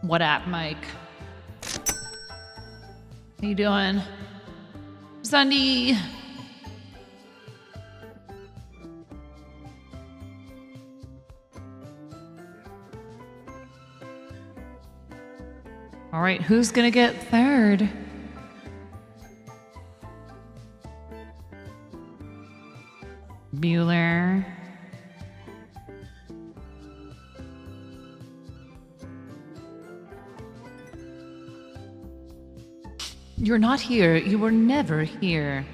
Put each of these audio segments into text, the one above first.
What up, Mike? How you doing? Sunday. All right, who's gonna get third? Bueller. You're not here. You were never here.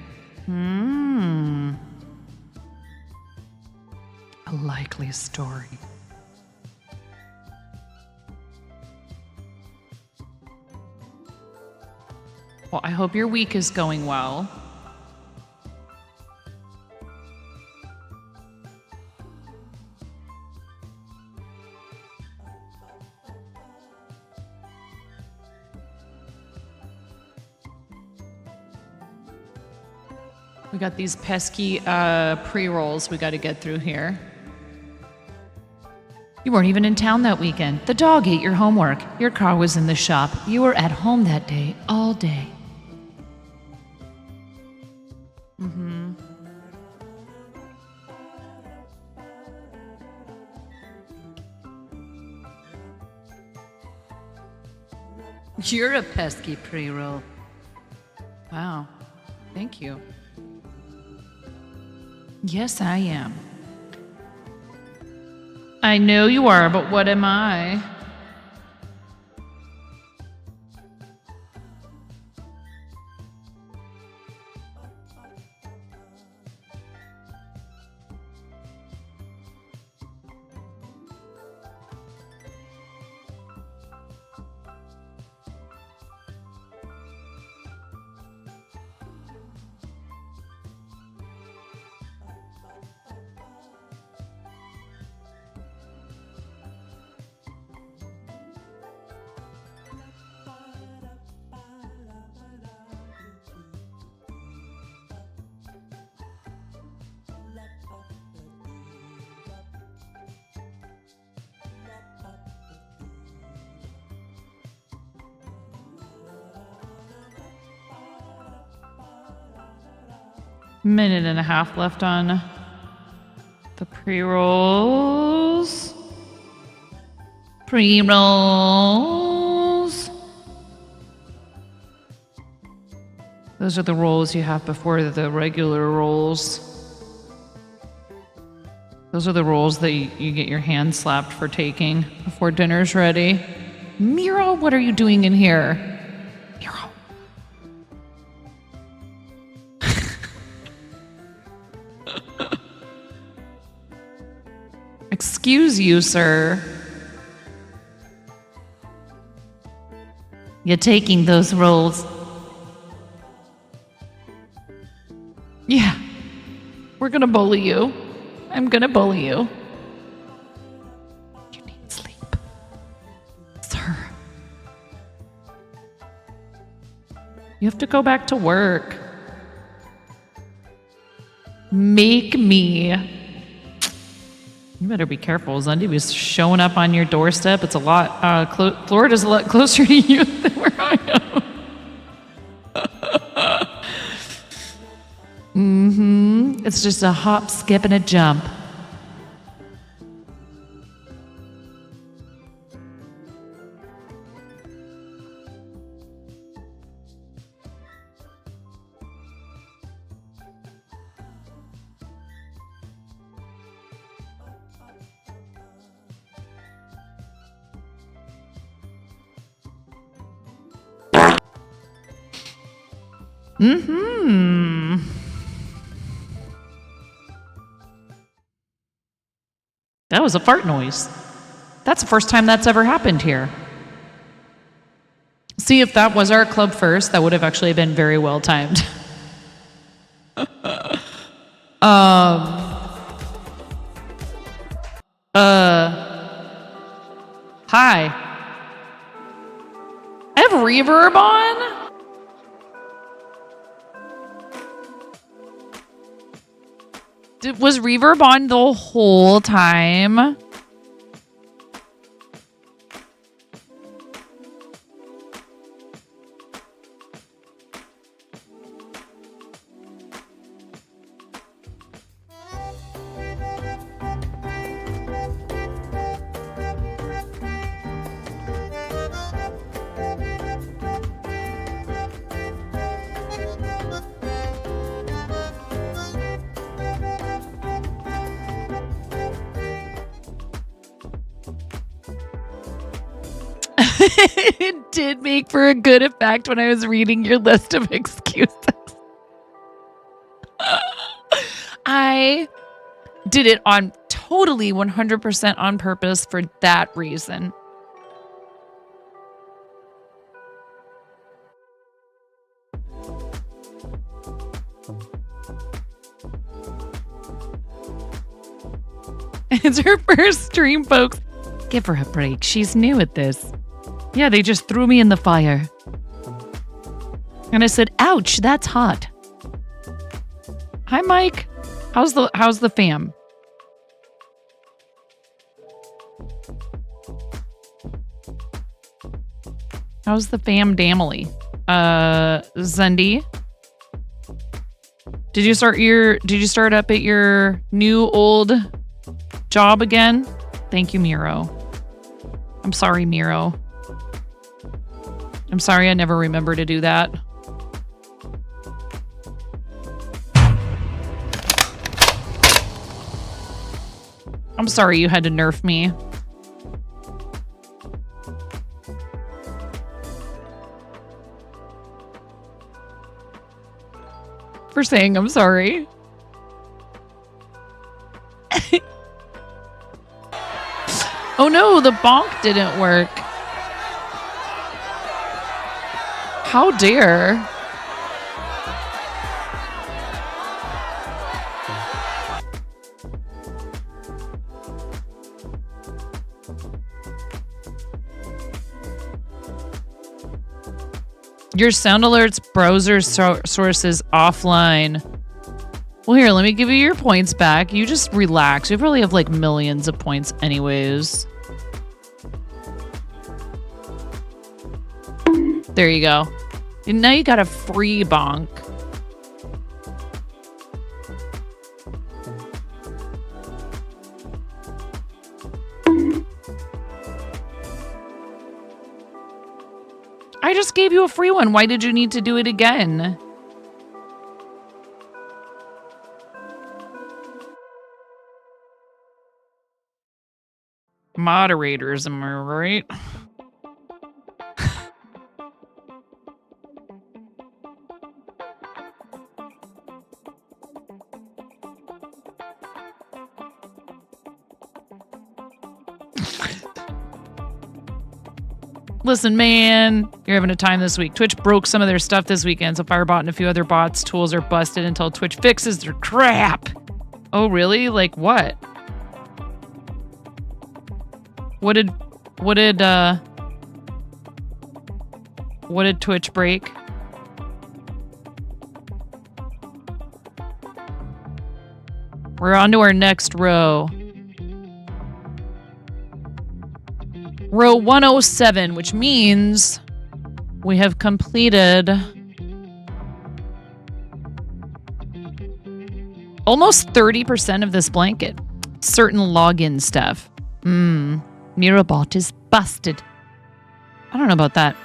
A likely story. Well, I hope your week is going well. We got these pesky pre-rolls we got to get through here. You weren't even in town that weekend. The dog ate your homework. Your car was in the shop. You were at home that day, all day. You're a pesky pre-roll. Wow. Thank you. Yes, I am. I know you are, but what am I? Minute and a half left on the pre-rolls. Pre-rolls. Those are the rolls you have before the regular rolls. Those are the rolls that you get your hand slapped for taking before dinner's ready. Miro, what are you doing in here? Miro. Excuse you, sir. You're taking those rolls. Yeah. We're gonna bully you. I'm gonna bully you. You need sleep, sir. You have to go back to work. Make me. You better be careful. Zundy was showing up on your doorstep. It's a lot. Florida's a lot closer to you than where I am. It's just a hop, skip, and a jump. That was a fart noise. That's the first time that's ever happened here. See, if that was our club first, that would have actually been very well timed. Hi. I have reverb on? Was reverb on the whole time? It did make for a good effect when I was reading your list of excuses. I did it on totally 100% on purpose for that reason. It's her first stream, folks. Give her a break. She's new at this. Yeah, they just threw me in the fire. And I said, ouch, that's hot. Hi, Mike. How's the fam? How's the fam damily? Zundi? Did you start up at your new old job again? Thank you, Miro. I'm sorry, Miro. I'm sorry I never remember to do that. I'm sorry you had to nerf me. For saying I'm sorry. Oh no, the bonk didn't work. How dare. Your sound alerts browser source is offline. Well, here, let me give you your points back. You just relax. You probably have like millions of points anyways. There you go. And now you got a free bonk. I just gave you a free one. Why did you need to do it again? Moderators, am I right? Listen, man, you're having a time this week. Twitch broke some of their stuff this weekend, so Firebot and a few other bots' tools are busted until Twitch fixes their crap. Oh, really? Like what? What did Twitch break? We're on to our next row. Row 107, which means we have completed almost 30% of this blanket. Certain login stuff. Mirabot is busted. I don't know about that.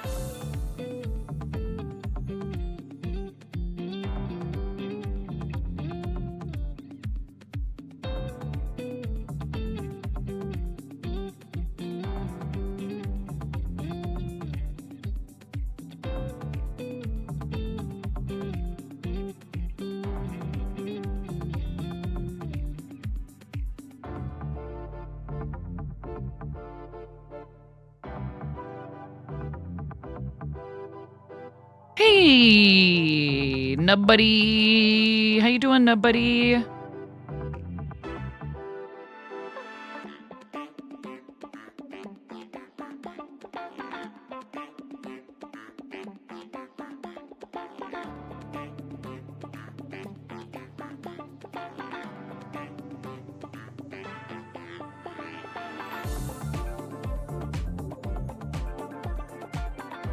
Hey, Nubbuddy. How you doing, Nubbuddy?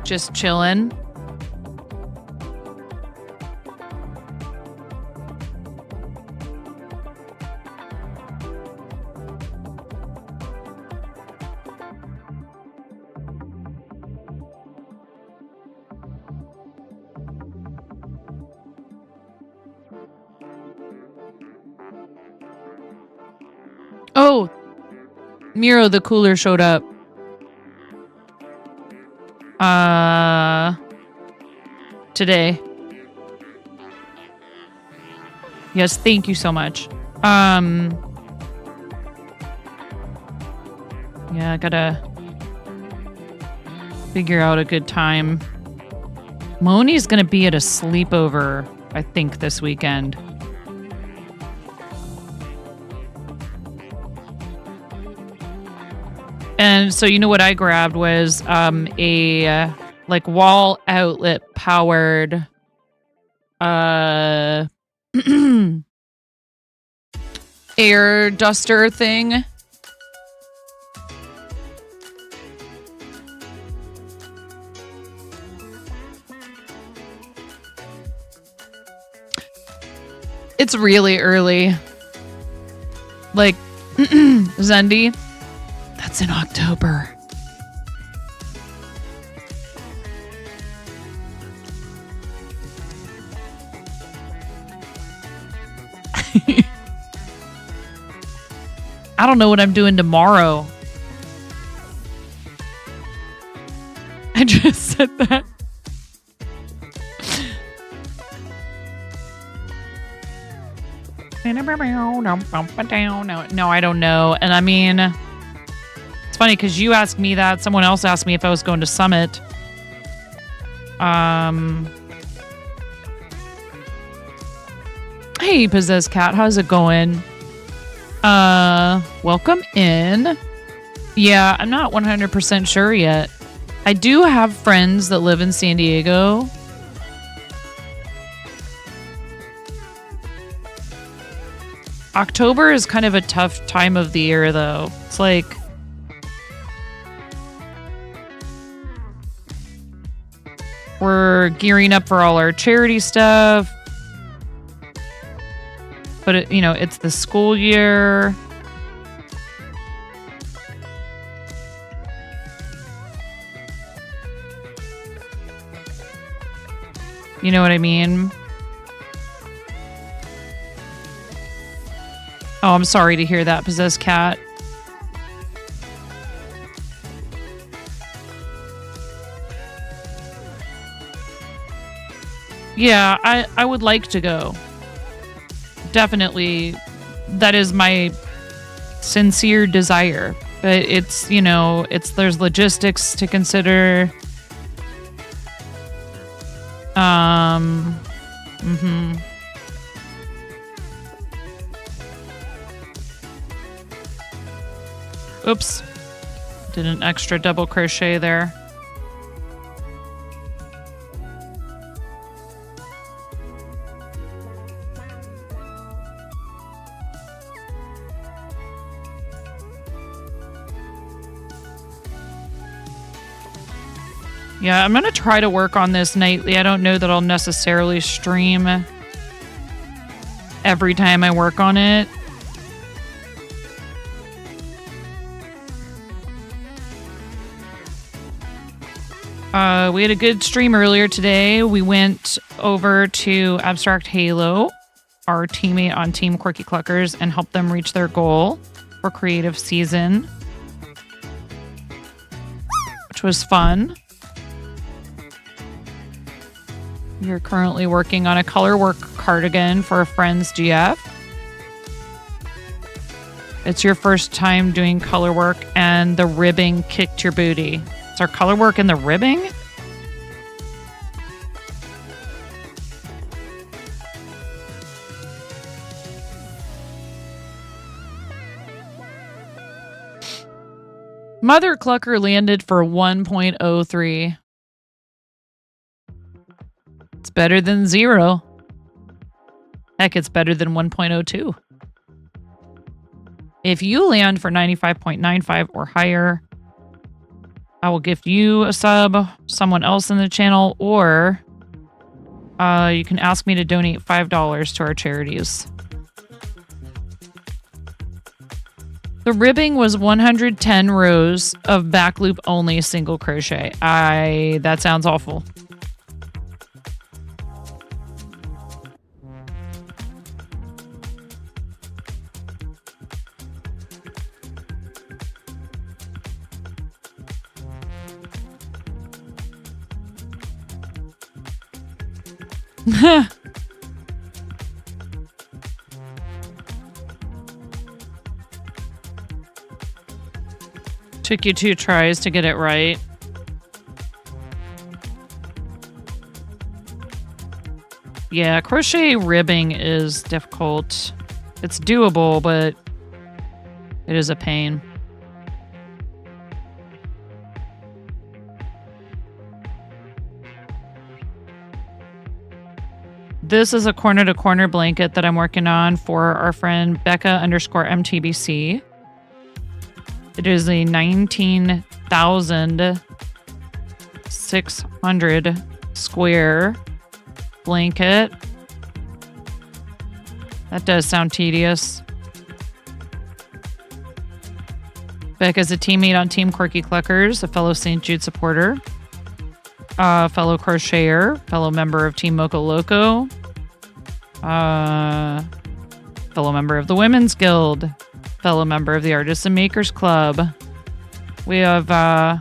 Just chilling. Oh, Miro the cooler showed up. Today. Yes, thank you so much. Yeah, I gotta figure out a good time. Moni's gonna be at a sleepover, I think, this weekend. And so, you know what I grabbed was a like wall outlet powered air duster thing. It's really early. Like, Zendy, that's in October. I don't know what I'm doing tomorrow. I just said that. No, I don't know. And I mean, it's funny because you asked me that. Someone else asked me if I was going to Summit. Hey, Possessed Cat, how's it going? Welcome in. Yeah, I'm not 100% sure yet. I do have friends that live in San Diego. October is kind of a tough time of the year, though. It's like we're gearing up for all our charity stuff. But, it's the school year. You know what I mean? Oh, I'm sorry to hear that, Possessed Cat. Yeah, I would like to go. Definitely, that is my sincere desire. But it's, there's logistics to consider. Oops. Did an extra double crochet there. Yeah, I'm going to try to work on this nightly. I don't know that I'll necessarily stream every time I work on it. We had a good stream earlier today. We went over to Abstract Halo, our teammate on Team Quirky Cluckers, and helped them reach their goal for creative season, which was fun. You're currently working on a color work cardigan for a friend's GF. It's your first time doing color work and the ribbing kicked your booty. Is our color work in the ribbing? Mother Clucker landed for 1.03. It's better than 0. Heck, it's better than 1.02. If you land for 95.95 or higher, I will gift you a sub, someone else in the channel, or you can ask me to donate $5 to our charities. The ribbing was 110 rows of back loop only single crochet. That sounds awful. Took you 2 tries to get it right. Yeah, crochet ribbing is difficult. It's doable, but it is a pain. This is a corner-to-corner blanket that I'm working on for our friend Becca_MTBC. It is a 19,600 square blanket. That does sound tedious. Becca's a teammate on Team Quirky Cluckers, a fellow St. Jude supporter, a fellow crocheter, fellow member of Team Mocha Loco, fellow member of the Women's Guild, fellow member of the Artists and Makers Club. We have a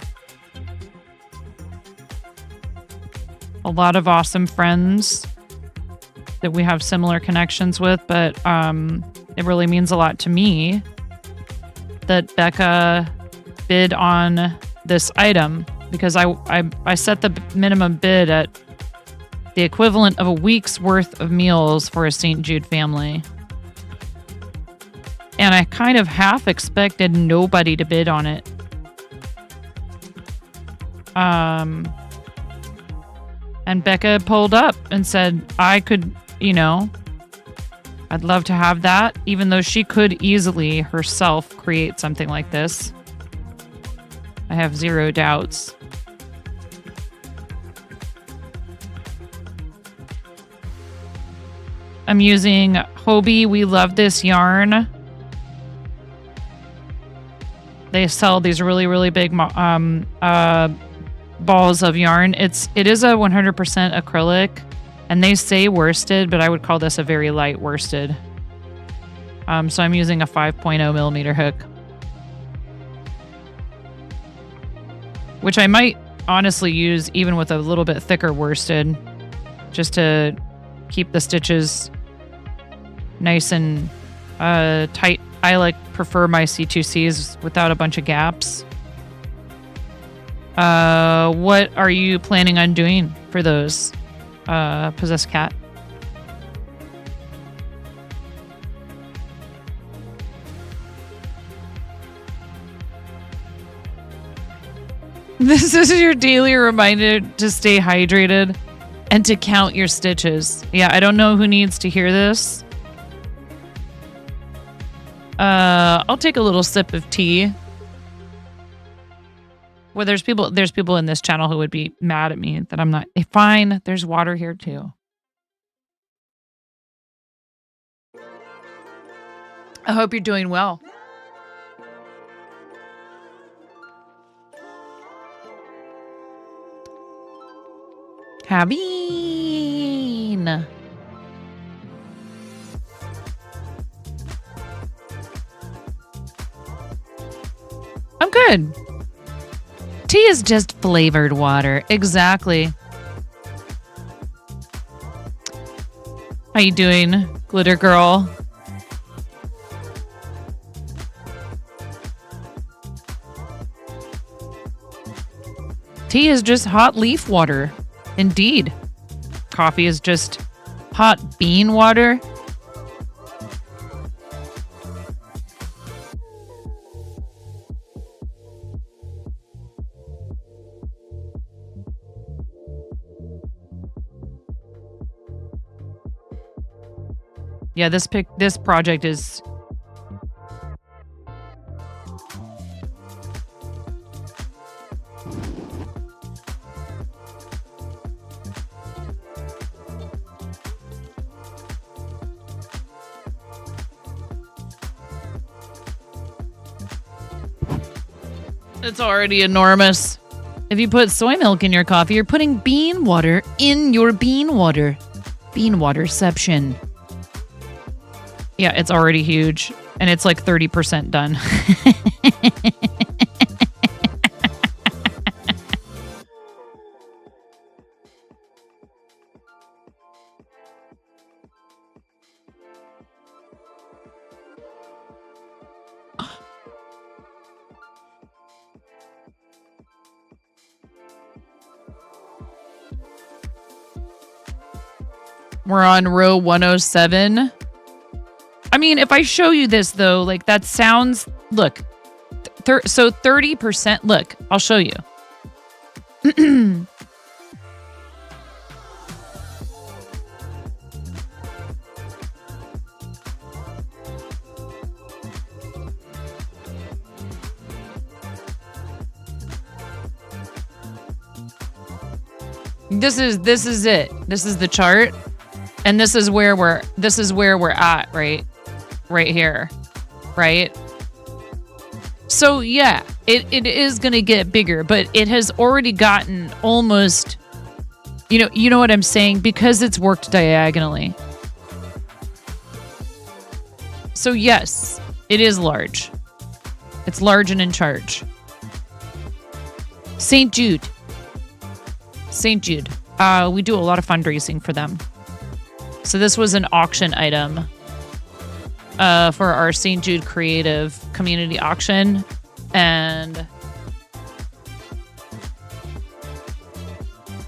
lot of awesome friends that we have similar connections with, but it really means a lot to me that Becca bid on this item, because I set the minimum bid at the equivalent of a week's worth of meals for a St. Jude family. And I kind of half expected nobody to bid on it. And Becca pulled up and said, I could, I'd love to have that, even though she could easily herself create something like this. I have zero doubts. I'm using Hobie We Love This yarn. They sell these really, really big balls of yarn. It is a 100% acrylic, and they say worsted, but I would call this a very light worsted. So I'm using a 5.0 millimeter hook, which I might honestly use even with a little bit thicker worsted, just to keep the stitches nice and tight. I prefer my C2Cs without a bunch of gaps. What are you planning on doing for those, Possessed Cat? This is your daily reminder to stay hydrated and to count your stitches. Yeah, I don't know who needs to hear this. I'll take a little sip of tea. Well, there's people in this channel who would be mad at me that I'm not. Fine, there's water here too. I hope you're doing well. Cabine. I'm good. Tea is just flavored water. Exactly. How you doing, Glitter Girl? Tea is just hot leaf water. Indeed. Coffee is just hot bean water. Yeah, this project is it's already enormous. If you put soy milk in your coffee, you're putting bean water in your bean water. Bean waterception. Yeah, it's already huge, and it's like 30% done. We're on row 107. I mean, if I show you this, though, like that sounds, look, so 30%, look, I'll show you. This is it. This is the chart. And this is where we're at, right? Right here. Right? So yeah, it is gonna get bigger, but it has already gotten almost, you know what I'm saying? Because it's worked diagonally. So yes, it is large. It's large and in charge. St. Jude. St. Jude. We do a lot of fundraising for them. So this was an auction item for our St. Jude Creative Community Auction. And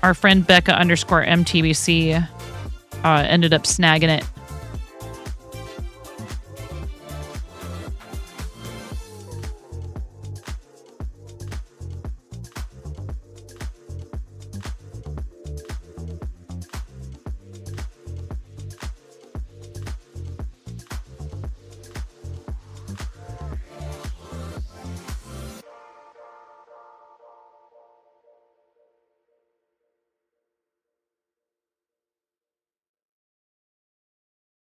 our friend Becca _MTBC ended up snagging it.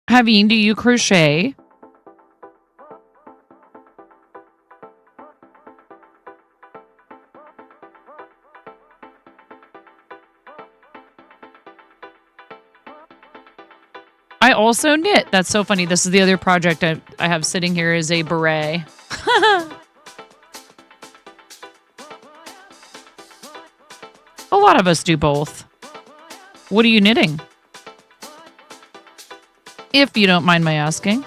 Javine, do you crochet? I also knit. That's so funny. This is the other project I have sitting here is a beret. A lot of us do both. What are you knitting? If you don't mind my asking.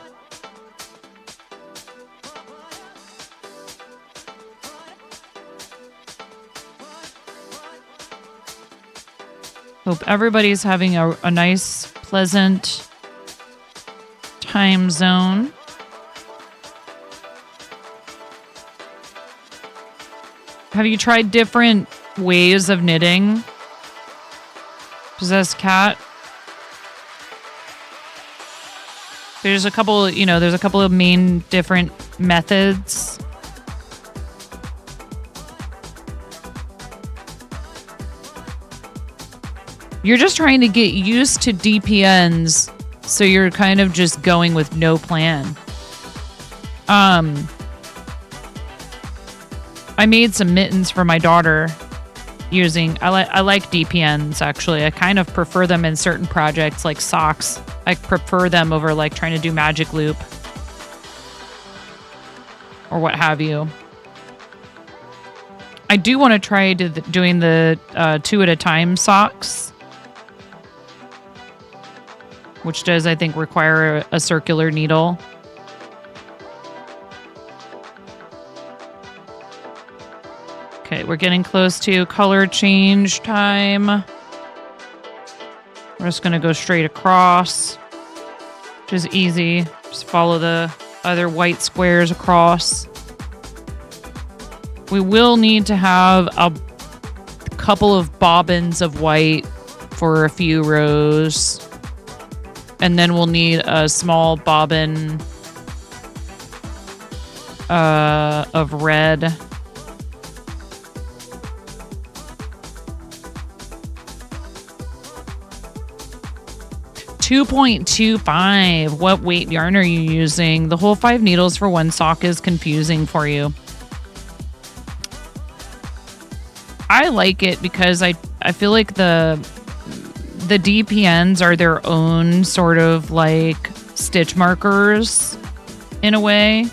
Hope everybody's having a nice, pleasant time zone. Have you tried different ways of knitting? Possessed cat? There's a couple, there's a couple of main different methods. You're just trying to get used to DPNs, so you're kind of just going with no plan. I made some mittens for my daughter using, I like DPNs actually. I kind of prefer them in certain projects like socks. I prefer them over like trying to do magic loop or what have you. I do want to try doing the 2 at a time socks, which does, I think, require a circular needle. Okay, we're getting close to color change time. We're just going to go straight across, which is easy. Just follow the other white squares across. We will need to have a couple of bobbins of white for a few rows. And then we'll need a small bobbin of red. $2.25. What weight yarn are you using? The whole 5 needles for one sock is confusing for you. I like it because I feel like the DPNs are their own sort of like stitch markers in a way.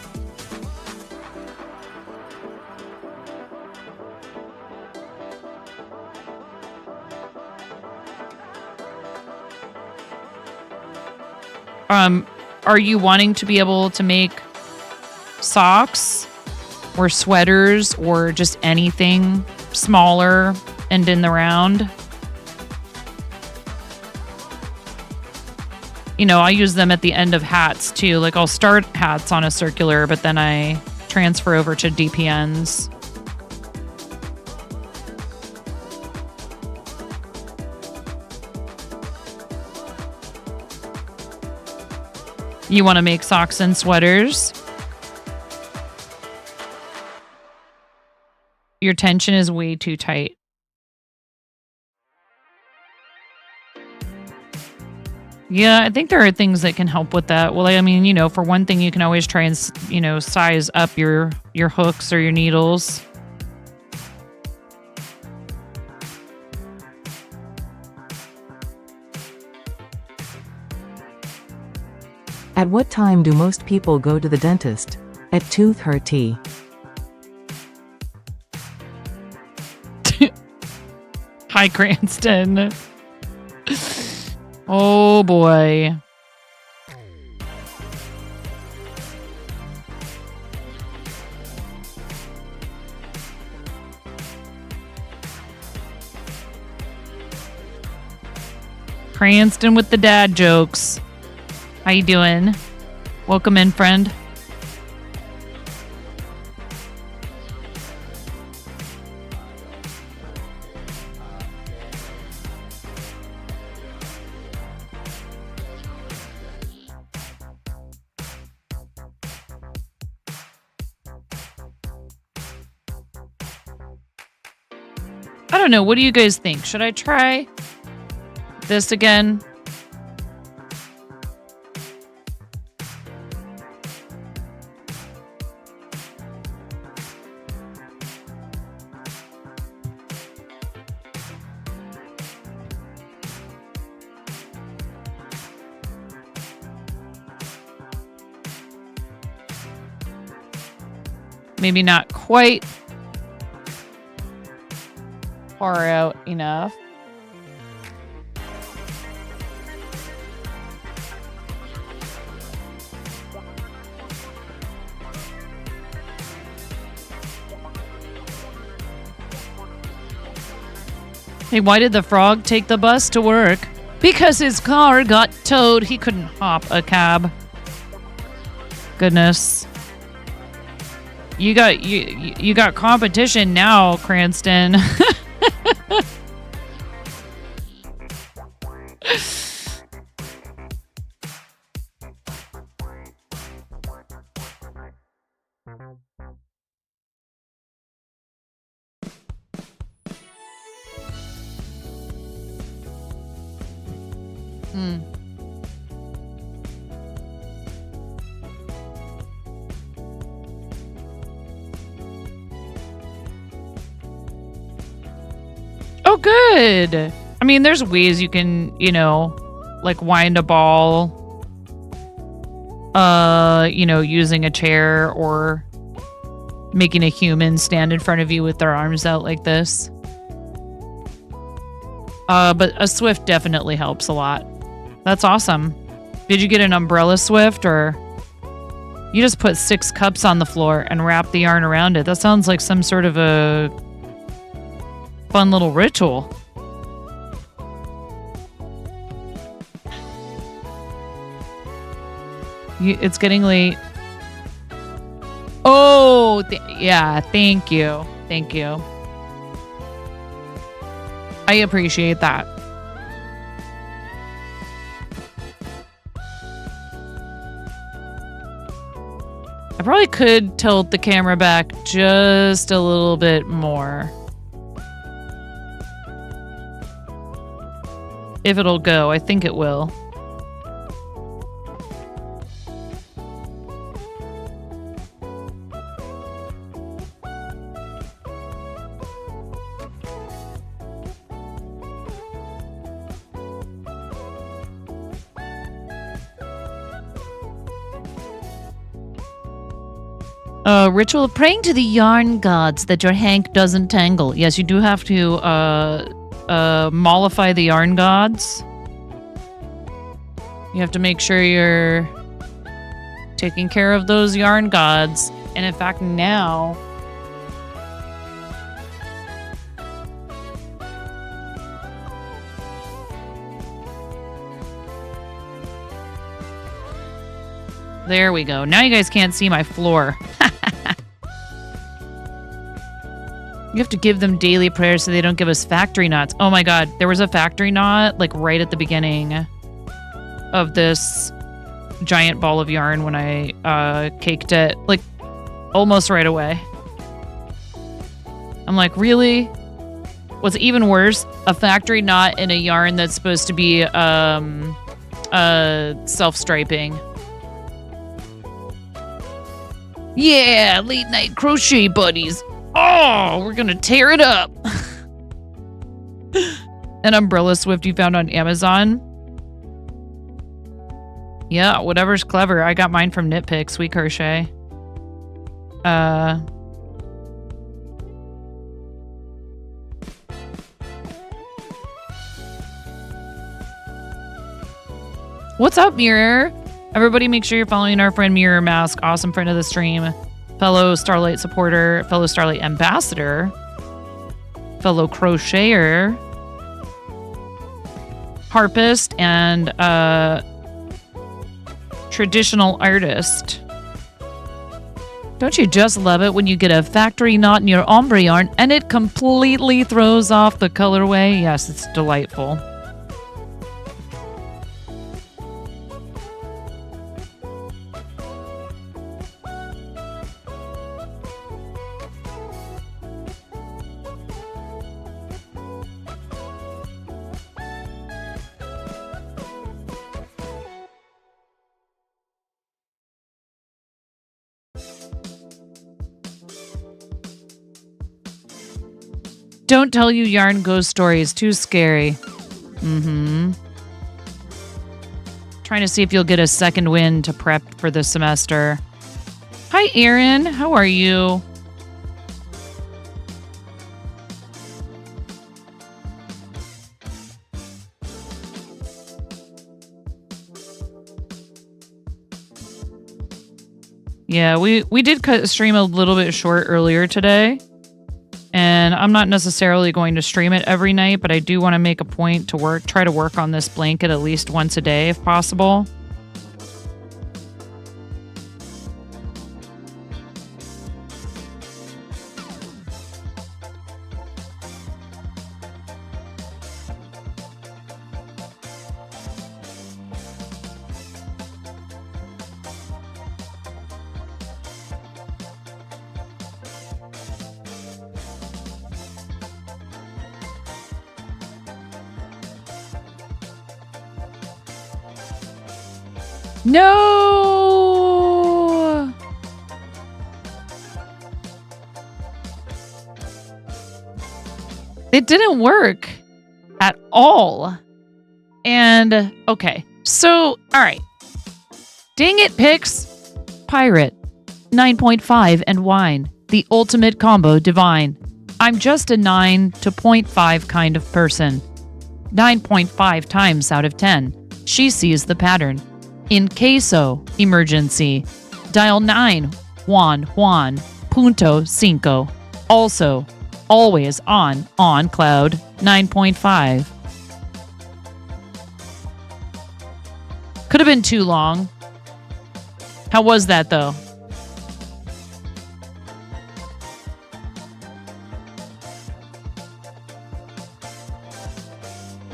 Are you wanting to be able to make socks or sweaters or just anything smaller and in the round? You know, I use them at the end of hats too. Like I'll start hats on a circular, but then I transfer over to DPNs. You want to make socks and sweaters? Your tension is way too tight. Yeah, I think there are things that can help with that. Well, I mean, you know, for one thing, you can always try and, you know, size up your hooks or your needles. At what time do most people go to the dentist? At 2:30. Hi, Cranston. Oh, boy. Cranston with the dad jokes. How you doing? Welcome in, friend. I don't know. What do you guys think? Should I try this again? Maybe not quite far out enough. Hey, why did the frog take the bus to work? Because his car got towed. He couldn't hop a cab. Goodness. You got competition now, Cranston. Oh, good. I mean, there's ways you can, you know, like wind a ball, you know, using a chair or making a human stand in front of you with their arms out like this. But a Swift definitely helps a lot. That's awesome. Did you get an umbrella Swift, or you just put 6 cups on the floor and wrap the yarn around it? That sounds like some sort of a fun little ritual. It's getting late. Oh, yeah. Thank you. Thank you. I appreciate that. I probably could tilt the camera back just a little bit more. If it'll go, I think it will. Ritual of praying to the yarn gods that your hank doesn't tangle. Yes, you do have to mollify the yarn gods. You have to make sure you're taking care of those yarn gods. And in fact, now There we go. Now you guys can't see my floor. You have to give them daily prayers so they don't give us factory knots. Oh my god, there was a factory knot like right at the beginning of this giant ball of yarn when I caked it, like almost right away. I'm like, really? What's even worse, a factory knot in a yarn that's supposed to be self-striping. Yeah, late night crochet buddies. Oh, we're gonna tear it up. An umbrella swift you found on Amazon. Yeah, whatever's clever. I got mine from Knit Pick, Sweet Crochet. What's up, Mirror? Everybody make sure you're following our friend Mirror Mask, awesome friend of the stream, fellow Starlight supporter, fellow Starlight ambassador, fellow crocheter, harpist, and traditional artist. Don't you just love it when you get a factory knot in your ombre yarn and it completely throws off the colorway? Yes, it's delightful. Don't tell you yarn ghost stories. Too scary. Trying to see if you'll get a second wind to prep for the semester. Hi, Erin. How are you? Yeah, we did cut the stream a little bit short earlier today. And I'm not necessarily going to stream it every night, but I do want to make a point to try to work on this blanket at least once a day if possible. No! It didn't work at all. And, okay. So, alright. Dang it, Pix. Pirate. 9.5 and wine. The ultimate combo divine. I'm just a 9 to 0.5 kind of person. 9.5 times out of 10. She sees the pattern. In caso, emergency. Dial 9, Juan, punto cinco. Also, always on cloud 9.5. Could have been too long. How was that, though?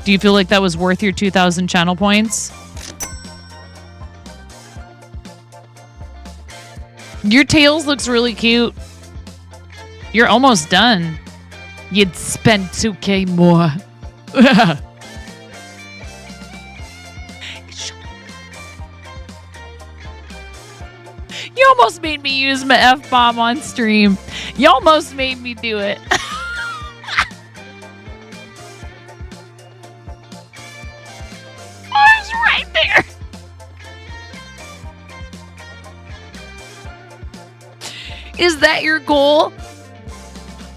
Do you feel like that was worth your 2,000 channel points? Your tails looks really cute. You're almost done. You'd spend 2K more. You almost made me use my F-bomb on stream. You almost made me do it. I was right there. Is that your goal?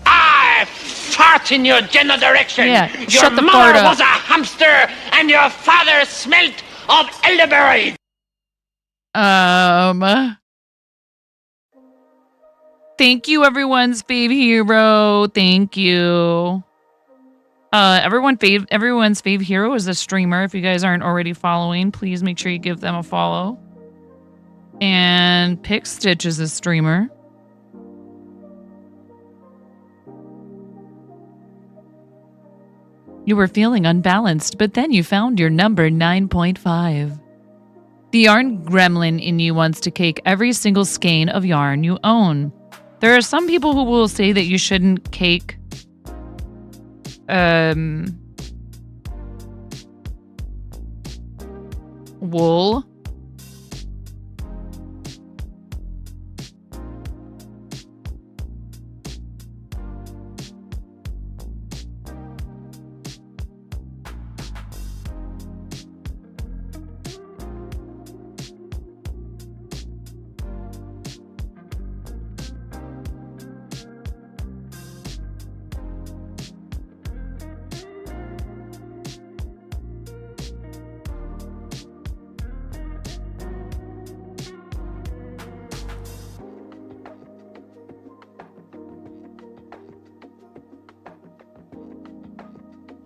I fart in your general direction. Yeah, your shut the mother fart up. was a hamster, and your father smelt of elderberry. Thank you, everyone's fave hero. Thank you. Everyone's fave hero is a streamer. If you guys aren't already following, please make sure you give them a follow. And Pick Stitch is a streamer. You were feeling unbalanced, but then you found your number 9.5. The yarn gremlin in you wants to cake every single skein of yarn you own. There are some people who will say that you shouldn't cake wool.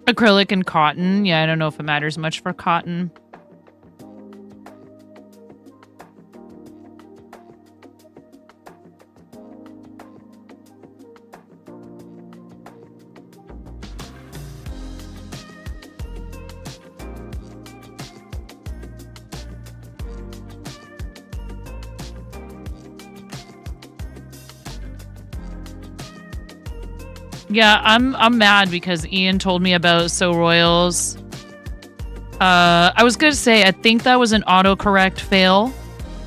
Acrylic and cotton. Yeah, I don't know if it matters much for cotton. Yeah, I'm mad because Ian told me about So Royals. I was gonna say I think that was an autocorrect fail.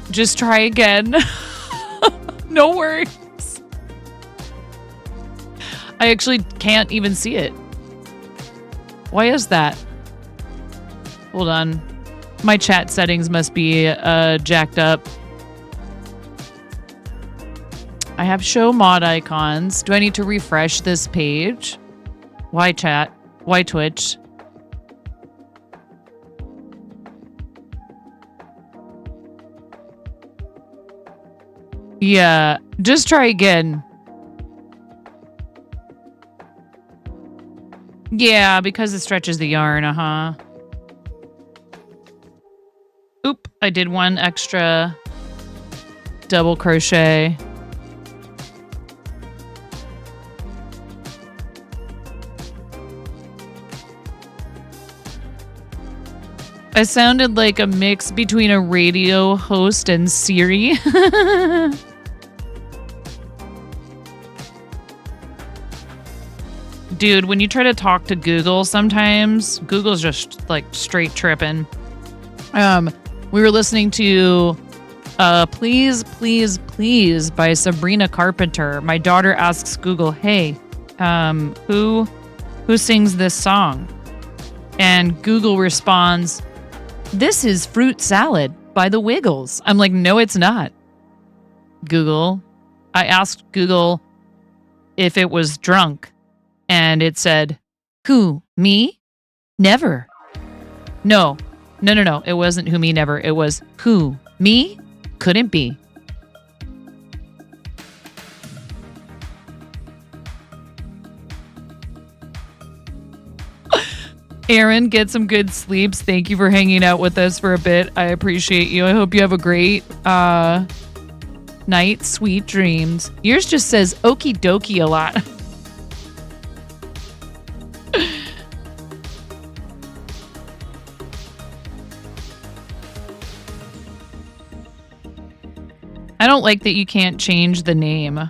Just try again. No worries. I actually can't even see it. Why is that? Hold on. My chat settings must be jacked up. I have show mod icons. Do I need to refresh this page? Why chat? Why Twitch? Yeah, just try again. Yeah, because it stretches the yarn, Oop, I did one extra double crochet. I sounded like a mix between a radio host and Siri. Dude, when you try to talk to Google, sometimes Google's just like straight tripping. We were listening to Please, Please, Please by Sabrina Carpenter. My daughter asks Google, hey, who sings this song? And Google responds, this is Fruit Salad by the Wiggles. I'm like, no, it's not. Google. I asked Google if it was drunk. And it said, who? Me? Never. No. It wasn't who, me, never. It was who? Me? Couldn't be. Aaron, get some good sleeps. Thank you for hanging out with us for a bit. I appreciate you. I hope you have a great night. Sweet dreams. Yours just says okie dokie a lot. I don't like that you can't change the name.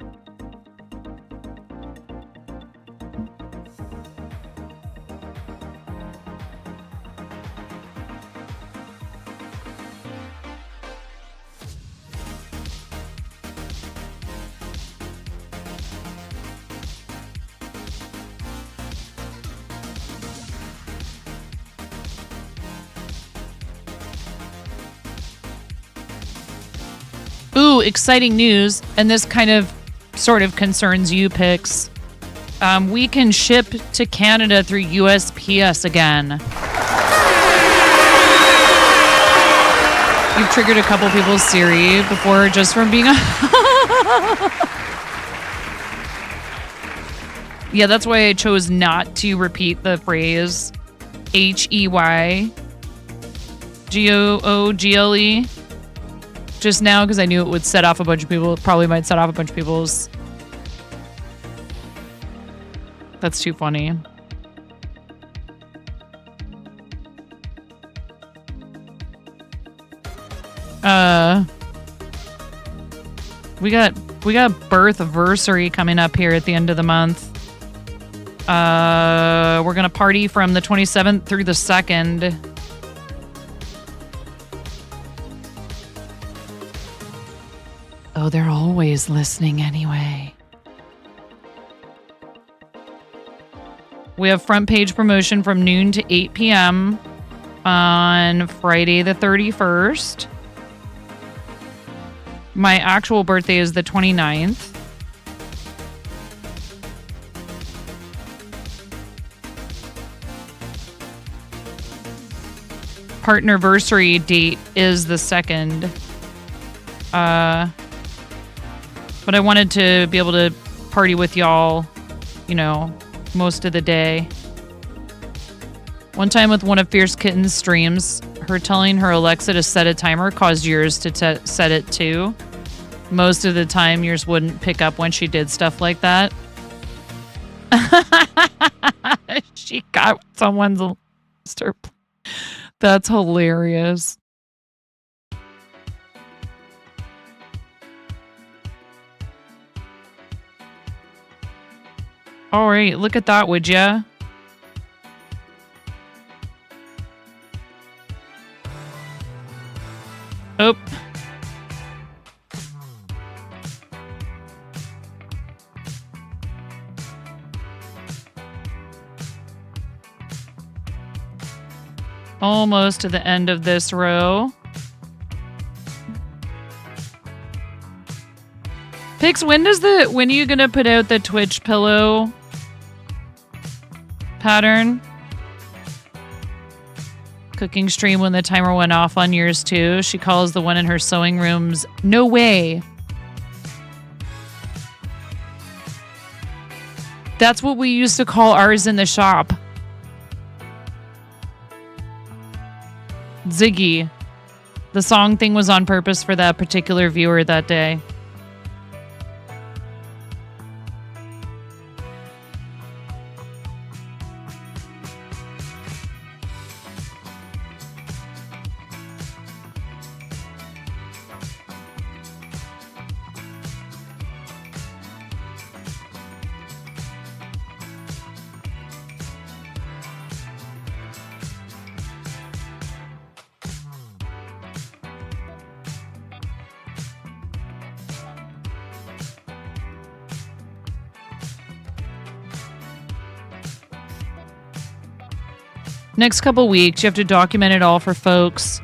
Ooh, exciting news. And this kind of sort of concerns you, Pix. We can ship to Canada through USPS again. You've triggered a couple people's Siri before just from being Yeah, that's why I chose not to repeat the phrase HEYGOOGLE. just now because I knew it would set off a bunch of people. It probably might set off a bunch of people's. That's too funny. We got birth anniversary coming up here at the end of the month. We're gonna party from the 27th through the 2nd. Oh, they're always listening anyway. We have front page promotion from noon to 8 p.m. on Friday the 31st. My actual birthday is the 29th. Partnerversary date is the 2nd. But I wanted to be able to party with y'all, you know, most of the day. One time with one of Fierce Kitten's streams, her telling her Alexa to set a timer caused yours to set it too. Most of the time, yours wouldn't pick up when she did stuff like that. She got someone's. That's hilarious. All right, look at that, would ya? Oh. Almost to the end of this row. Pix, when are you gonna put out the Twitch pillow pattern? Cooking stream when the timer went off on yours too. She calls the one in her sewing rooms. No way. That's what we used to call ours in the shop. Ziggy. The song thing was on purpose for that particular viewer that day. Next couple weeks, you have to document it all for folks.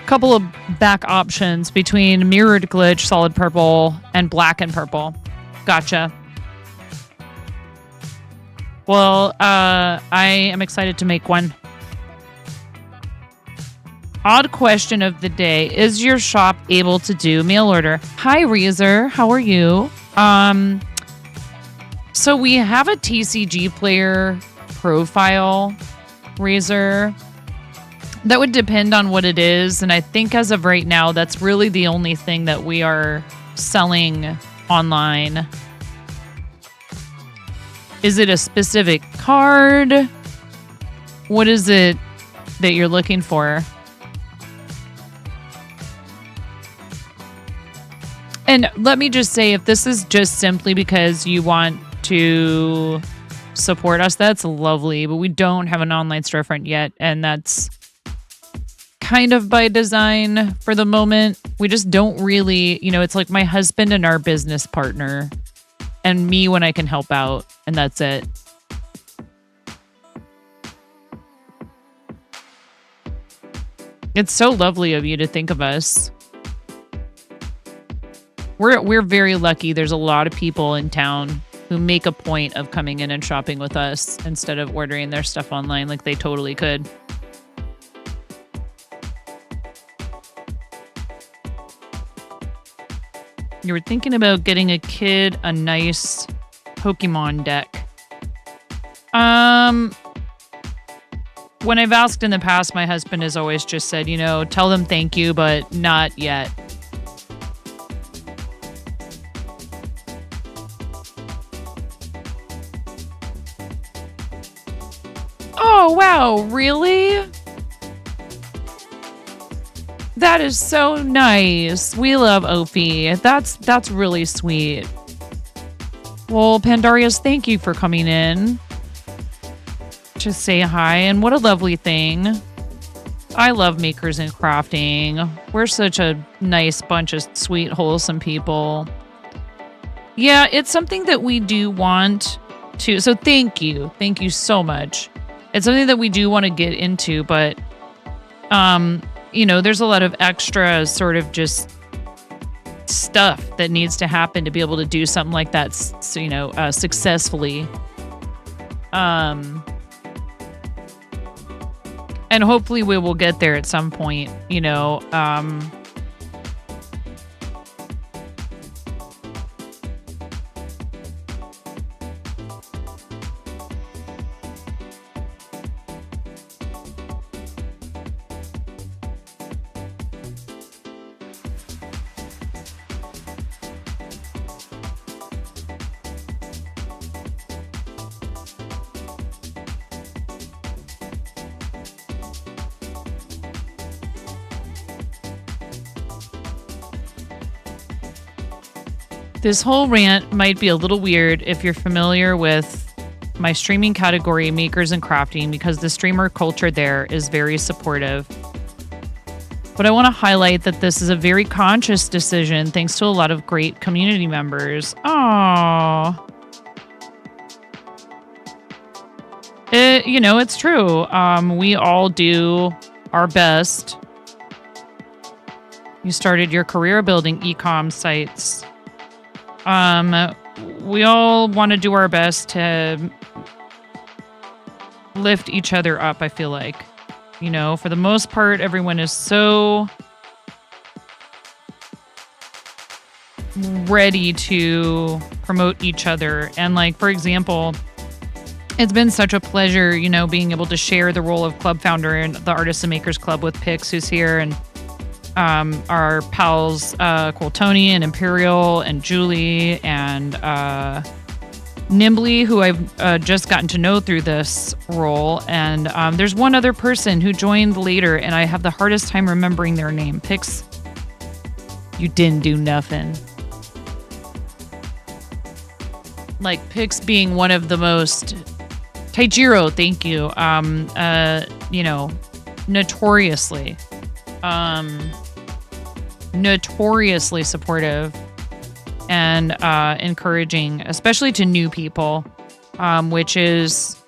Couple of back options between mirrored glitch, solid purple, and black and purple. Gotcha. Well, I am excited to make one. Odd question of the day. Is your shop able to do mail order? Hi, Reezer. How are you? So we have a TCG player profile, Razor. That would depend on what it is, and I think as of right now, that's really the only thing that we are selling online. Is it a specific card? What is it that you're looking for? And let me just say, if this is just simply because you want to support us, that's lovely, but we don't have an online storefront yet, and that's kind of by design for the moment. We just don't really, it's like my husband and our business partner and me when I can help out, and that's it. It's so lovely of you to think of us. We're very lucky. There's a lot of people in town who make a point of coming in and shopping with us instead of ordering their stuff online like they totally could. You were thinking about getting a kid a nice Pokemon deck. when I've asked in the past, my husband has always just said, tell them thank you, but not yet. Oh, wow. Really? That is so nice. We love Opie. That's really sweet. Well, Pandarius, thank you for coming in to say hi, and what a lovely thing. I love makers and crafting. We're such a nice bunch of sweet, wholesome people. Yeah, it's something that we do want to. So thank you. Thank you so much. It's something that we do want to get into, but there's a lot of extra sort of just stuff that needs to happen to be able to do something like that, successfully. And hopefully we will get there at some point, This whole rant might be a little weird if you're familiar with my streaming category, Makers and Crafting, because the streamer culture there is very supportive. But I want to highlight that this is a very conscious decision thanks to a lot of great community members. Aww. It's true. We all do our best. You started your career building e-com sites. We all want to do our best to lift each other up, I feel like. For the most part, everyone is so ready to promote each other. And like, for example, it's been such a pleasure, being able to share the role of club founder in the Artists and Makers Club with Pix, who's here, and our pals, Tony and Imperial and Julie and Nimbly, who I've just gotten to know through this role. And there's one other person who joined later, and I have the hardest time remembering their name. Pix, you didn't do nothing. Like Pix being one of the most... Taijiro, thank you. Notoriously supportive and encouraging, especially to new people, which is,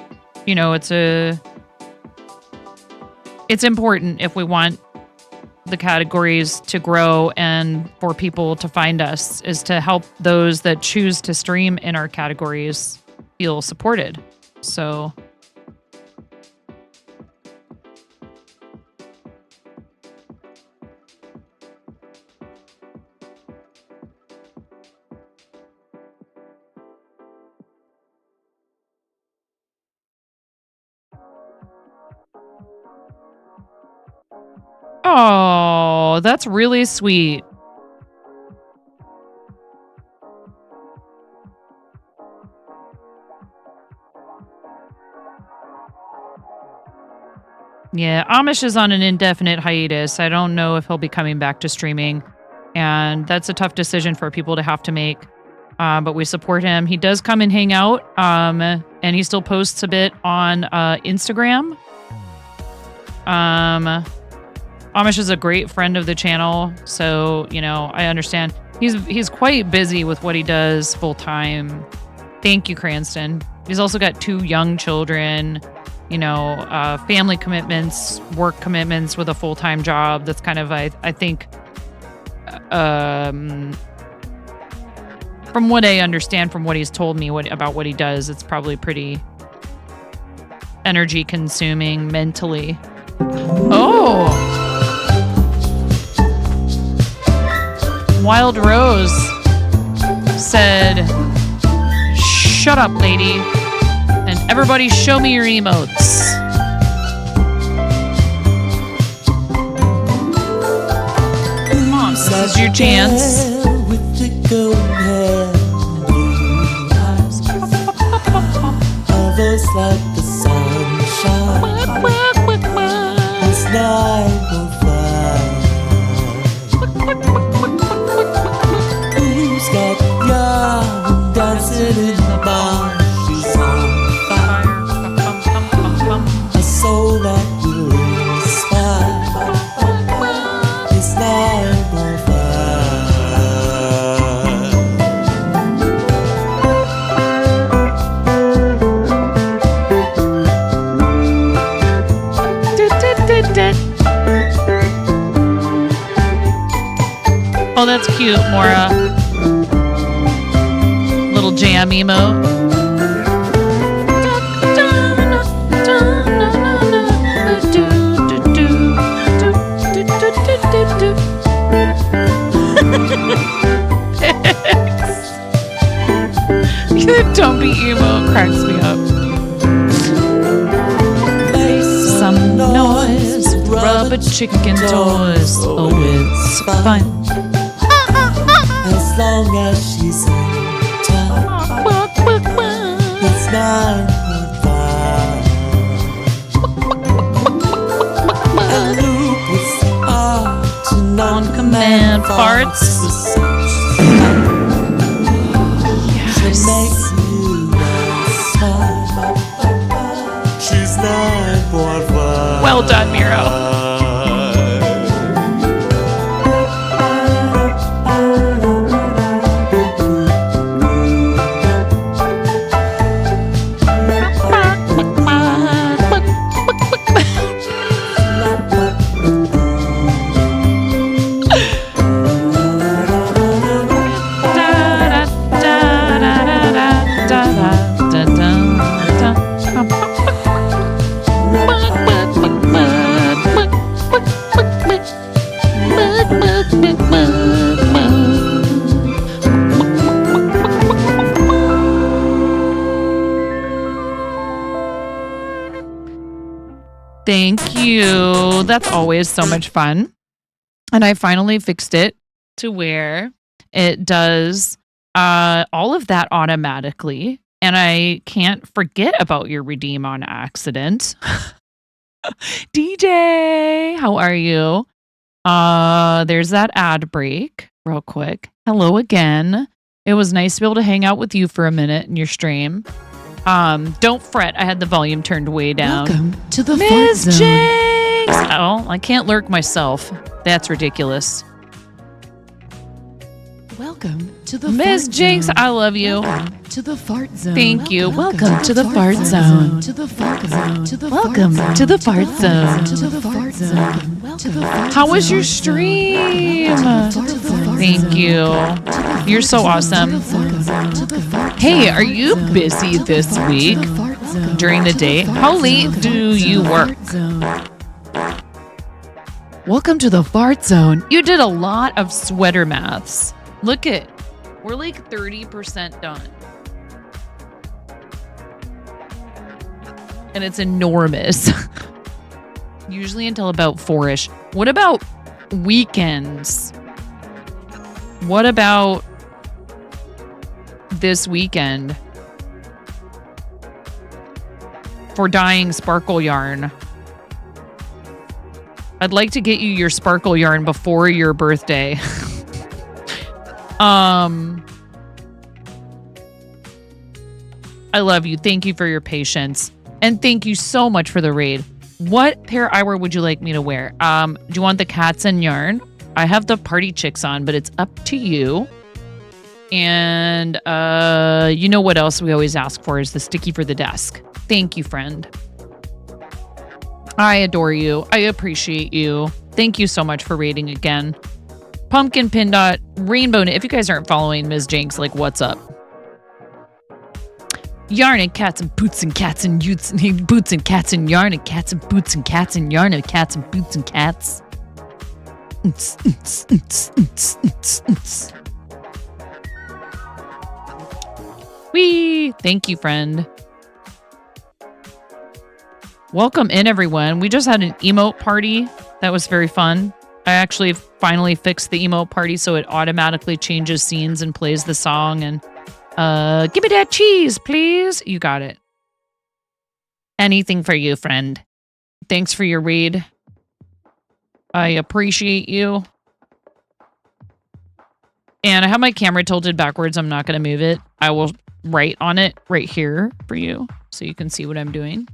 it's important if we want the categories to grow and for people to find us, is to help those that choose to stream in our categories feel supported. So oh, that's really sweet. Yeah, Amish is on an indefinite hiatus. I don't know if he'll be coming back to streaming. And that's a tough decision for people to have to make. But we support him. He does come and hang out. And he still posts a bit on Instagram. Amish is a great friend of the channel. So, I understand. He's quite busy with what he does full time. Thank you, Cranston. He's also got 2 young children. Family commitments, work commitments with a full-time job. That's kind of, I think, from what I understand, from what he's told me about what he does, it's probably pretty energy consuming mentally. Oh! Wild Rose said, "Shut up, lady. And everybody show me your emotes." This is your chance. With your golden hair and blue eyes, others like the sunshine. This night will fly. Who's got young dancing in the bar? She's on fire. A soul that will inspire. This night will fly. Oh, that's cute, Mora. Little jam emote. The dumpy emo cracks me up. Some noise, rubber chicken toys. Oh, it's fun. As long as she's in town, it's 9.5. And Luke puts the art to Non-command farts. She makes you smile. She's 9.5. Well done, Miro. Thank you. That's always so much fun. And I finally fixed it to where it does all of that automatically. And I can't forget about your redeem on accident. DJ, how are you? There's that ad break real quick. Hello again. It was nice to be able to hang out with you for a minute in your stream. Don't fret. I had the volume turned way down. Welcome to the Fart Miss Zone. Jinx! Oh, I can't lurk myself. That's ridiculous. Welcome to the Miss Fart Jinx, Zone. I love you. Welcome to the Fart Zone. Thank you. Welcome to the Fart Zone. To the Fart Zone. Welcome to the Fart Zone. To the Fart Zone. How was your stream? Thank you. You're so awesome. Hey, are you busy this week during the day? How late do you work? Welcome to the Fart Zone. You did a lot of sweater maths. Look at, we're like 30% done. And it's enormous. Usually until about 4-ish. What about weekends? What about this weekend for dyeing sparkle yarn? I'd like to get you your sparkle yarn before your birthday. I love you. Thank you for your patience. And thank you so much for the raid. What pair of eyewear would you like me to wear? Do you want the cats and yarn? I have the party chicks on, but it's up to you. And you know what else we always ask for is the sticky for the desk. Thank you, friend. I adore you. I appreciate you. Thank you so much for raiding again. Pumpkin Pin Dot Rainbow. If you guys aren't following Ms. Jinx, like, what's up? Yarn and cats and boots and cats and boots and cats and yarn and cats and boots and cats and yarn and cats and boots and cats. Whee! Thank you, friend. Welcome in, everyone. We just had an emote party. That was very fun. I actually finally fixed the emote party so it automatically changes scenes and plays the song. And give me that cheese, please. You got it. Anything for you, friend. Thanks for your read. I appreciate you. And I have my camera tilted backwards. I'm not going to move it. I will write on it right here for you so you can see what I'm doing.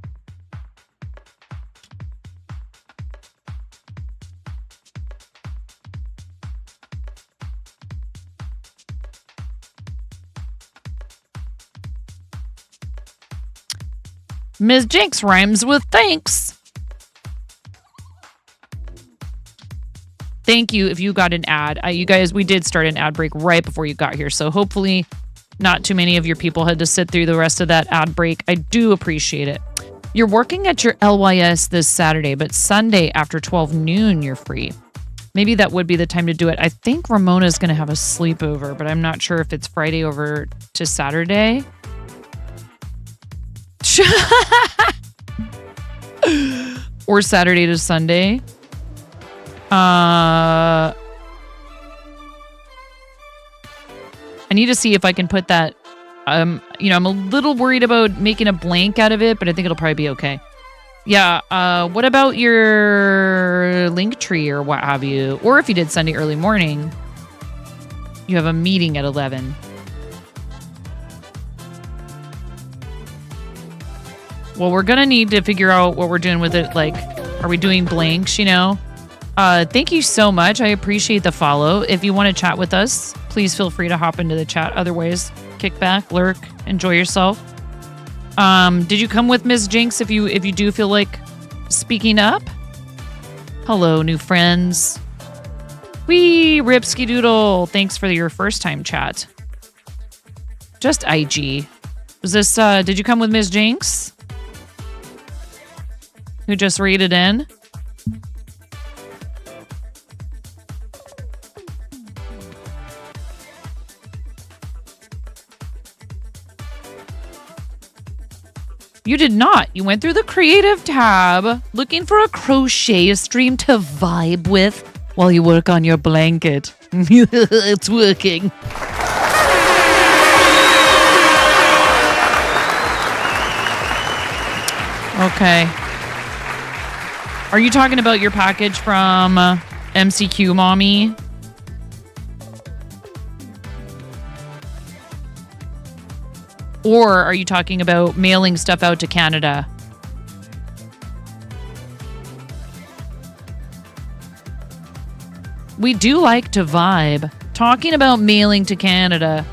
Ms. Jinx rhymes with thanks. Thank you if you got an ad. You guys, we did start an ad break right before you got here. So hopefully not too many of your people had to sit through the rest of that ad break. I do appreciate it. You're working at your LYS this Saturday, but Sunday after 12 noon, you're free. Maybe that would be the time to do it. I think Ramona's going to have a sleepover, but I'm not sure if it's Friday over to Saturday. Or Saturday to Sunday. I need to see if I can put that. I'm a little worried about making a blank out of it, but I think it'll probably be okay. Yeah. What about your link tree or what have you? Or if you did Sunday early morning, you have a meeting at 11. Well, we're gonna need to figure out what we're doing with it. Like, are we doing blanks? Thank you so much. I appreciate the follow. If you want to chat with us, please feel free to hop into the chat. Otherwise, kick back, lurk, enjoy yourself. Did you come with Ms. Jinx if you do feel like speaking up? Hello, new friends. Wee, Ripsky Doodle. Thanks for your first time chat. Just IG. Was this, did you come with Ms. Jinx? Who just raided in? You did not. You went through the creative tab looking for a crochet stream to vibe with while you work on your blanket. It's working. Okay. Are you talking about your package from MCQ Mommy? Or are you talking about mailing stuff out to Canada? We do like to vibe. Talking about mailing to Canada,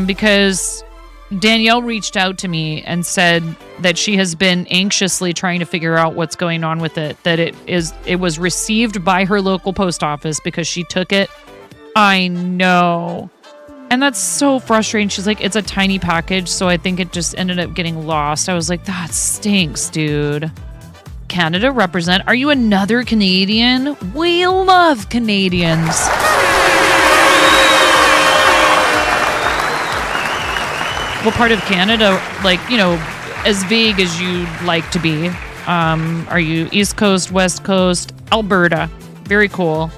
because Danielle reached out to me and said that she has been anxiously trying to figure out what's going on with it. That it was received by her local post office because she took it. I know. And that's so frustrating. She's like, it's a tiny package, so I think it just ended up getting lost. I was like, that stinks, dude. Canada represent. Are you another Canadian? We love Canadians. What part of Canada, as vague as you'd like to be? Are you East Coast, West Coast? Alberta. Very cool.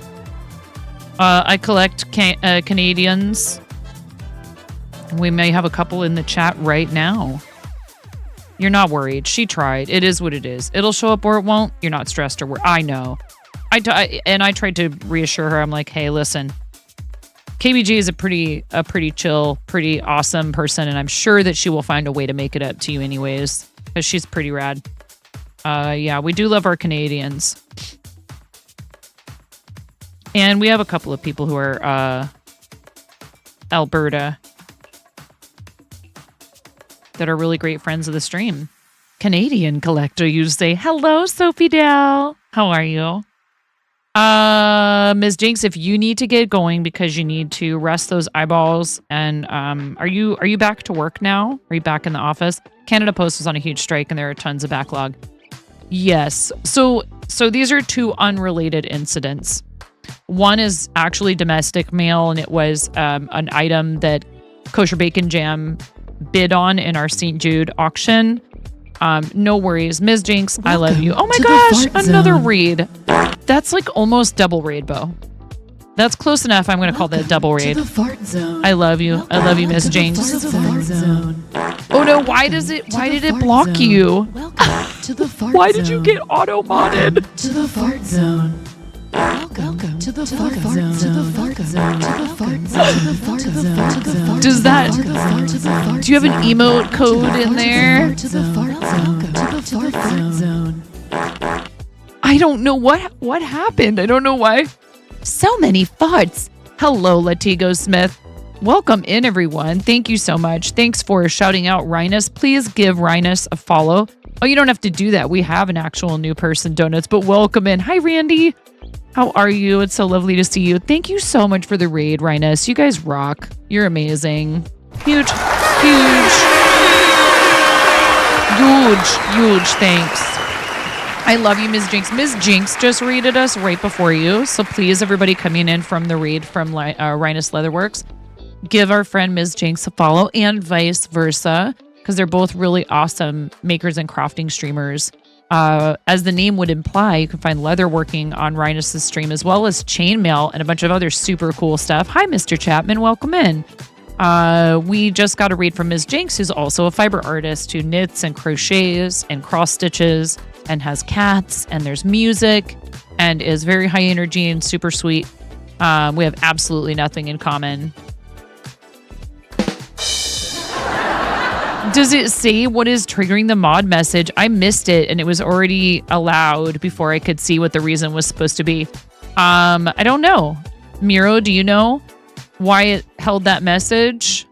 I collect Canadians. We may have a couple in the chat right now. You're not worried. She tried. It is what it is. It'll show up or it won't. You're not stressed or worried. I know. I tried to reassure her. I'm like, hey, listen. KBG is a pretty chill, pretty awesome person, and I'm sure that she will find a way to make it up to you anyways, because she's pretty rad. Yeah, we do love our Canadians. And we have a couple of people who are Alberta that are really great friends of the stream. Canadian collector, you say. Hello, Sophie Dell. How are you? Ms. Jinx, if you need to get going because you need to rest those eyeballs, and are you back to work now? Are you back in the office? Canada Post is on a huge strike and there are tons of backlog. Yes. So these are two unrelated incidents. One is actually domestic mail, and it was an item that Kosher Bacon Jam bid on in our St. Jude auction. No worries. Ms. Jinx, I love Welcome you. Oh my to the gosh, fart another zone. raid. That's like almost double raid, Bo. That's close enough. I'm going to call that double To raid. the fart zone. I love you. I love you, Miss To the Jinx. fart zone. Oh no, why did it block you? Welcome to the fart Why zone. did you get auto-modded? To the fart zone. Welcome to the fart zone. To the fart zone. To the fart zone. To the fart zone. To the fart Does that- zone. Do you have an emote code in there? To the fart zone. To the fart zone. I don't know what happened. I don't know why. So many farts. Hello, Latigo Smith. Welcome in, everyone. Thank you so much. Thanks for shouting out Rhinus. Please give Rhinus a follow. Oh, you don't have to do that. We have an actual new person, Donuts, but welcome in. Hi, Randy. How are you? It's so lovely to see you. Thank you so much for the raid, Rhinus. You guys rock. You're amazing. Huge, huge, huge thanks. I love you, Ms. Jinx. Ms. Jinx just raided us right before you. So please, everybody coming in from the raid from Rhinus Leatherworks, give our friend Ms. Jinx a follow and vice versa, because they're both really awesome makers and crafting streamers. As the name would imply, you can find leatherworking on Rhinus' stream, as well as chainmail and a bunch of other super cool stuff. Hi, Mr. Chapman. Welcome in. We just got a read from Ms. Jinx, who's also a fiber artist who knits and crochets and cross stitches and has cats, and there's music and is very high energy and super sweet. We have absolutely nothing in common. Does it say what is triggering the mod message? I missed it and it was already allowed before I could see what the reason was supposed to be. I don't know. Miro, do you know why it held that message?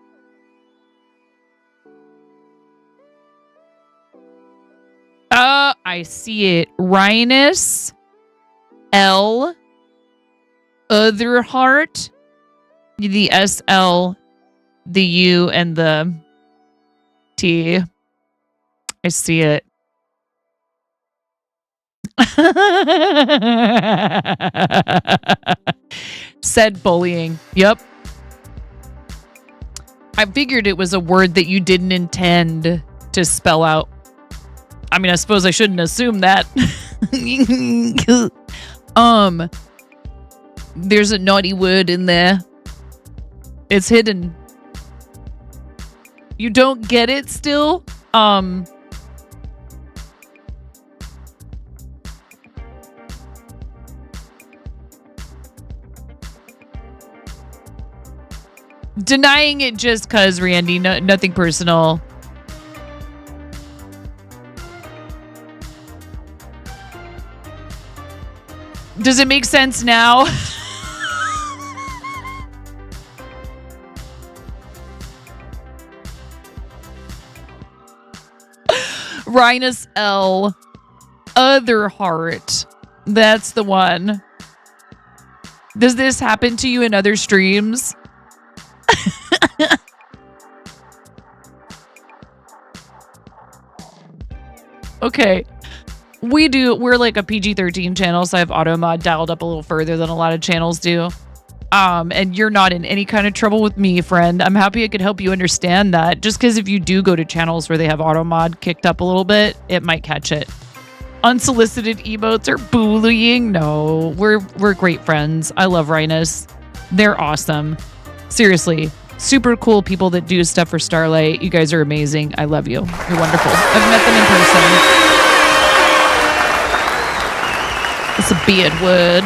I see it. Rhinus L Other Heart. The SL, the U, and the T. I see it. Said bullying. Yep. I figured it was a word that you didn't intend to spell out. I mean, I suppose I shouldn't assume that. There's a naughty word in there. It's hidden. You don't get it still? Denying it just cause, Randy. No, nothing personal. Does it make sense now? Rhinus L. Other Heart. That's the one. Does this happen to you in other streams? Okay. We're like a PG-13 channel, so I have auto mod dialed up a little further than a lot of channels do. And you're not in any kind of trouble with me, friend. I'm happy I could help you understand that. Just because if you do go to channels where they have auto mod kicked up a little bit, it might catch it. Unsolicited emotes are bullying. No, we're great friends. I love Rhinus. They're awesome. Seriously, super cool people that do stuff for Starlight. You guys are amazing. I love you. You're wonderful. I've met them in person. It's a beard word.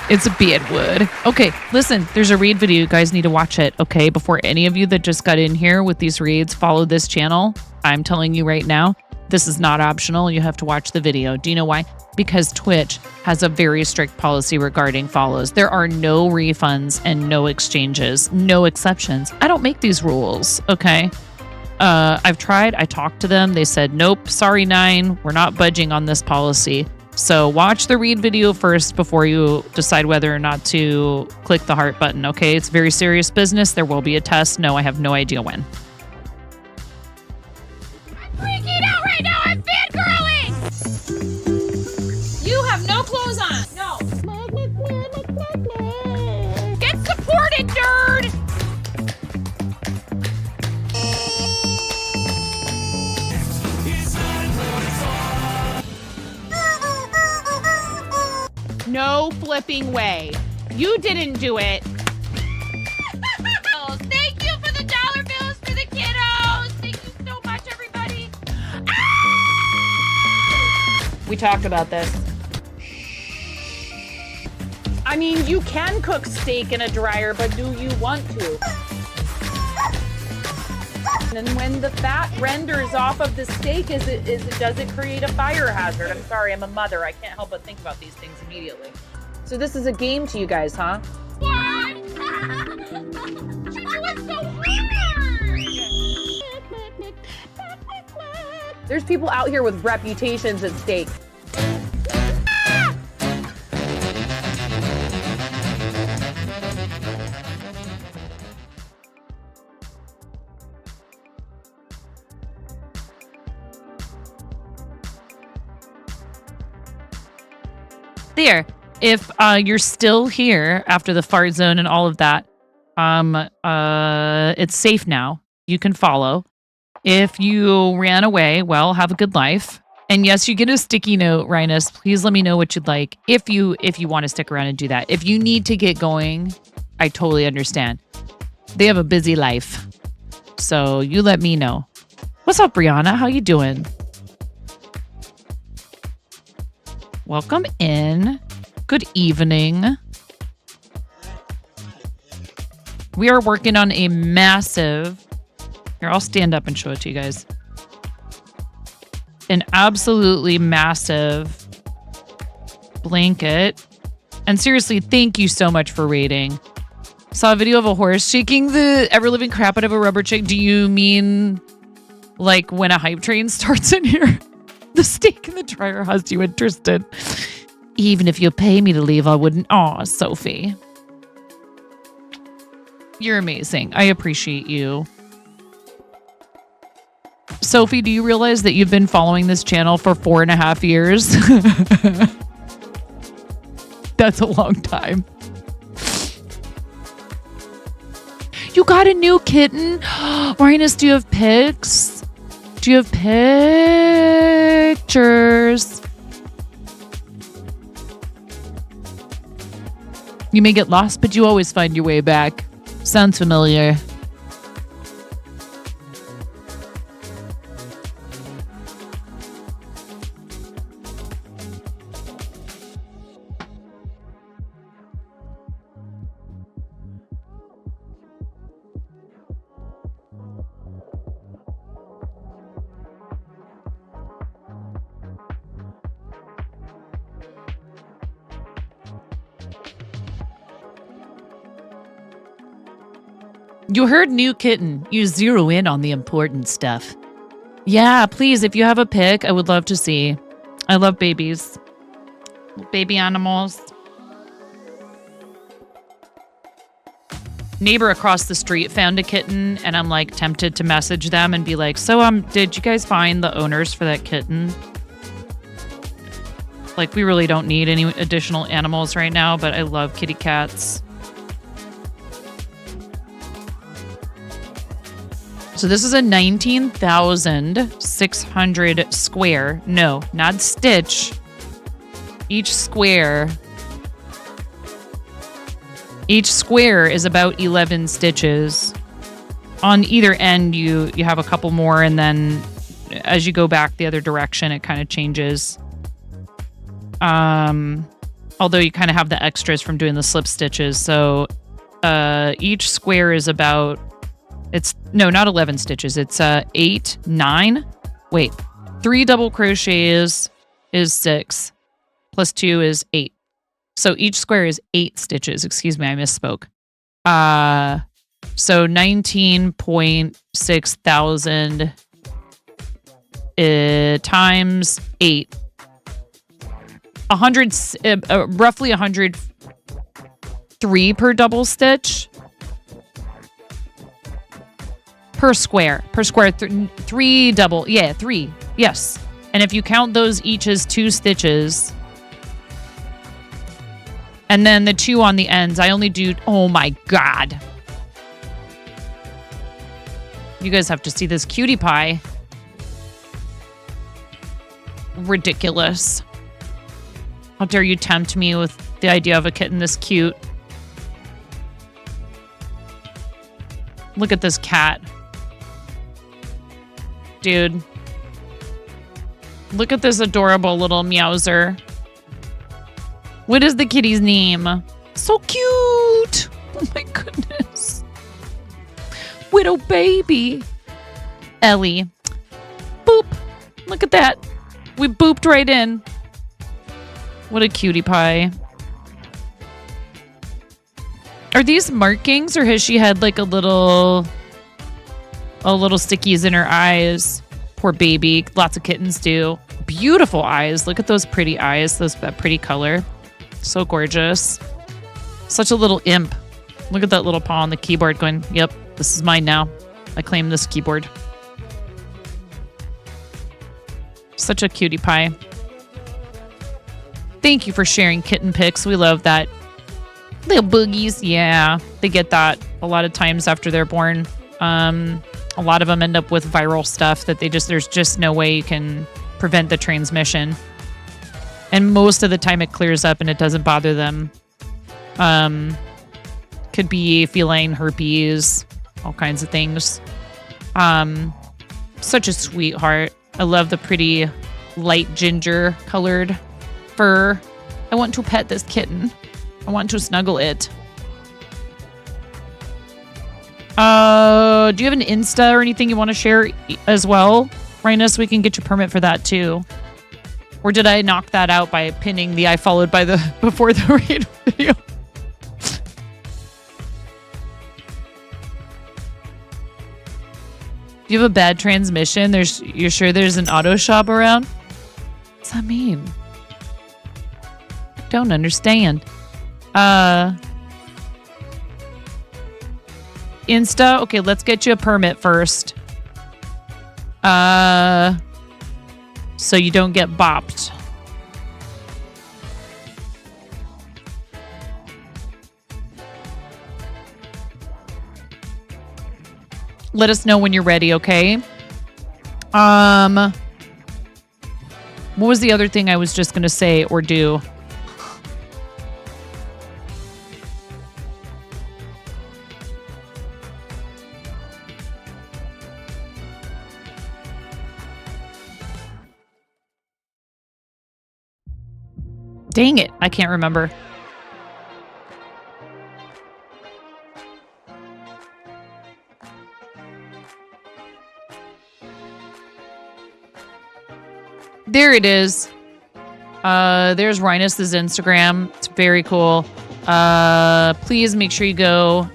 It's a beard word. Okay, listen, there's a read video. You guys need to watch it, okay? Before any of you that just got in here with these reads follow this channel, I'm telling you right now, this is not optional. You have to watch the video. Do you know why? Because Twitch has a very strict policy regarding follows. There are no refunds and no exchanges, no exceptions. I don't make these rules, okay? I've tried. I talked to them. They said, nope, sorry, 9. We're not budging on this policy. So watch the read video first before you decide whether or not to click the heart button, okay? It's very serious business. There will be a test. No, I have no idea when. I'm freaking out right now. I'm fangirling. You have no clothes on. No. Get supported, nerd. flipping way. You didn't do it. Oh, thank you for the dollar bills for the kiddos. Thank you so much, everybody. We talked about this. I mean, you can cook steak in a dryer, but do you want to? And when the fat renders off of the steak, does it create a fire hazard? I'm sorry, I'm a mother. I can't help but think about these things immediately. So this is a game to you guys, huh? What? She do it so weird. There's people out here with reputations at stake. There. If you're still here after the fart zone and all of that, it's safe now. You can follow. If you ran away, well, have a good life. And yes, you get a sticky note, Rhinus. Please let me know what you'd like if you want to stick around and do that. If you need to get going, I totally understand. They have a busy life. So you let me know. What's up, Brianna? How you doing? Welcome in. Good evening. We are working on a massive... Here, I'll stand up and show it to you guys. An absolutely massive blanket. And seriously, thank you so much for raiding. Saw a video of a horse shaking the ever-living crap out of a rubber chick. Do you mean like when a hype train starts in here? The steak in the dryer has you interested. Even if you pay me to leave, I wouldn't. Aw, Sophie. You're amazing. I appreciate you. Sophie, do you realize that you've been following this channel for 4.5 years? That's a long time. You got a new kitten? Rhinus, do you have pics? Do you have pictures? You may get lost, but you always find your way back. Sounds familiar. You heard new kitten. You zero in on the important stuff. Yeah, please, if you have a pic, I would love to see. I love babies. Baby animals. Neighbor across the street found a kitten, and I'm like tempted to message them and be like, so did you guys find the owners for that kitten? Like, we really don't need any additional animals right now, but I love kitty cats. So this is a 19,600 square. No, not stitch. Each square is about 11 stitches. On either end, you have a couple more, and then as you go back the other direction, it kind of changes. Although you kind of have the extras from doing the slip stitches. So each square is about... No, not 11 stitches. It's 8, 9. Wait, 3 double crochets is 6. Plus 2 is 8. So each square is 8 stitches. Excuse me, I misspoke. So 19.6 thousand times 8. 100, roughly 103 per double stitch. Per square, 3 double, yeah, 3, yes. And if you count those each as 2 stitches, and then the 2 on the ends, I only do, oh my God. You guys have to see this cutie pie. Ridiculous. How dare you tempt me with the idea of a kitten this cute. Look at this cat. Dude. Look at this adorable little meowser. What is the kitty's name? So cute. Oh my goodness. Widow baby. Ellie. Boop. Look at that. We booped right in. What a cutie pie. Are these markings, or has she had like a little stickies in her eyes? Poor baby. Lots of kittens do. Beautiful eyes. Look at those pretty eyes. That pretty color. So gorgeous. Such a little imp. Look at that little paw on the keyboard going, yep, this is mine now. I claim this keyboard. Such a cutie pie. Thank you for sharing kitten pics. We love that. Little boogies. Yeah, they get that a lot of times after they're born. A lot of them end up with viral stuff that there's just no way you can prevent the transmission. And most of the time it clears up and it doesn't bother them. Could be feline herpes, all kinds of things. Such a sweetheart. I love the pretty light ginger colored fur. I want to pet this kitten. I want to snuggle it. Do you have an Insta or anything you want to share as well, Rhinus? We can get you a permit for that too. Or did I knock that out by pinning the I followed by the before the read video? Do you have a bad transmission? You're sure there's an auto shop around? What's that mean? I don't understand. Insta? Okay, let's get you a permit first. So you don't get bopped. Let us know when you're ready, okay? What was the other thing I was just going to say or do? Dang it, I can't remember. There it is. There's Rhinus's Instagram. It's very cool. Please make sure you go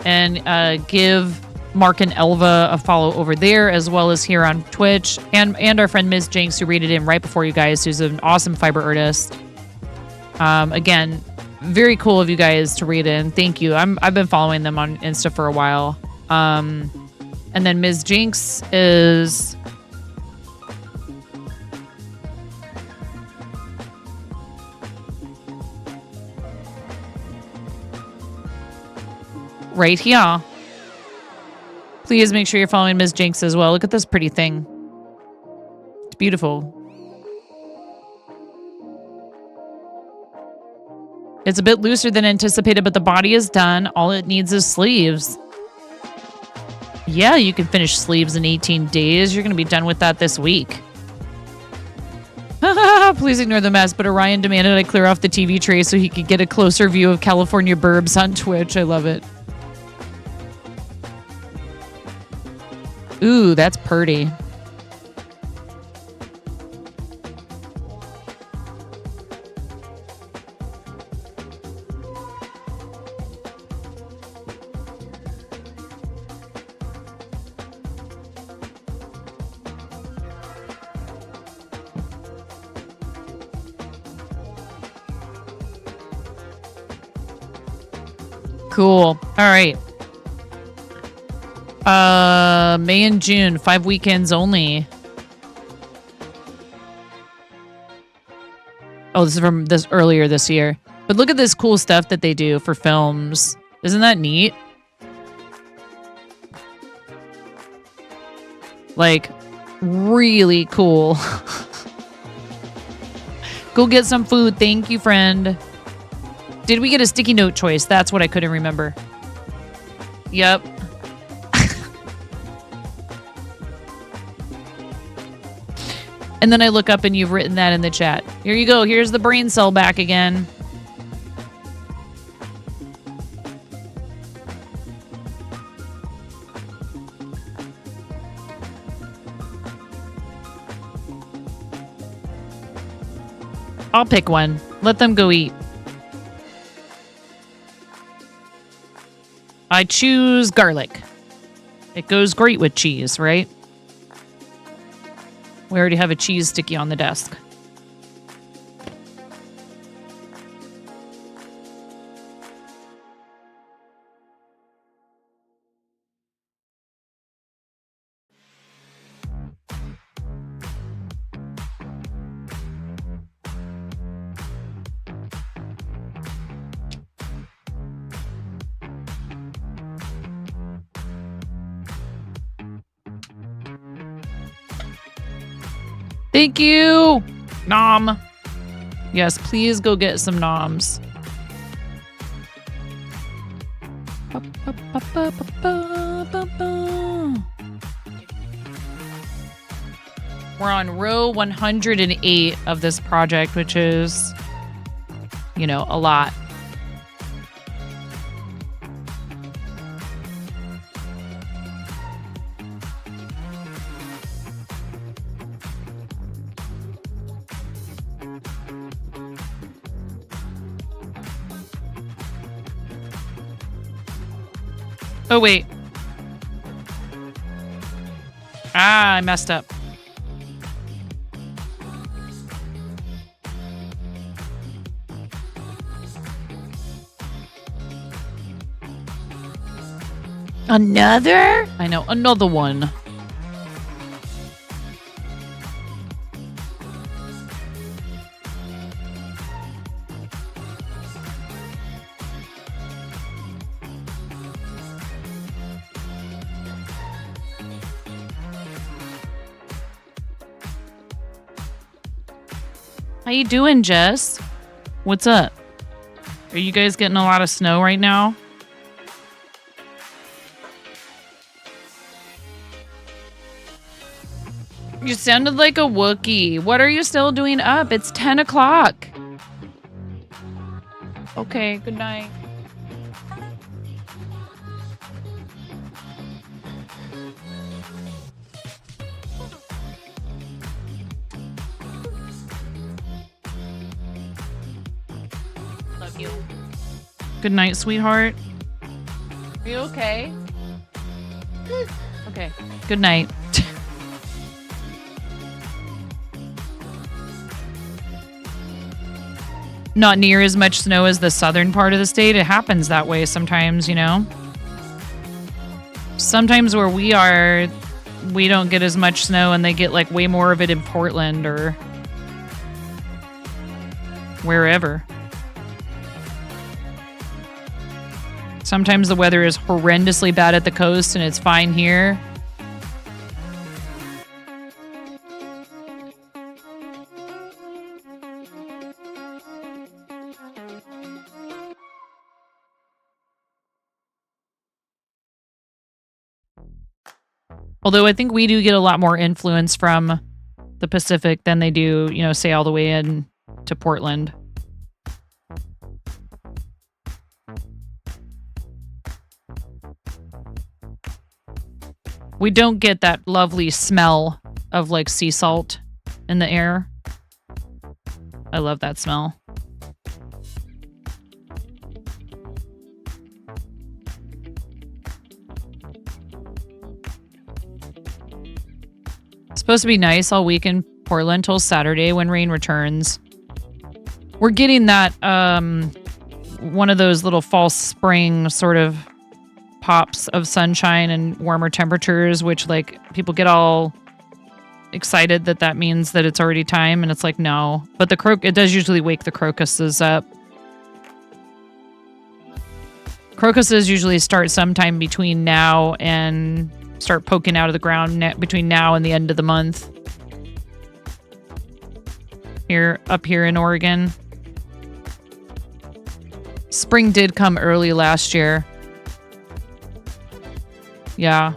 and give Mark and Elva a follow over there, as well as here on Twitch, and our friend Ms. Jinx, who rated in right before you guys, who's an awesome fiber artist. Again, very cool of you guys to read in. Thank you. I've been following them on Insta for a while. And then Ms. Jinx is right here. Please make sure you're following Ms. Jinx as well. Look at this pretty thing. It's beautiful. It's a bit looser than anticipated, but the body is done. All it needs is sleeves. Yeah, you can finish sleeves in 18 days. You're going to be done with that this week. Please ignore the mess, but Orion demanded I clear off the TV tray so he could get a closer view of California burbs on Twitch. I love it. Ooh, that's pretty. Cool. All right. May and June, 5 weekends only. Oh, this is from earlier this year. But look at this cool stuff that they do for films. Isn't that neat? Like, really cool. Go get some food. Thank you, friend. Did we get a sticky note choice? That's what I couldn't remember. Yep. And then I look up and you've written that in the chat. Here you go. Here's the brain cell back again. I'll pick one. Let them go eat. I choose garlic. It goes great with cheese, right? We already have a cheese sticky on the desk. Thank you! Nom. Yes, please go get some noms. We're on row 108 of this project, which is, you know, a lot. Oh, wait. Ah, I messed up. Another? I know, another one. How you doing, Jess? What's up? Are you guys getting a lot of snow right now? You sounded like a Wookiee. What are you still doing up? It's 10 o'clock. Okay, good night. Love you. Good night, sweetheart. Are you okay? Okay, good night. Not near as much snow as the southern part of the state. It happens that way sometimes, you know. Sometimes where we are, we don't get as much snow and they get like way more of it in Portland or wherever. Sometimes the weather is horrendously bad at the coast and it's fine here. Although I think we do get a lot more influence from the Pacific than they do, you know, say all the way in to Portland. We don't get that lovely smell of like sea salt in the air. I love that smell. It's supposed to be nice all week in Portland till Saturday when rain returns. We're getting that one of those little false spring sort of pops of sunshine and warmer temperatures, which like people get all excited that means that it's already time, and it's like no. But it does usually wake the crocuses up. Crocuses usually start sometime between now and start poking out of the ground between now and the end of the month. Up here in Oregon. Spring did come early last year. Yeah.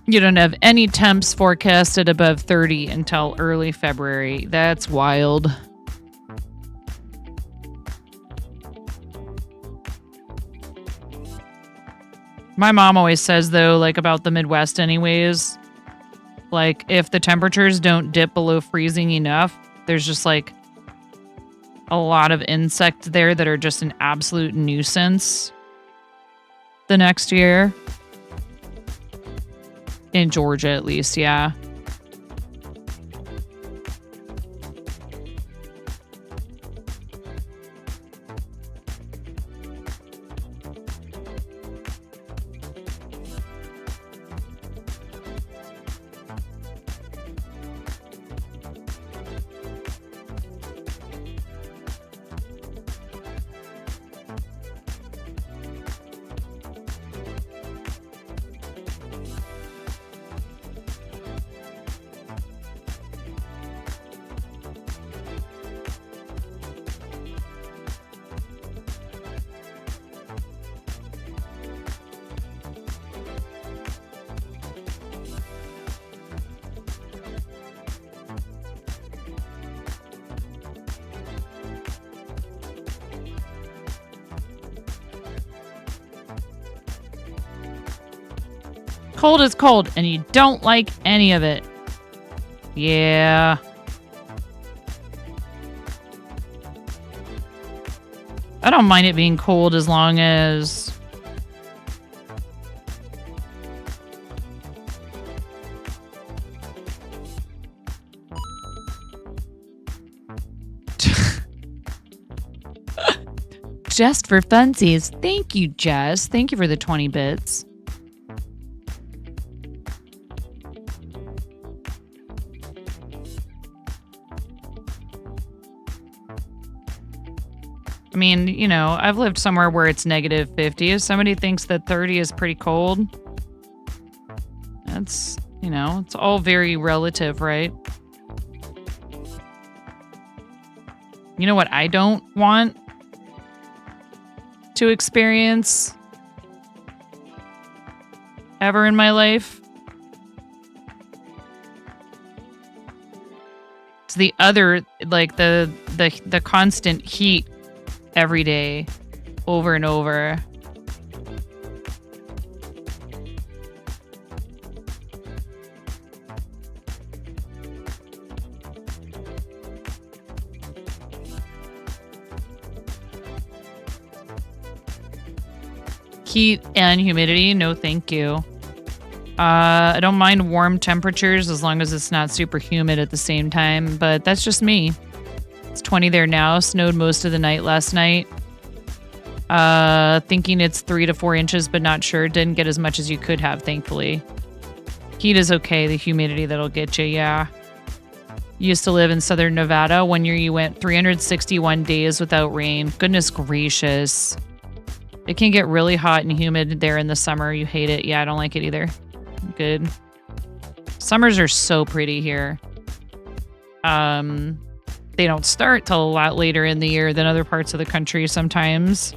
You don't have any temps forecasted above 30 until early February. That's wild. My mom always says, though, like about the Midwest anyways, like if the temperatures don't dip below freezing enough, there's just like a lot of insects there that are just an absolute nuisance the next year. In Georgia, at least, yeah. Cold is cold, and you don't like any of it. Yeah. I don't mind it being cold as long as... Just for funsies. Thank you, Jess. Thank you for the 20 bits. I mean, you know, I've lived somewhere where it's negative 50. If somebody thinks that 30 is pretty cold, that's, you know, it's all very relative, right? You know what I don't want to experience ever in my life? It's the other, like the constant heat every day, over and over. Heat and humidity, no thank you. I don't mind warm temperatures as long as it's not super humid at the same time, but that's just me. It's 20 there now. Snowed most of the night last night. Thinking it's 3 to 4 inches, but not sure. Didn't get as much as you could have, thankfully. Heat is okay. The humidity that'll get you, yeah. Used to live in southern Nevada. 1 year you went 361 days without rain. Goodness gracious. It can get really hot and humid there in the summer. You hate it. Yeah, I don't like it either. Good. Summers are so pretty here. They don't start till a lot later in the year than other parts of the country sometimes.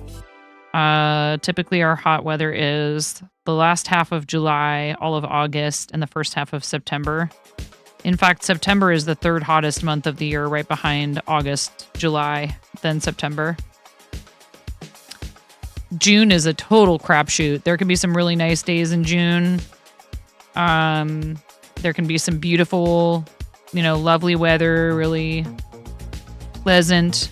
Typically our hot weather is the last half of July, all of August, and the first half of September. In fact, September is the third hottest month of the year, right behind August, July, then September. June is a total crapshoot. There can be some really nice days in June. There can be some beautiful, you know, lovely weather, really pleasant.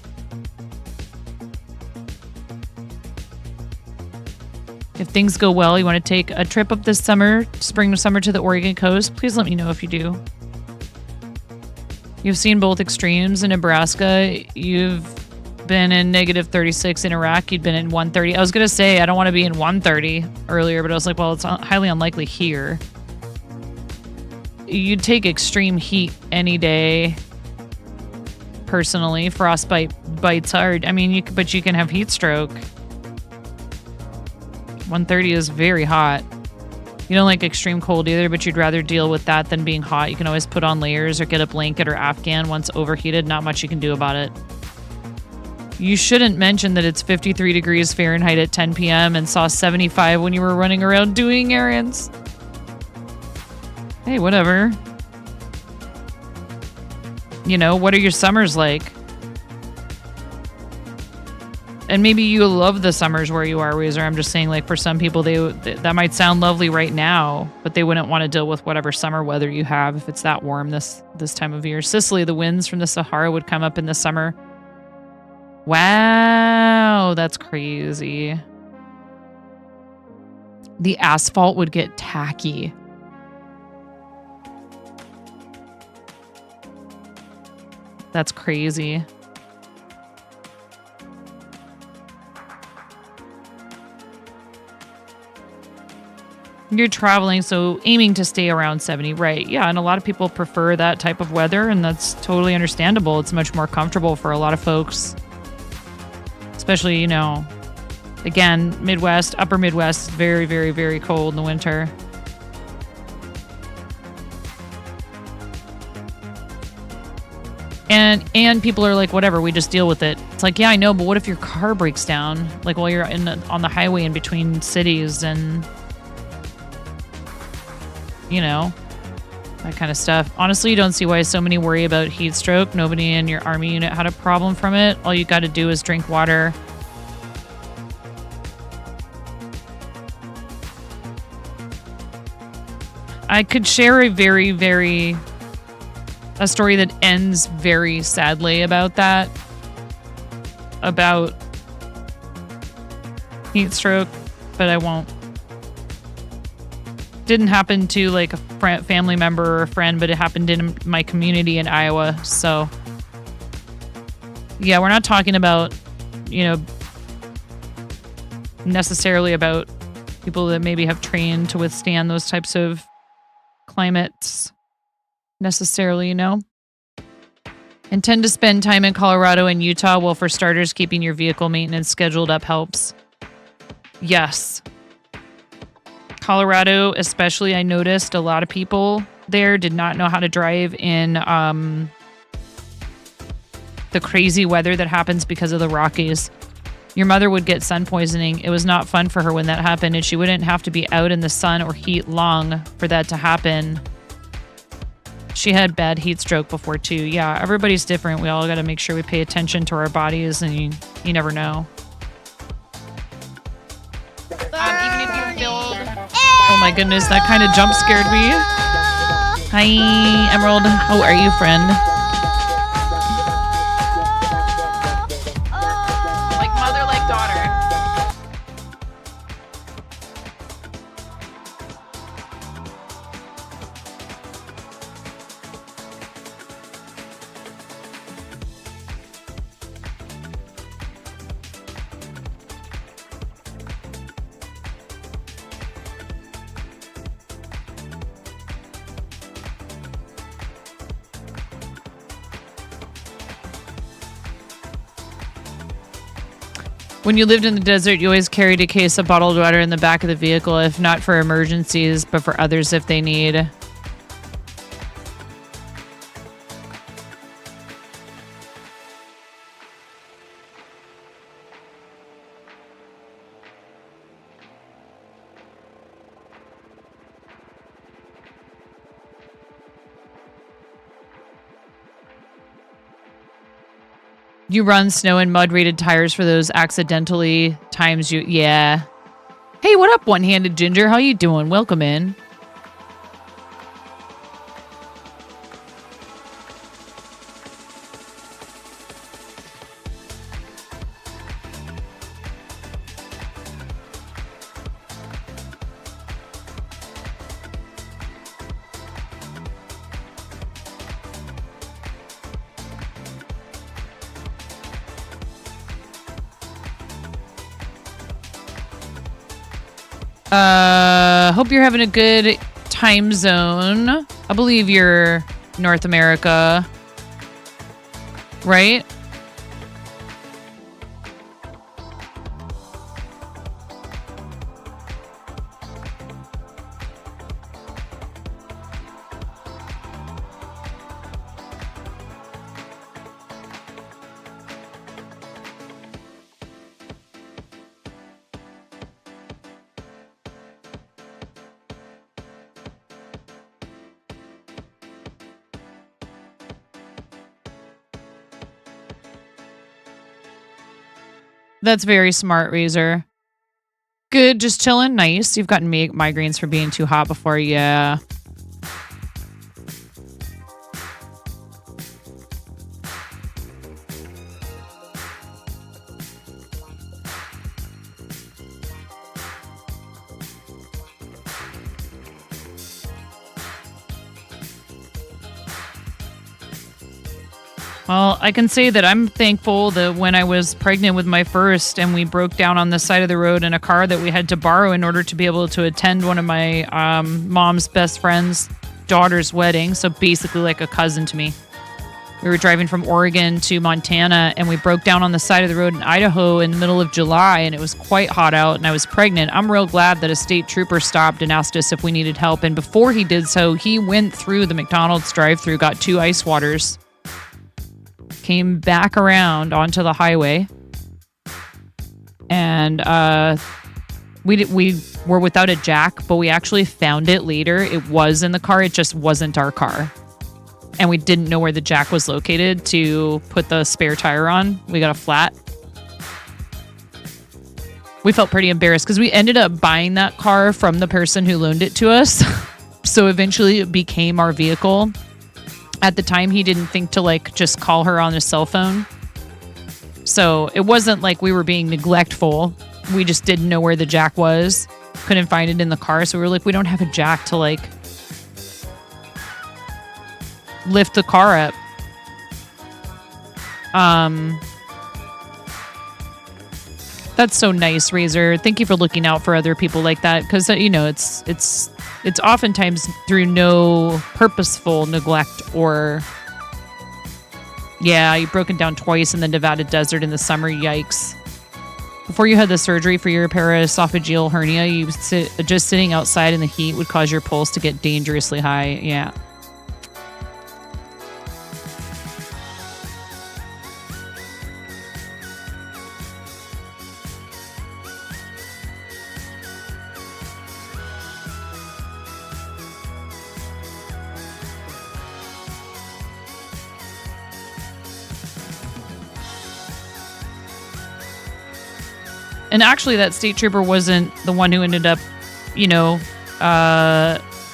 If things go well, you want to take a trip up this summer, spring to summer to the Oregon coast, please let me know if you do. You've seen both extremes in Nebraska. You've been in negative 36 in Iraq. You'd been in 130. I was going to say, I don't want to be in 130 earlier, but I was like, well, it's highly unlikely here. You'd take extreme heat any day. Personally, frostbite bites hard. I mean, but you can have heat stroke. 130 is very hot. You don't like extreme cold either, but you'd rather deal with that than being hot. You can always put on layers or get a blanket or Afghan once overheated. Not much you can do about it. You shouldn't mention that it's 53 degrees Fahrenheit at 10 p.m. and saw 75 when you were running around doing errands. Hey, whatever. You know, what are your summers like? And maybe you love the summers where you are, Razor. I'm just saying, like, for some people, that might sound lovely right now, but they wouldn't want to deal with whatever summer weather you have if it's that warm this time of year. Sicily, the winds from the Sahara would come up in the summer. Wow, that's crazy. The asphalt would get tacky. That's crazy. You're traveling, so aiming to stay around 70, right? Yeah, and a lot of people prefer that type of weather, and that's totally understandable. It's much more comfortable for a lot of folks. Especially, you know, again, Midwest, upper Midwest is very, very, very cold in the winter. And people are like, whatever, we just deal with it. It's like, yeah, I know, but what if your car breaks down? Like while you're on the highway in between cities and, you know, that kind of stuff. Honestly, you don't see why so many worry about heat stroke. Nobody in your army unit had a problem from it. All you got to do is drink water. I could share a story that ends very sadly about that. About heat stroke, but I won't. Didn't happen to like a family member or a friend, but it happened in my community in Iowa. So yeah, we're not talking about, you know, necessarily about people that maybe have trained to withstand those types of climates necessarily, you know. Intend to spend time in Colorado and Utah. Well, for starters, keeping your vehicle maintenance scheduled up helps. Yes. Colorado, especially, I noticed a lot of people there did not know how to drive in the crazy weather that happens because of the Rockies. Your mother would get sun poisoning. It was not fun for her when that happened, and she wouldn't have to be out in the sun or heat long for that to happen. She had bad heat stroke before too. Yeah, everybody's different. We all got to make sure we pay attention to our bodies, and you never know. Even if you build... Oh my goodness, that kind of jump scared me. Hi, Emerald. How are you, friend? Like mother, like daughter. When you lived in the desert, you always carried a case of bottled water in the back of the vehicle, if not for emergencies, but for others if they need. You run snow and mud rated tires for those accidentally times you... Yeah. Hey, what up, one-handed ginger? How you doing? Welcome in. Hope you're having a good time zone. I believe you're North America, right? That's very smart, Razor. Good, just chilling. Nice. You've gotten migraines for being too hot before. Yeah. Well, I can say that I'm thankful that when I was pregnant with my first and we broke down on the side of the road in a car that we had to borrow in order to be able to attend one of my mom's best friend's daughter's wedding. So basically like a cousin to me. We were driving from Oregon to Montana and we broke down on the side of the road in Idaho in the middle of July and it was quite hot out and I was pregnant. I'm real glad that a state trooper stopped and asked us if we needed help. And before he did so, he went through the McDonald's drive-thru, got 2 ice waters, came back around onto the highway, and we were without a jack, but we actually found it later. It was in the car. It just wasn't our car. And we didn't know where the jack was located to put the spare tire on. We got a flat. We felt pretty embarrassed because we ended up buying that car from the person who loaned it to us. So eventually it became our vehicle. At the time, he didn't think to like just call her on his cell phone. So it wasn't like we were being neglectful. We just didn't know where the jack was. Couldn't find it in the car. So we were like, we don't have a jack to like lift the car up. That's so nice, Razor. Thank you for looking out for other people like that. Because, you know, it's oftentimes through no purposeful neglect or, yeah, you've broken down twice in the Nevada desert in the summer. Yikes. Before you had the surgery for your paraesophageal hernia, just sitting outside in the heat would cause your pulse to get dangerously high. Yeah. And actually, that state trooper wasn't the one who ended up, you know,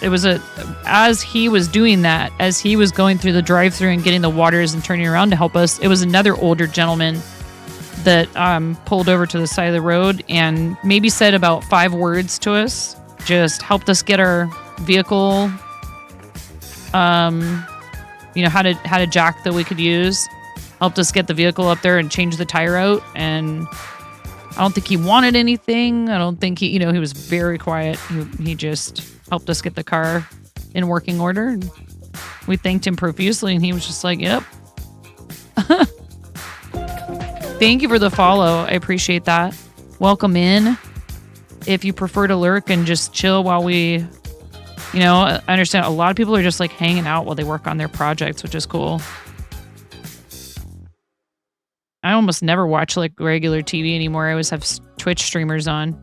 it was as he was doing that, as he was going through the drive-thru and getting the waters and turning around to help us, it was another older gentleman that pulled over to the side of the road and maybe said about 5 words to us, just helped us get our vehicle, you know, had a jack that we could use, helped us get the vehicle up there and change the tire out. And I don't think he wanted anything. I don't think he was very quiet. He just helped us get the car in working order. And we thanked him profusely, and he was just like, yep. Thank you for the follow. I appreciate that. Welcome in. If you prefer to lurk and just chill while we, you know, I understand a lot of people are just like hanging out while they work on their projects, which is cool. I almost never watch like regular TV anymore. I always have Twitch streamers on.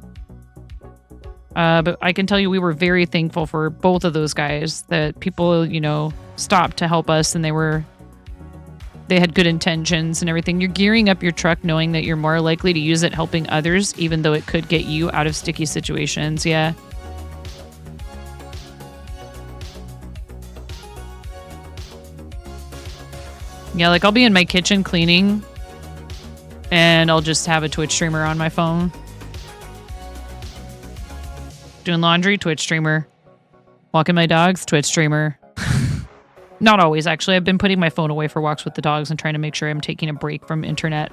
But I can tell you we were very thankful for both of those guys, that people, you know, stopped to help us, and they had good intentions and everything. You're gearing up your truck knowing that you're more likely to use it helping others, even though it could get you out of sticky situations. Yeah. Yeah, like I'll be in my kitchen cleaning, and I'll just have a Twitch streamer on my phone. Doing laundry, Twitch streamer. Walking my dogs, Twitch streamer. Not always, actually. I've been putting my phone away for walks with the dogs and trying to make sure I'm taking a break from internet.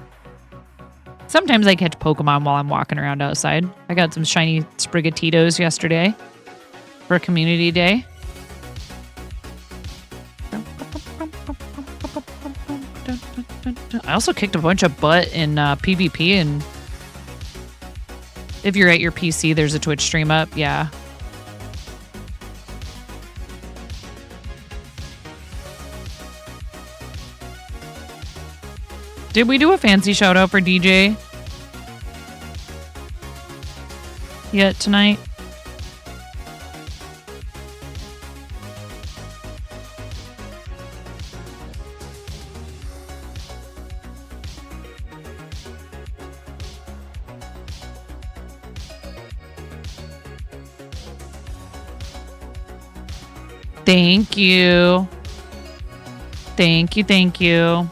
Sometimes I catch Pokemon while I'm walking around outside. I got some shiny Sprigatitos yesterday for Community Day. I also kicked a bunch of butt in PvP, and if you're at your PC, there's a Twitch stream up. Yeah. Did we do a fancy shout out for DJ yet tonight? Thank you. Thank you. Thank you.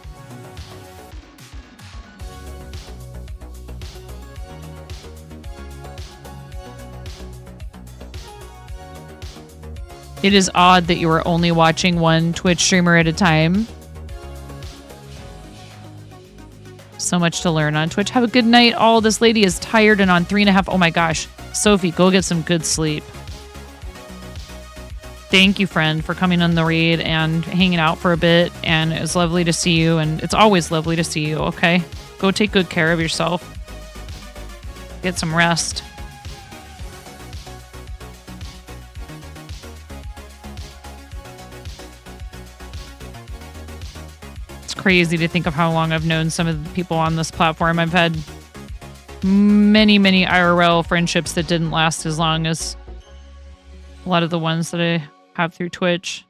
It is odd that you are only watching one Twitch streamer at a time. So much to learn on Twitch. Have a good night. All this lady is tired and on 3.5. Oh my gosh. Sophie, go get some good sleep. Thank you, friend, for coming on the raid and hanging out for a bit. And it was lovely to see you. And it's always lovely to see you, okay? Go take good care of yourself. Get some rest. It's crazy to think of how long I've known some of the people on this platform. I've had many, many IRL friendships that didn't last as long as a lot of the ones that I have through Twitch.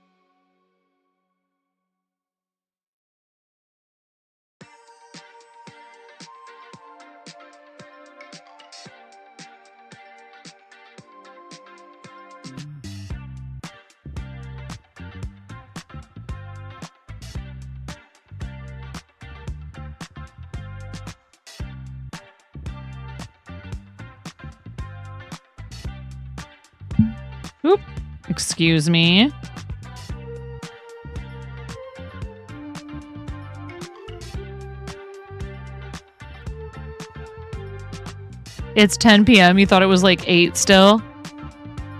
Oop. Excuse me. It's 10 p.m. You thought it was like 8 still?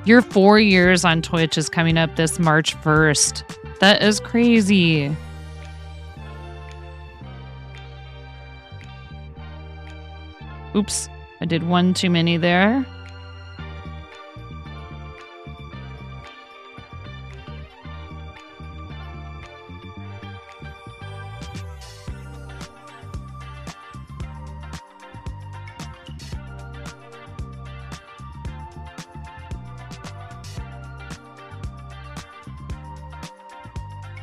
Your 4 years on Twitch is coming up this March 1st. That is crazy. Oops. I did one too many there.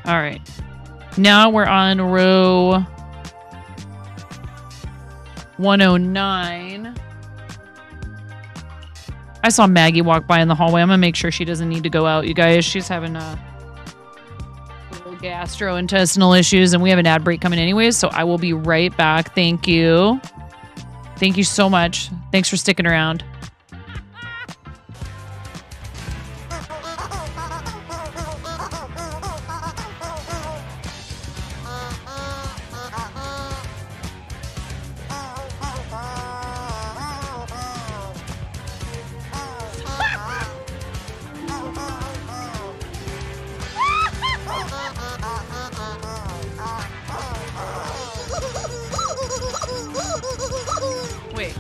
All right. Now we're on row 109. I saw Maggie walk by in the hallway. I'm going to make sure she doesn't need to go out, you guys. She's having little gastrointestinal issues, and we have an ad break coming anyways, so I will be right back. Thank you. Thank you so much. Thanks for sticking around. Wait.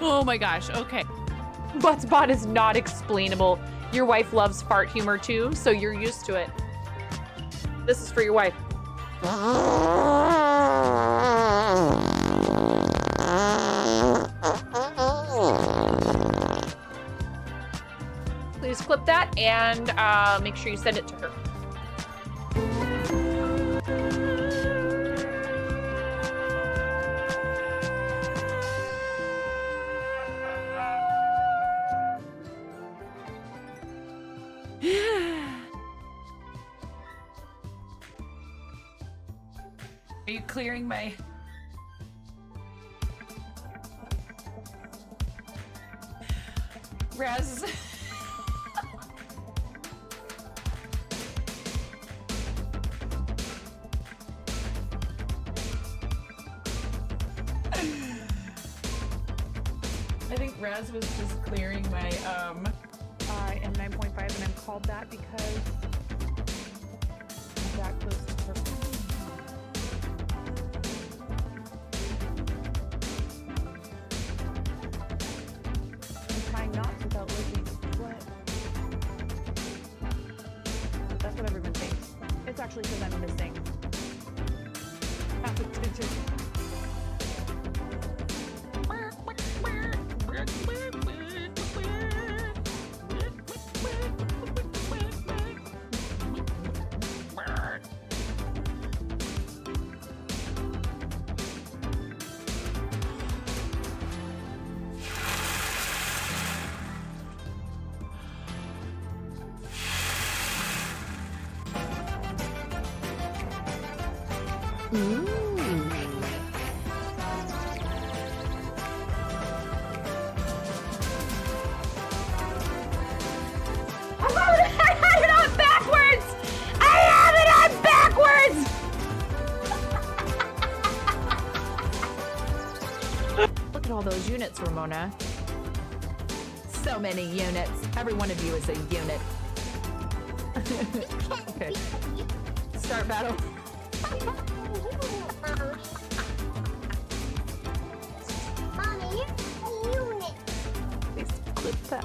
Oh my gosh, okay. Buttspot is not explainable. Your wife loves fart humor too, so you're used to it. This is for your wife. Please clip that and make sure you send it to her. Are you clearing my... Raz. I think Raz was just clearing my I am 9.5 and I'm called that because I'm that close to perfect. I'm trying knots without looking. What? That's what everyone thinks. It's actually because I'm missing half a digit. Look at all those units, Ramona. So many units. Every one of you is a unit. Okay. Start battle. Mommy, unit. Please clip that.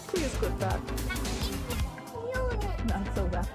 Please clip that. Unit. Not so bad.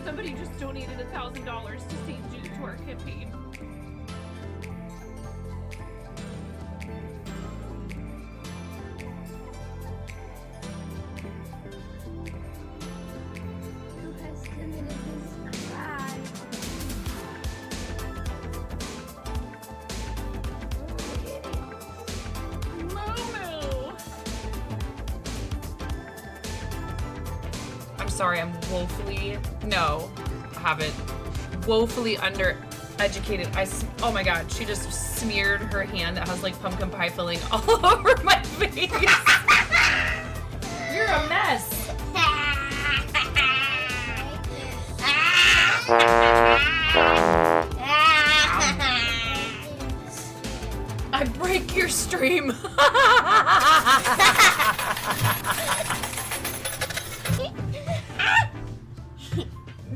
Somebody just donated $1,000 to St. Jude to our campaign. Who has committed this crime? I'm sorry, I'm woefully... No, I haven't. Woefully undereducated. Oh my god, she just smeared her hand that has like pumpkin pie filling all over my face. You're a mess. I break your stream.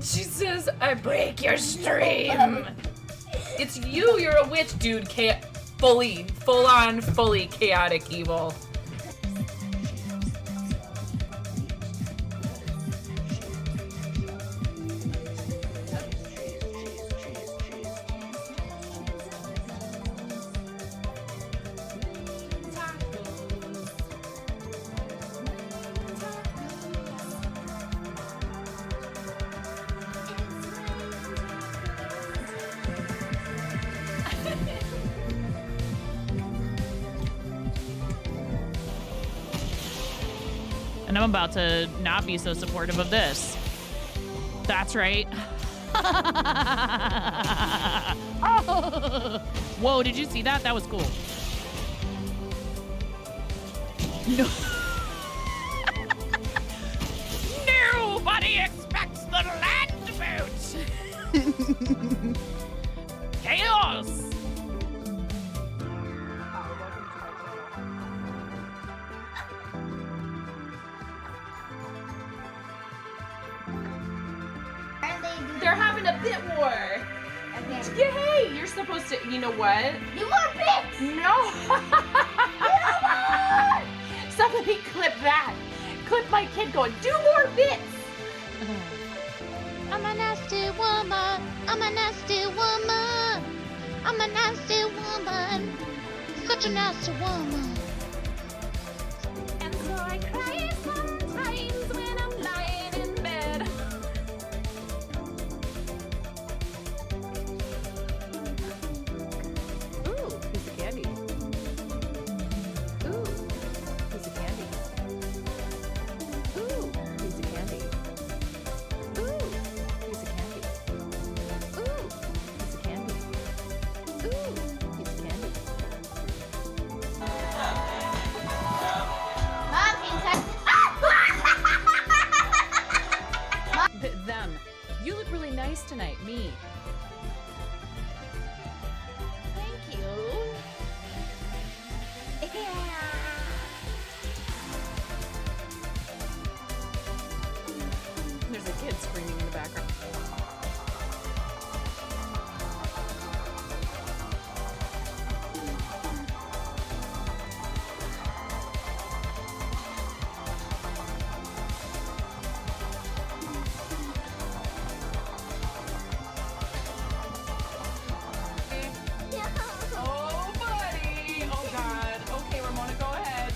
She says, I break your stream. It's you, you're a witch, dude. Full on, fully chaotic evil. And I'm about to not be so supportive of this. That's right. Oh. Whoa, did you see that? That was cool. No. Nobody expects the land boot. Chaos. They're having a bit war. Okay. Yeah, hey, you're supposed to, you know what? You more bits! No. Somebody clip that. Clip my kid going, do more bits. I'm a nasty woman. Such a nasty woman. And so I cry sometimes when I'm lying in bed. Ooh, piece of candy. Ooh, piece of candy. Ooh, piece of candy. Ooh, piece of candy. Ooh, piece of candy. Ooh, piece of candy. Mom, can you touch Them. You look really nice tonight. Me. Thank you. There's a kid screaming in the background. Oh, buddy. Oh, God. Okay, Ramona, go ahead.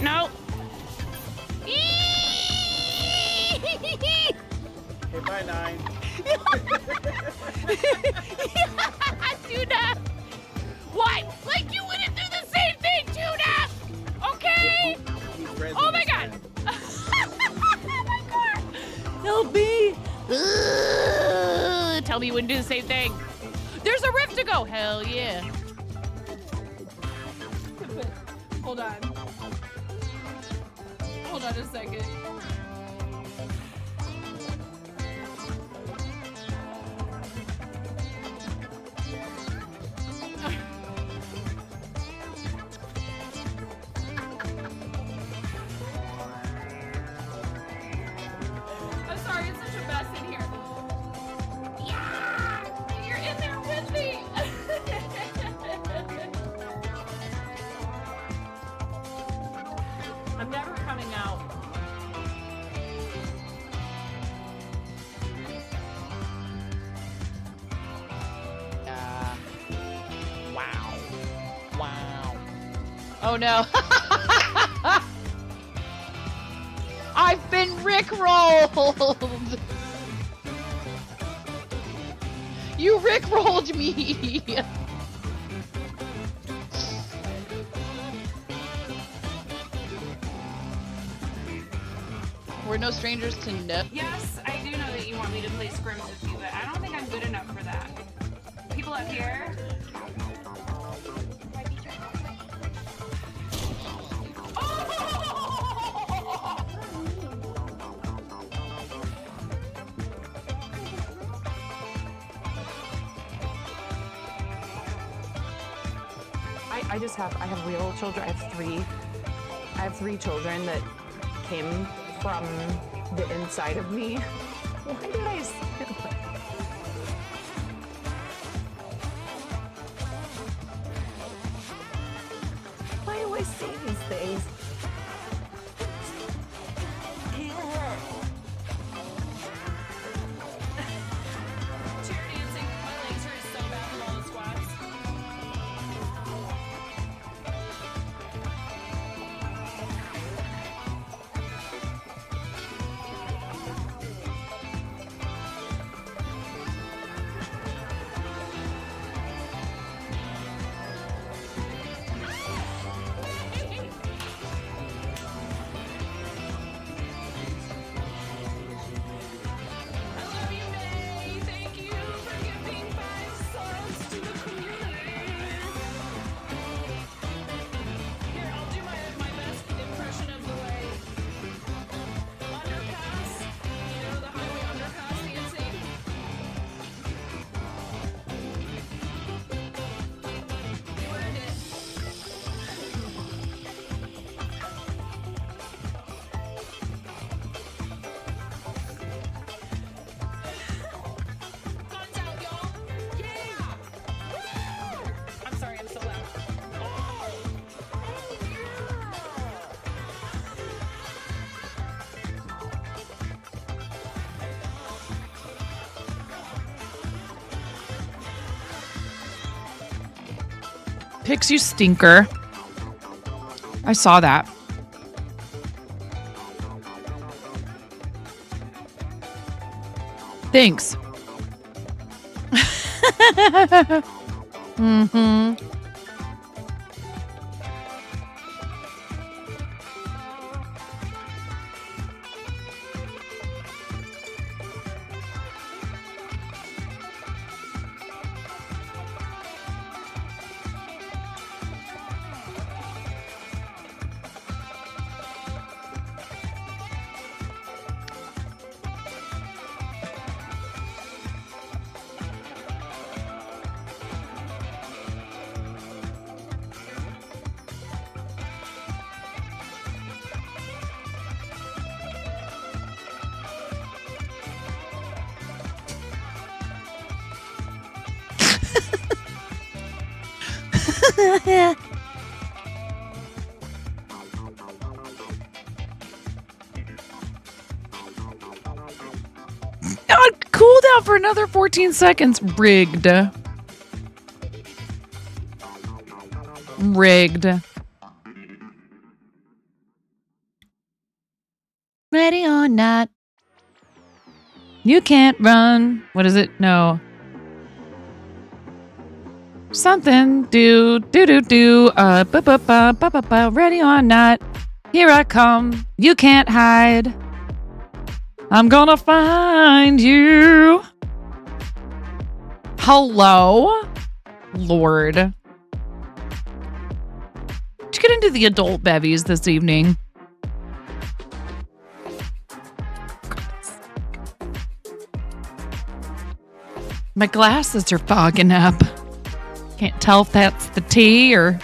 No. Okay, bye, 9. Judah! What? Like you wouldn't do the same thing, Judah! Okay? Oh my god! My car! Help me! Tell me you wouldn't do the same thing. There's a rift to go. Hell yeah. Hold on. Hold on a second. I'm sorry, it's such a mess in here. Yeah! You're in there with me! I'm never coming out. Wow. Wow. Oh no. I've been rickrolled. You rickrolled me. We're no strangers to know. Yes, I do know that you want me to play scrims with you, but I don't think I'm good enough for that. People up here. I have real children. I have three children that came from the inside of me. Why did I say that? Why do I say these things? Chair dancing. My legs hurt so bad from all the squats. Pix, you stinker. I saw that. Thanks. Mm-hmm. Cool down for another 14 seconds. Rigged. Rigged. Ready or not. You can't run. What is it? No. Something. Do. Ba-ba-ba. Ready or not. Here I come. You can't hide. I'm gonna find you. Hello? Lord. Did you get into the adult bevies this evening? My glasses are fogging up. Can't tell if that's the tea or...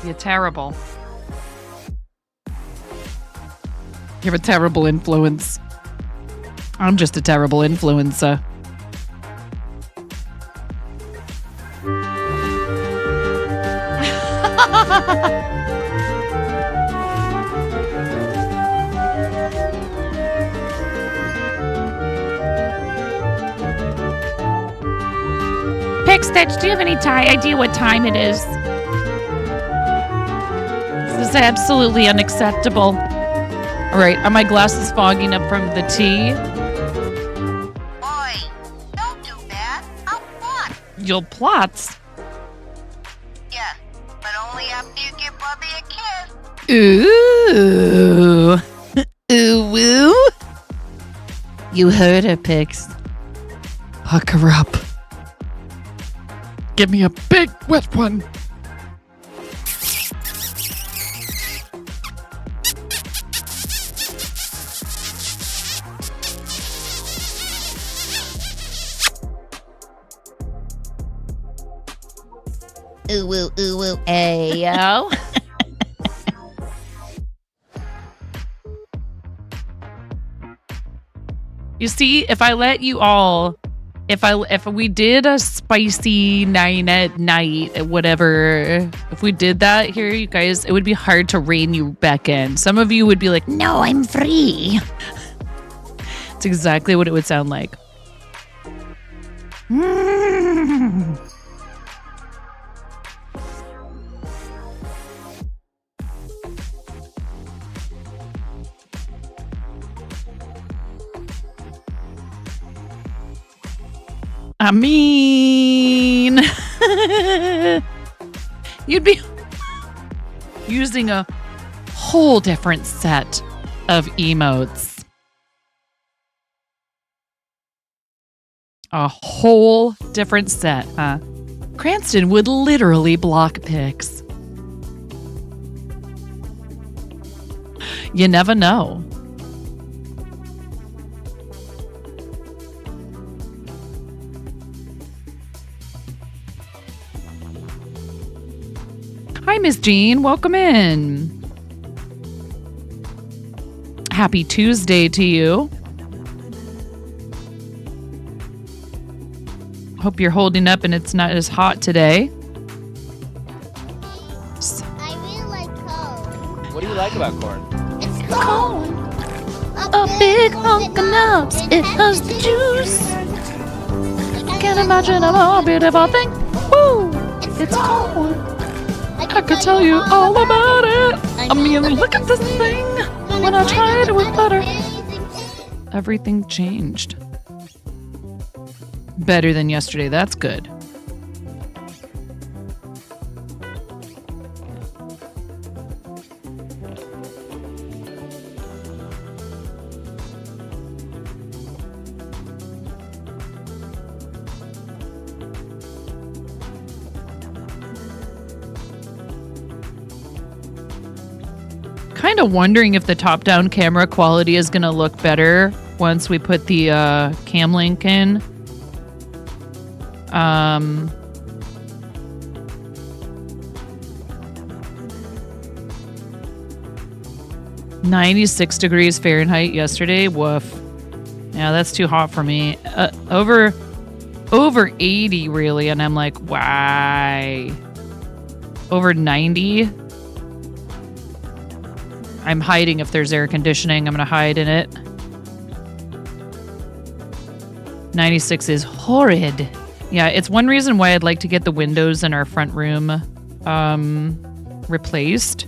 You're terrible. You're a terrible influence. I'm just a terrible influencer. Pixstitch, do you have any idea what time it is? This is absolutely unacceptable. All right, are my glasses fogging up from the tea? Boy, don't do that. I'll plot. You'll plots. Yeah, but only after you give Bubby a kiss. Ooh. Ooh, woo. You heard her, Pix. Hook her up. Give me a big wet one. Ooh, woo, ooh, woo. Ayo. You see, if I let you all, if we did a spicy 9 at night, whatever, if we did that here, you guys, it would be hard to rein you back in. Some of you would be like, no, I'm free. It's exactly what it would sound like. I mean, you'd be using a whole different set of emotes. A whole different set, huh? Cranston would literally block pics. You never know. Hi, Miss Jean. Welcome in. Happy Tuesday to you. Hope you're holding up and it's not as hot today. I really like corn. What do you like about corn? It's corn. A big hunk of nuts, it has the juice. Can't imagine a more beautiful thing. Woo! It's corn. I could tell you all about it. I mean, look at this thing. When I tried it with butter, everything changed. Better than yesterday, that's good. Kind of wondering if the top-down camera quality is going to look better once we put the cam link in. 96 degrees Fahrenheit yesterday. Woof. Yeah, that's too hot for me. Over 80 really, and I'm like, why? Over 90. I'm hiding if there's air conditioning. I'm going to hide in it. 96 is horrid. Yeah, it's one reason why I'd like to get the windows in our front room replaced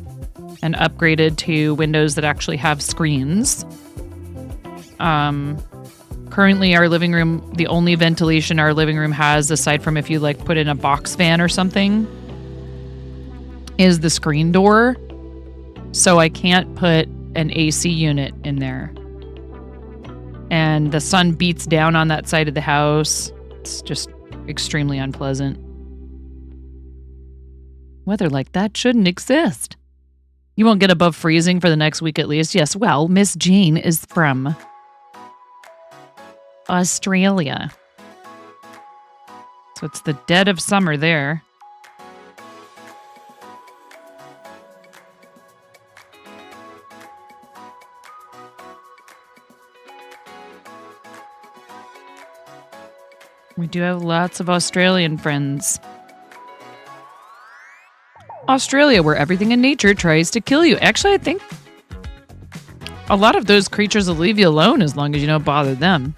and upgraded to windows that actually have screens. Currently, our living room, the only ventilation our living room has, aside from if you like put in a box fan or something, is the screen door. So I can't put an AC unit in there. And the sun beats down on that side of the house. It's just extremely unpleasant. Weather like that shouldn't exist. You won't get above freezing for the next week at least. Yes, well, Miss Jane is from Australia. So it's the dead of summer there. We do have lots of Australian friends. Australia, where everything in nature tries to kill you. Actually, I think a lot of those creatures will leave you alone as long as you don't bother them.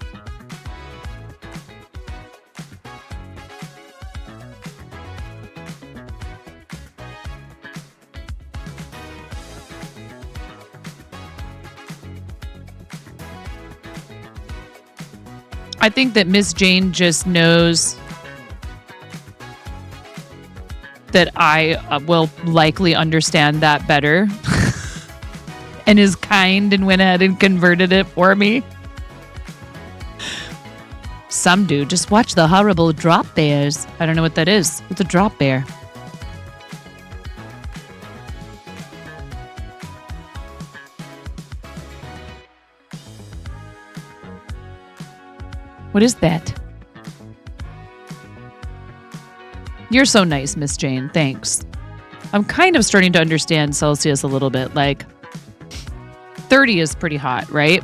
I think that Miss Jane just knows that I will likely understand that better and is kind and went ahead and converted it for me. Some do. Just watch the horrible drop bears. I don't know what that is. What's a drop bear? What is that? You're so nice, Miss Jane. Thanks. I'm kind of starting to understand Celsius a little bit. Like, 30 is pretty hot, right?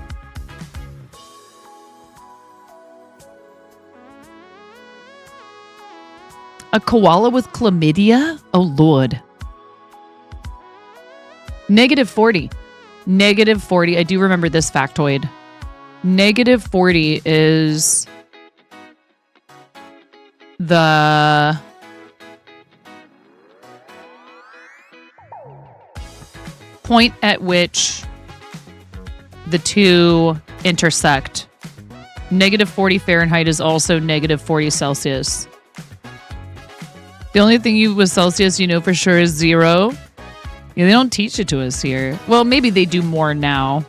A koala with chlamydia? Oh, Lord. -40. -40. I do remember this factoid. -40 is the point at which the two intersect. -40 Fahrenheit is also -40 Celsius. The only thing you with Celsius you know for sure is 0. Yeah, they don't teach it to us here. Well, maybe they do more now.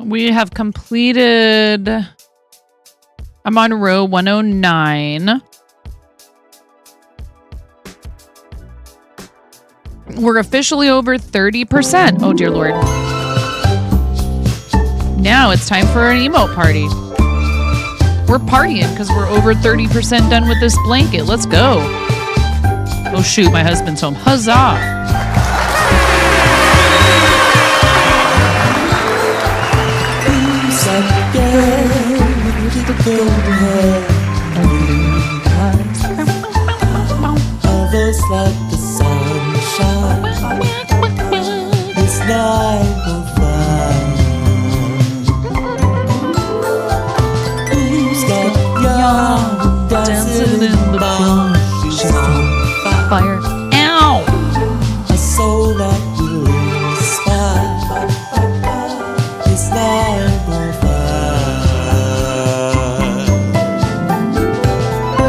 We have completed. I'm on row 109. We're officially over 30%. Oh, dear Lord. Now it's time for an emote party. We're partying because we're over 30% done with this blanket. Let's go. Oh, shoot. My husband's home. Huzzah. Others like the sunshine. This night will find. Who's got young dancing in the bar? She's on Fire. Ow. a soul that will inspire. This night will find.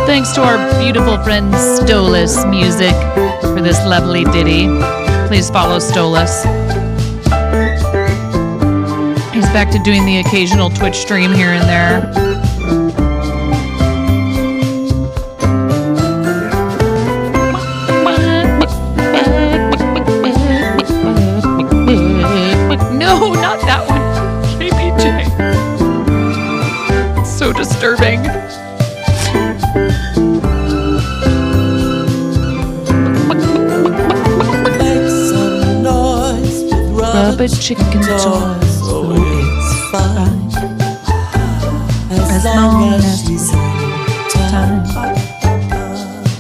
Thanks to our beautiful friend Stolas Music for this lovely ditty. Please follow Stolas. He's back to doing the occasional Twitch stream here and there. No, not that one. KPJ. So disturbing. Make some noise with Rubber chicken toys. so it's fine. As long as she's in time.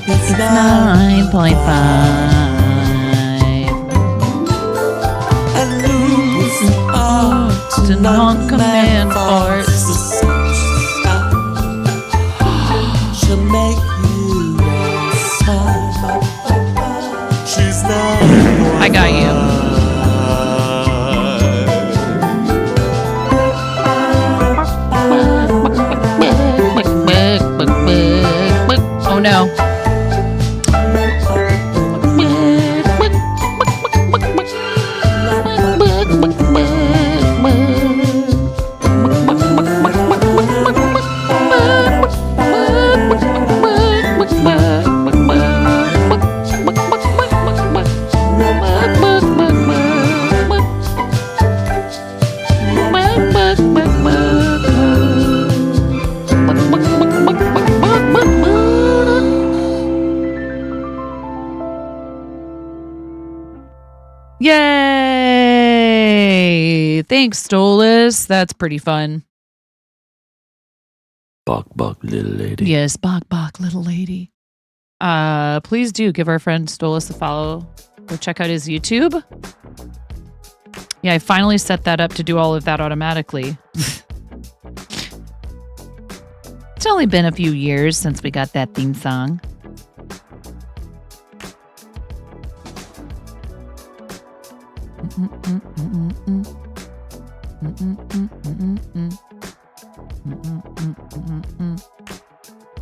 It's 9.5. And lose art To non-command arts. She'll make you smile. She's not. I got you. Oh no. Yay! Thanks, Stolas. That's pretty fun. Bok, little lady. Yes, bok, little lady. Please do give our friend Stolas a follow. Go check out his YouTube. Yeah, I finally set that up to do all of that automatically. It's only been a few years since we got that theme song.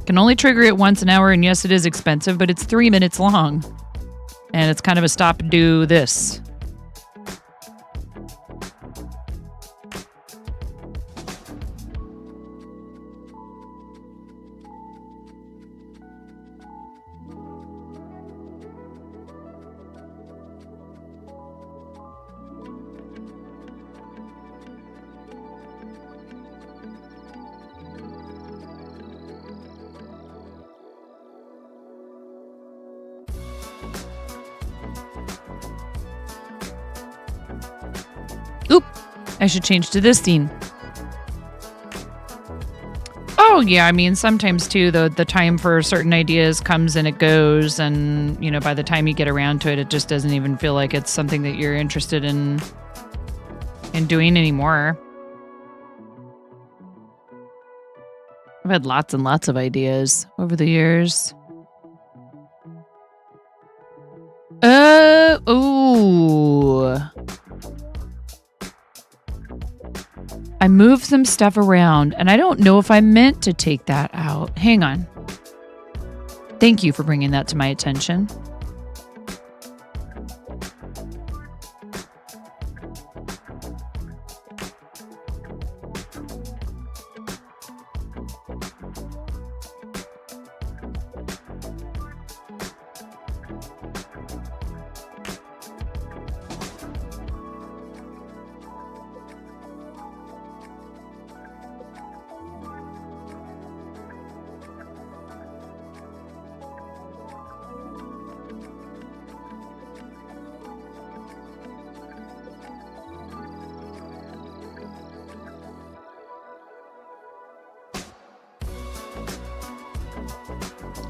Can only trigger it once an hour, and yes, it is expensive, but it's 3 minutes long. And it's kind of a stop and do this. Oop, I should change to this scene. Oh, yeah, I mean, sometimes, too, the time for certain ideas comes and it goes, and, you know, by the time you get around to it, it just doesn't even feel like it's something that you're interested in doing anymore. I've had lots and lots of ideas over the years. Ooh. I moved some stuff around, and I don't know if I meant to take that out. Hang on. Thank you for bringing that to my attention.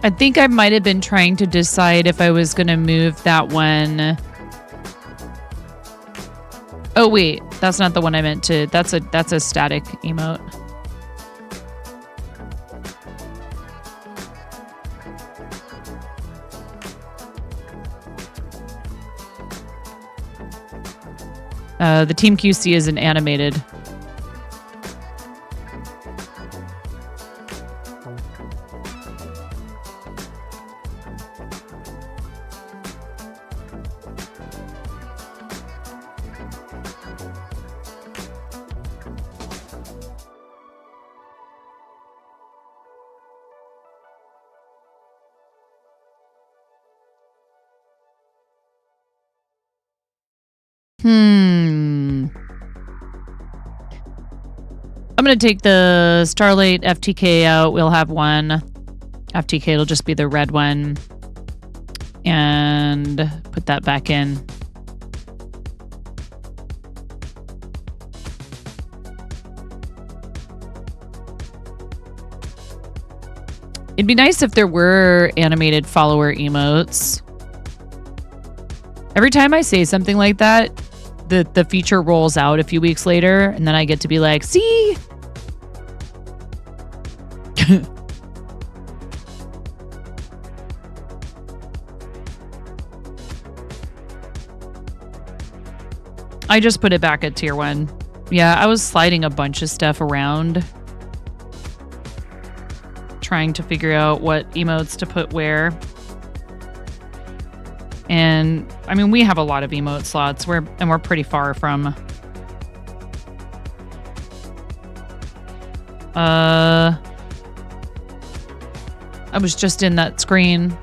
I think I might have been trying to decide if I was going to move that one. Oh, wait. That's not the one I meant to. That's a static emote. The Team QC is an animated. I'm going to take the Starlight FTK out. We'll have one. FTK will just be the red one. And put that back in. It'd be nice if there were animated follower emotes. Every time I say something like that, the feature rolls out a few weeks later, and then I get to be like, see? I just put it back at tier 1. Yeah, I was sliding a bunch of stuff around, trying to figure out what emotes to put where. And I mean, we have a lot of emote slots. We're pretty far from. I was just in that screen.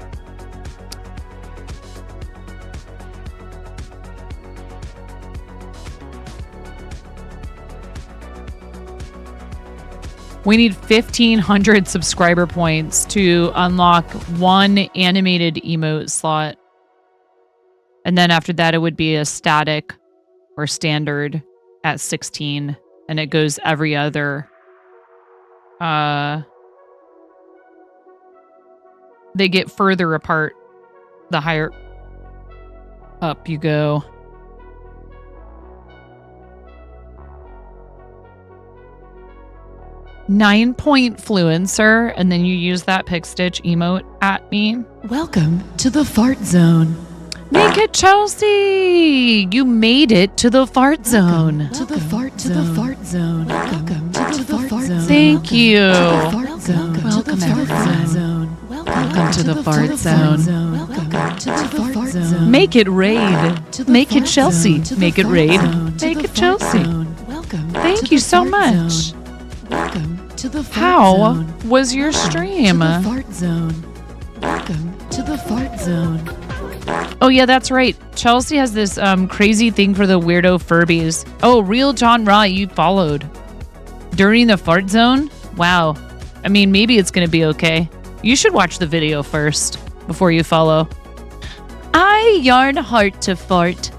We need 1,500 subscriber points to unlock one animated emote slot. And then after that, it would be a static or standard at 16. And it goes every other. They get further apart the higher up you go. Nine-point fluencer, and then you use that pick stitch emote at me. Welcome to the fart zone. Make it Chelsea! You made it to the fart zone. To the fart zone. To the fart zone. Welcome to the fart zone. Thank you. Welcome everyone. Welcome to the fart zone. Welcome to the fart zone. Make it raid. Make it Chelsea. Make it raid. Make it Chelsea. Welcome. Thank you so much. Welcome to the fart How zone. was your stream? To the fart zone. Welcome to the fart zone. Oh yeah, that's right. Chelsea has this crazy thing for the weirdo Furbies. Oh, real John Raw, you followed during the fart zone? Wow. I mean, maybe it's gonna be okay. You should watch the video first before you follow. I yarn heart to fart.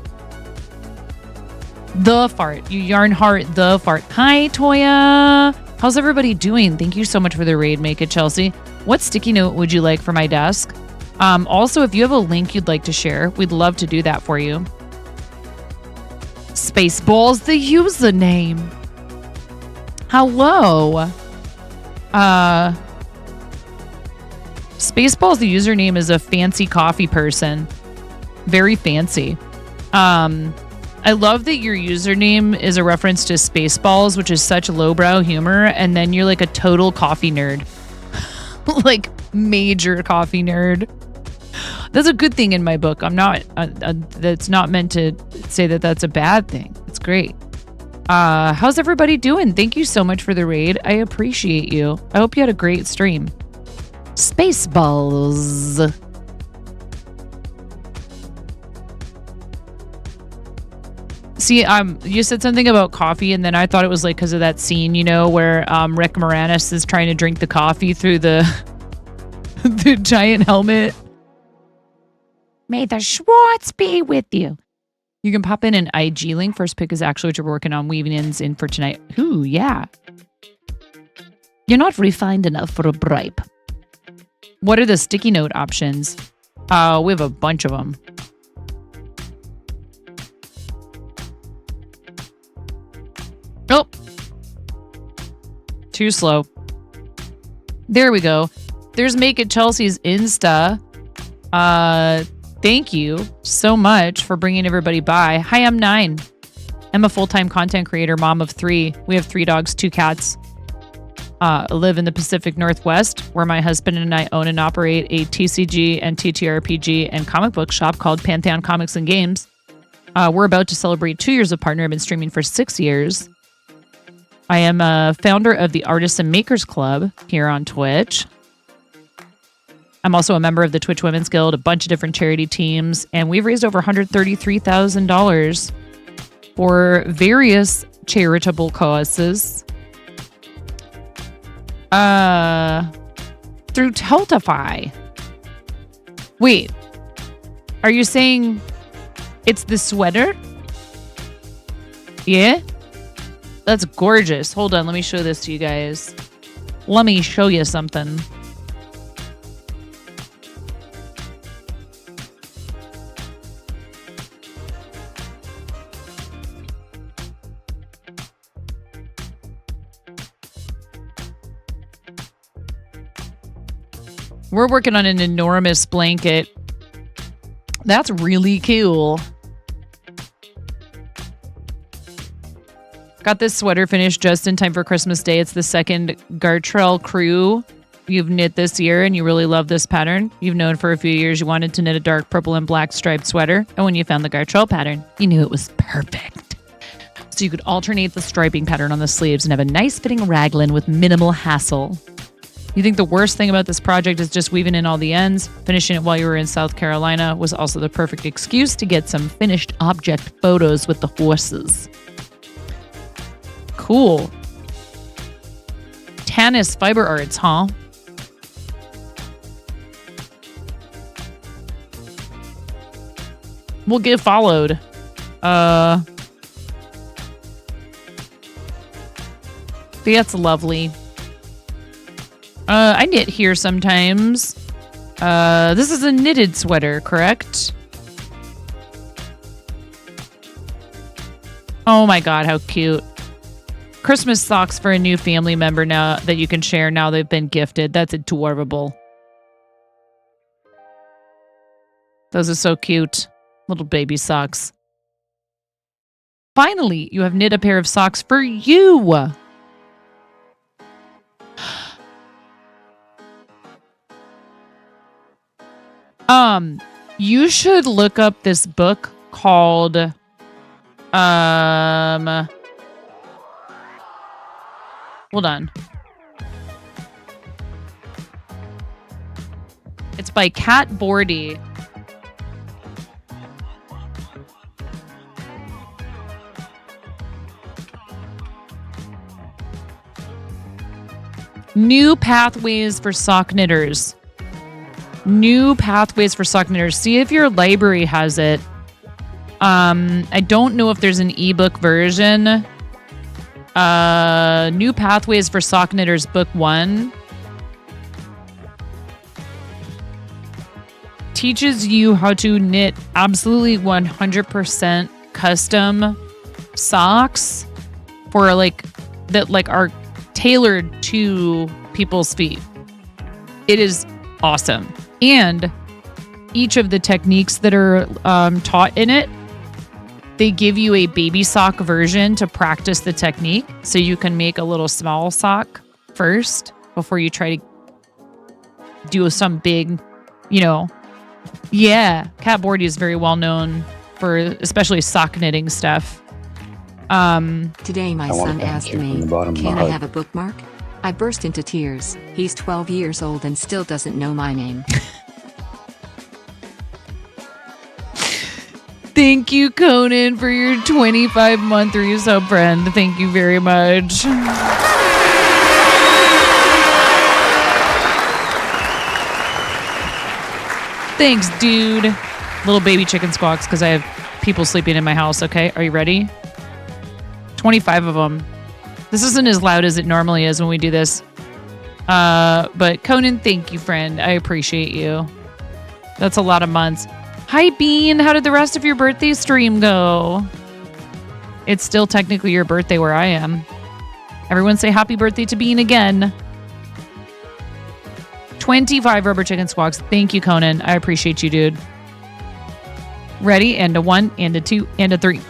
The fart. You yarn heart the fart. Hi, Toya. How's everybody doing? Thank you so much for the raid, Make It Chelsea. What sticky note would you like for my desk? Also, if you have a link you'd like to share, we'd love to do that for you. Spaceball's the username. Hello. Spaceball's the username is a fancy coffee person. Very fancy. I love that your username is a reference to Spaceballs, which is such lowbrow humor, and then you're like a total coffee nerd. Like, major coffee nerd. That's a good thing in my book. I'm not, that's not meant to say that that's a bad thing. It's great. How's everybody doing? Thank you so much for the raid. I appreciate you. I hope you had a great stream. Spaceballs. See, you said something about coffee, and then I thought it was like because of that scene, you know, where Rick Moranis is trying to drink the coffee through the the giant helmet. May the Schwartz be with you. You can pop in an IG link. First pick is actually what you're working on weaving in for tonight. Ooh, yeah. You're not refined enough for a bribe. What are the sticky note options? We have a bunch of them. Oh, too slow. There we go. There's Make It Chelsea's Insta. Thank you so much for bringing everybody by. Hi, I'm 9. I'm a full-time content creator, mom of 3. We have 3 dogs, 2 cats. I live in the Pacific Northwest, where my husband and I own and operate a TCG and TTRPG and comic book shop called Pantheon Comics and Games. We're about to celebrate 2 years of partner. I've been streaming for 6 years. I am a founder of the Artists and Makers Club here on Twitch. I'm also a member of the Twitch Women's Guild, a bunch of different charity teams, and we've raised over $133,000 for various charitable causes. Through Teltify. Wait, are you saying it's the sweater? Yeah? That's gorgeous. Hold on, let me show this to you guys. Let me show you something. We're working on an enormous blanket. That's really cool. Got this sweater finished just in time for Christmas Day. It's the second Gartrell crew you've knit this year, and you really love this pattern. You've known for a few years you wanted to knit a dark purple and black striped sweater, and when you found the Gartrell pattern, you knew it was perfect. So you could alternate the striping pattern on the sleeves and have a nice fitting raglan with minimal hassle. You think the worst thing about this project is just weaving in all the ends? Finishing it while you were in South Carolina was also the perfect excuse to get some finished object photos with the horses. Cool. Tanis Fiber Arts, huh? We'll get followed. That's lovely. I knit here sometimes. This is a knitted sweater, correct? Oh my god, how cute. Christmas socks for a new family member now that you can share now they've been gifted. That's adorable. Those are so cute. Little baby socks. Finally, you have knit a pair of socks for you. You should look up this book called, hold on. It's by Kat Bordy. New Pathways for Sock Knitters. New Pathways for Sock Knitters. See if your library has it. I don't know if there's an ebook version. New Pathways for Sock Knitters, Book 1. Teaches you how to knit absolutely 100% custom socks for that are tailored to people's feet. It is awesome. And each of the techniques that are taught in it, they give you a baby sock version to practice the technique. So you can make a little small sock first before you try to do some big, Yeah, Kat Bordy is very well known for especially sock knitting stuff. Today my son asked me, can I have a bookmark? I burst into tears. He's 12 years old and still doesn't know my name. Thank you, Conan, for your 25-month resub friend. Thank you very much. Thanks, dude. Little baby chicken squawks because I have people sleeping in my house, okay? Are you ready? 25 of them. This isn't as loud as it normally is when we do this. But Conan, thank you, friend. I appreciate you. That's a lot of months. Hi, Bean. How did the rest of your birthday stream go? It's still technically your birthday where I am. Everyone say happy birthday to Bean again. 25 rubber chicken squawks. Thank you, Conan. I appreciate you, dude. Ready? And a 1, and a 2, and a 3.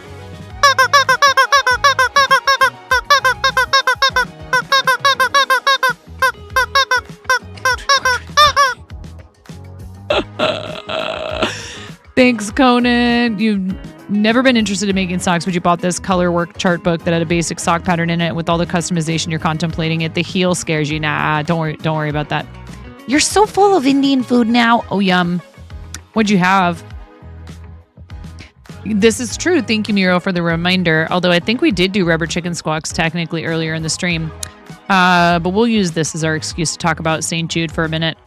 Thanks, Conan. You've never been interested in making socks, but you bought this color work chart book that had a basic sock pattern in it with all the customization you're contemplating it. The heel scares you. Nah, don't worry about that. You're so full of Indian food now. Oh, yum. What'd you have? This is true. Thank you, Miro, for the reminder. Although I think we did do rubber chicken squawks technically earlier in the stream. But we'll use this as our excuse to talk about St. Jude for a minute.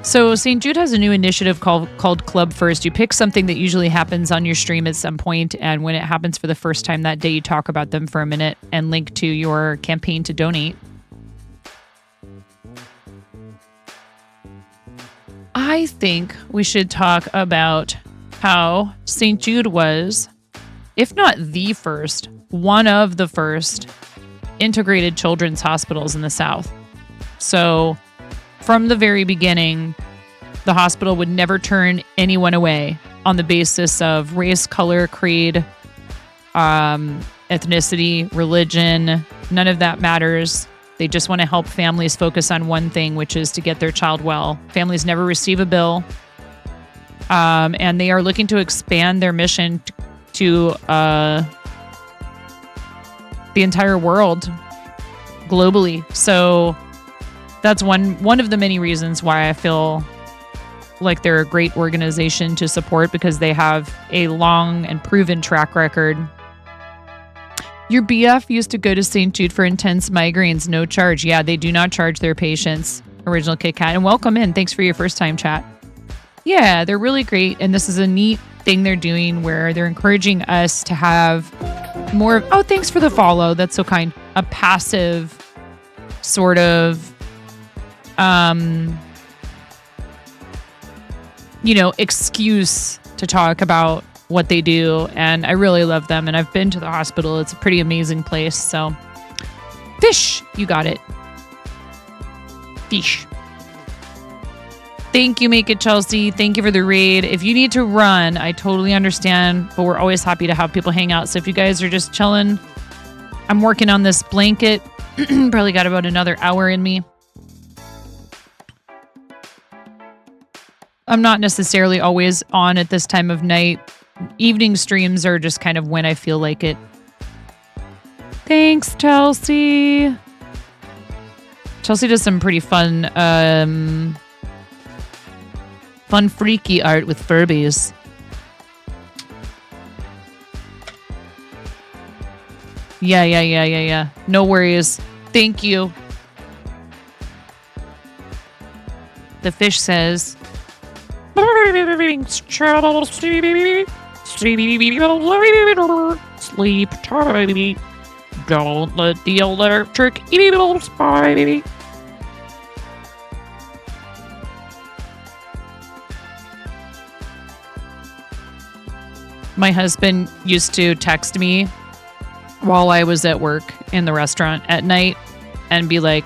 So St. Jude has a new initiative called Club First. You pick something that usually happens on your stream at some point, and when it happens for the first time that day, you talk about them for a minute and link to your campaign to donate. I think we should talk about how St. Jude was, if not the first, one of the first integrated children's hospitals in the South. So from the very beginning, the hospital would never turn anyone away on the basis of race, color, creed, ethnicity, religion. None of that matters. They just want to help families focus on one thing, which is to get their child well. Families never receive a bill. And they are looking to expand their mission to the entire world globally. So that's one of the many reasons why I feel like they're a great organization to support, because they have a long and proven track record. Your BF used to go to St. Jude for intense migraines, no charge. Yeah, they do not charge their patients. Original Kit Kat. And welcome in. Thanks for your first time chat. Yeah, they're really great. And this is a neat thing they're doing where they're encouraging us to have more of, oh, thanks for the follow. That's so kind. A passive sort of, excuse to talk about what they do. And I really love them. And I've been to the hospital. It's a pretty amazing place. So fish, you got it. Fish. Thank you, Make It Chelsea. Thank you for the raid. If you need to run, I totally understand, but we're always happy to have people hang out. So if you guys are just chilling, I'm working on this blanket. Probably got about another hour in me. I'm not necessarily always on at this time of night. Evening streams are just kind of when I feel like it. Thanks, Chelsea. Chelsea does some pretty fun, freaky art with Furbies. Yeah. No worries. Thank you. The fish says, sleep tight. Don't let the electric eel spy. My husband used to text me while I was at work in the restaurant at night and be like,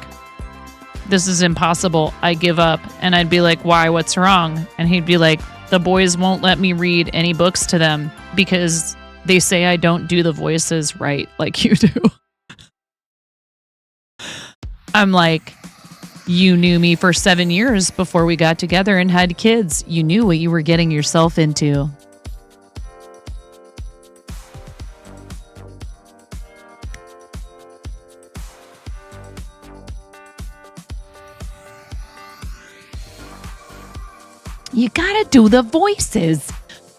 this is impossible. I give up. And I'd be like, why? What's wrong? And he'd be like, the boys won't let me read any books to them because they say I don't do the voices right like you do. I'm like, you knew me for 7 years before we got together and had kids. You knew what you were getting yourself into. You gotta do the voices.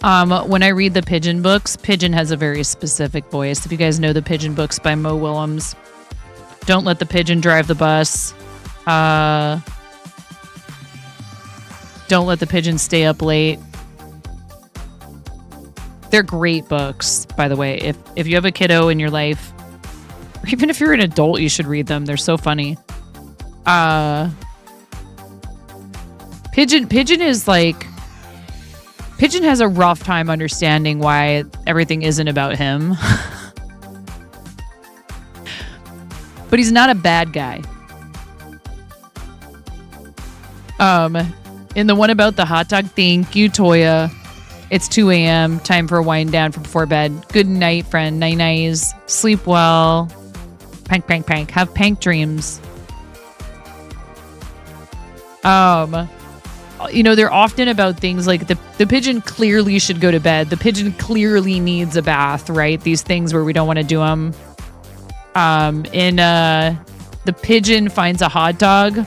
When I read the Pigeon books, Pigeon has a very specific voice. If you guys know the Pigeon books by Mo Willems, Don't Let the Pigeon Drive the Bus. Don't Let the Pigeon Stay Up Late. They're great books, by the way. If you have a kiddo in your life, or even if you're an adult, you should read them. They're so funny. Pigeon is like, Pigeon has a rough time understanding why everything isn't about him. But he's not a bad guy. In the one about the hot dog, thank you, Toya. It's 2 a.m. Time for a wind down for before bed. Good night, friend. Night-nights. Sleep well. Pank, pank, pank. Have pank dreams. You know, they're often about things like the pigeon clearly should go to bed. The pigeon clearly needs a bath, right? These things where we don't want to do them. The pigeon finds a hot dog.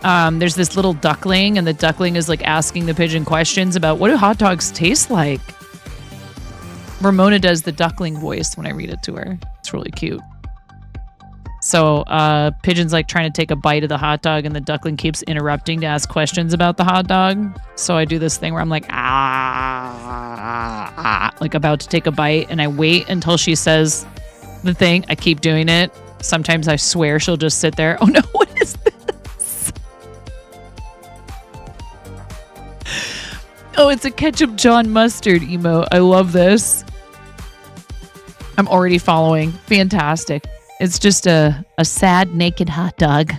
There's this little duckling, and the duckling is like asking the pigeon questions about what do hot dogs taste like. Ramona does the duckling voice when I read it to her. It's really cute. So pigeon's like trying to take a bite of the hot dog, and the duckling keeps interrupting to ask questions about the hot dog. So I do this thing where I'm like, like about to take a bite, and I wait until she says the thing. I keep doing it. Sometimes I swear she'll just sit there. Oh no, what is this? Oh, it's a ketchup John mustard emote. I love this. I'm already following. Fantastic. It's just a sad naked hot dog.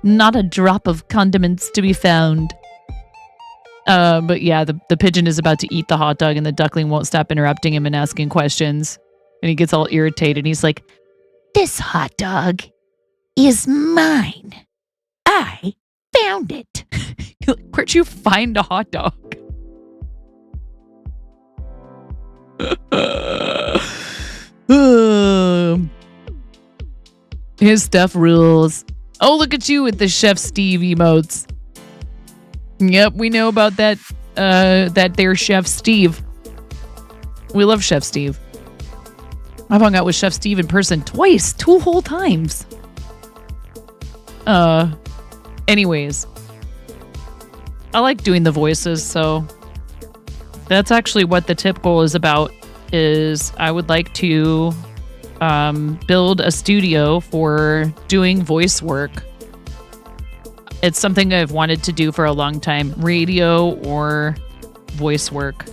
Not a drop of condiments to be found. But yeah, the pigeon is about to eat the hot dog, and the duckling won't stop interrupting him and asking questions. And he gets all irritated. He's like, "This hot dog is mine. I found it." Where'd you find a hot dog? His stuff rules. Oh, look at you with the Chef Steve emotes. Yep, we know about that. That there Chef Steve. We love Chef Steve. I've hung out with Chef Steve in person twice, 2 whole times. Anyways, I like doing the voices, so that's actually what the tip goal is about. Is I would like to build a studio for doing voice work. It's something I've wanted to do for a long time, radio or voice work.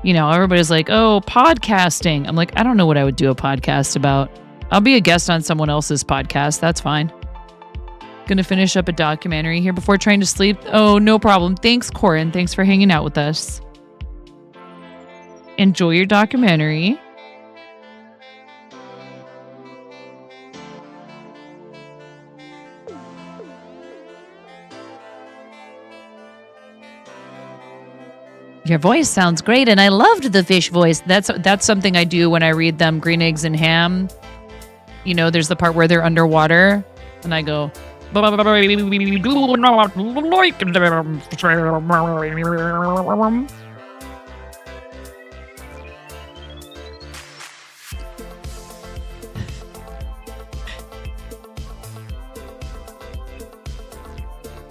You know, everybody's like, oh, podcasting. I'm like, I don't know what I would do a podcast about. I'll be a guest on someone else's podcast. That's fine. Gonna finish up a documentary here before trying to sleep. Oh, no problem. Thanks, Corin. Thanks for hanging out with us. Enjoy your documentary. Your voice sounds great, and I loved the fish voice. That's something I do when I read them Green Eggs and Ham. You know, there's the part where they're underwater, and I go...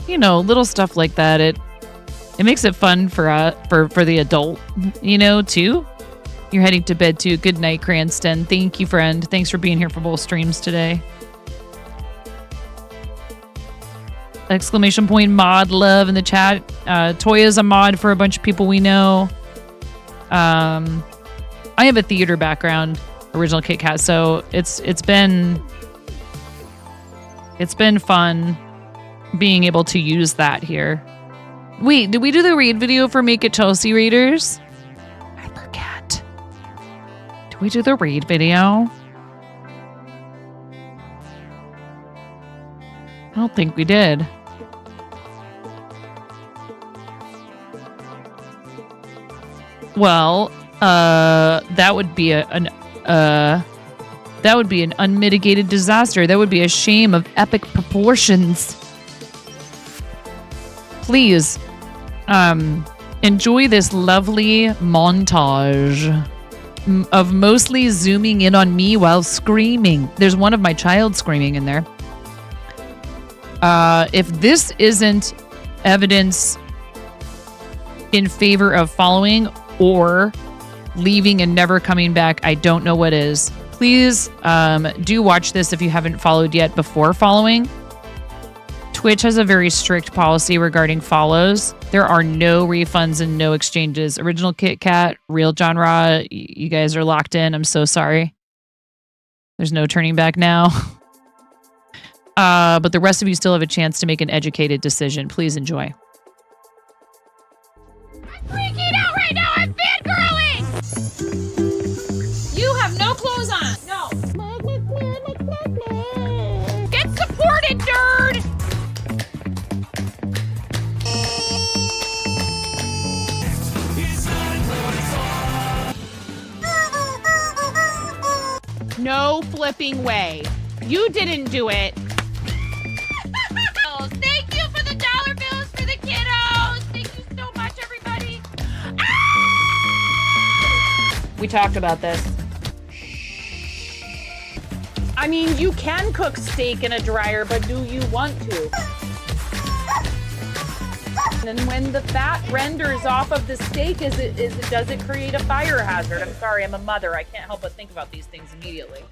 You know, little stuff like that. It makes it fun for the adult, you know, too. You're heading to bed too. Good night, Cranston. Thank you, friend. Thanks for being here for both streams today. Exclamation point mod love in the chat. Toya's a mod for a bunch of people we know. I have a theater background, original Kit Kat, so it's been fun being able to use that here. Wait, did we do the raid video for Make It Chelsea Raiders? I forget. Did we do the raid video? I don't think we did. Well, that would be an unmitigated disaster. That would be a shame of epic proportions. Please, enjoy this lovely montage of mostly zooming in on me while screaming. There's one of my child screaming in there. If this isn't evidence in favor of following or leaving and never coming back, I don't know what is. Please do watch this if you haven't followed yet before following. Twitch has a very strict policy regarding follows. There are no refunds and no exchanges. Original Kit Kat, Real John Ra, you guys are locked in. I'm so sorry. There's no turning back now. But the rest of you still have a chance to make an educated decision. Please enjoy. I'm freaking out right now. I'm fangirling. You have no clothes on. No. Get supported, nerd. No flipping way. You didn't do it. Thank you for the dollar bills for the kiddos. Thank you so much, everybody. We talked about this. I mean, you can cook steak in a dryer, but do you want to? And when the fat renders off of the steak, does it create a fire hazard? I'm sorry, I'm a mother. I can't help but think about these things immediately.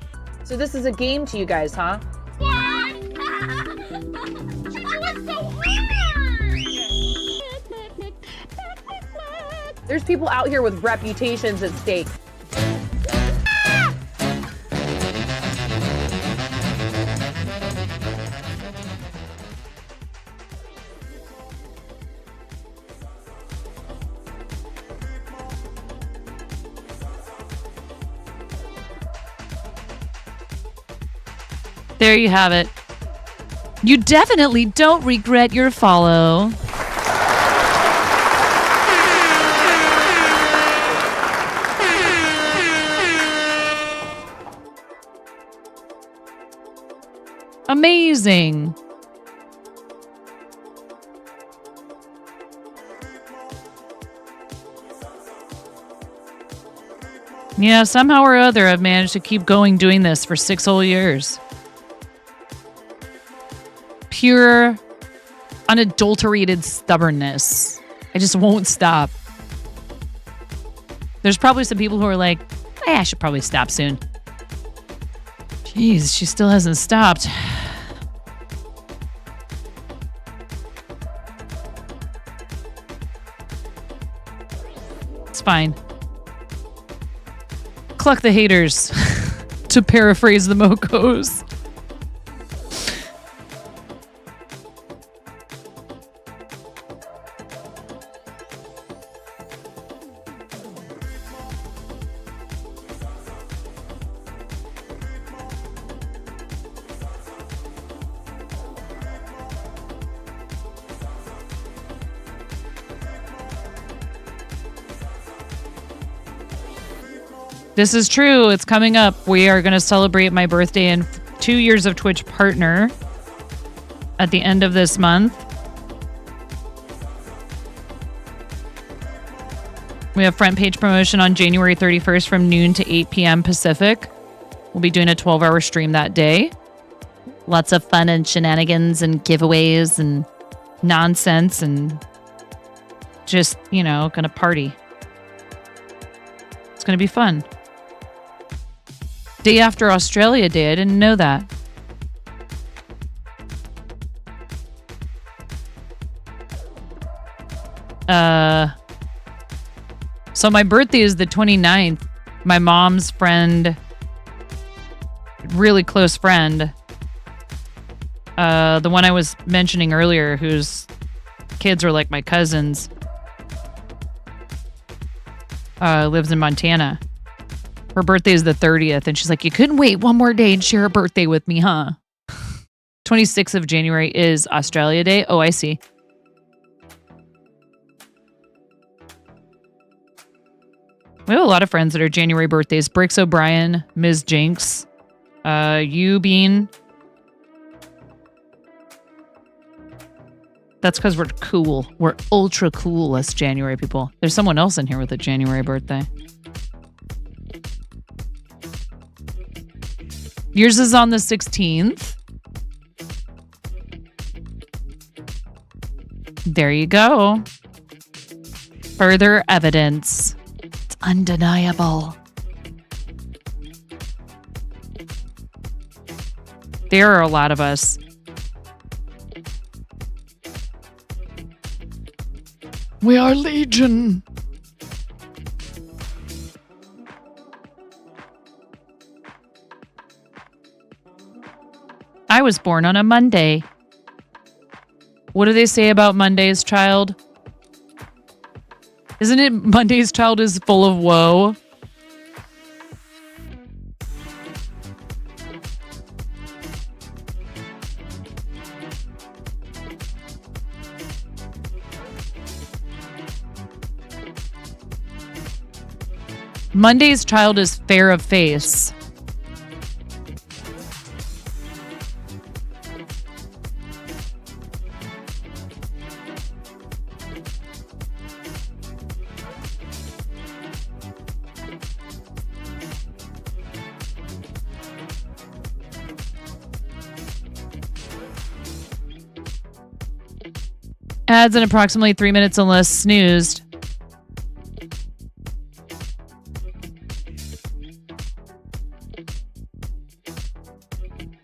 So this is a game to you guys, huh? What? She was so hard. There's people out here with reputations at stake. There you have it. You definitely don't regret your follow. Amazing. Yeah, somehow or other I've managed to keep going doing this for 6 whole years. Pure, unadulterated stubbornness. I just won't stop. There's probably some people who are like, I should probably stop soon. Jeez, she still hasn't stopped. It's fine. Cluck the haters, to paraphrase the Mokos. This is true. It's coming up. We are going to celebrate my birthday and 2 years of Twitch partner at the end of this month. We have front page promotion on January 31st from noon to 8 p.m. Pacific. We'll be doing a 12-hour stream that day. Lots of fun and shenanigans and giveaways and nonsense and just, going to party. It's going to be fun. Day after Australia Day. I didn't know that. So my birthday is the 29th. My mom's friend, really close friend, the one I was mentioning earlier, whose kids are like my cousins, lives in Montana. Her birthday is the 30th, and she's like, you couldn't wait one more day and share a birthday with me, huh? 26th of January is Australia Day. Oh, I see. We have a lot of friends that are January birthdays. Bricks O'Brien, Ms. Jinx, you Bean. That's because we're cool. We're ultra cool, us January people. There's someone else in here with a January birthday. Yours is on the 16th. There you go. Further evidence. It's undeniable. There are a lot of us. We are legion. I was born on a Monday. What do they say about Monday's child? Isn't it Monday's child is full of woe? Monday's child is fair of face. Ads in approximately 3 minutes unless snoozed.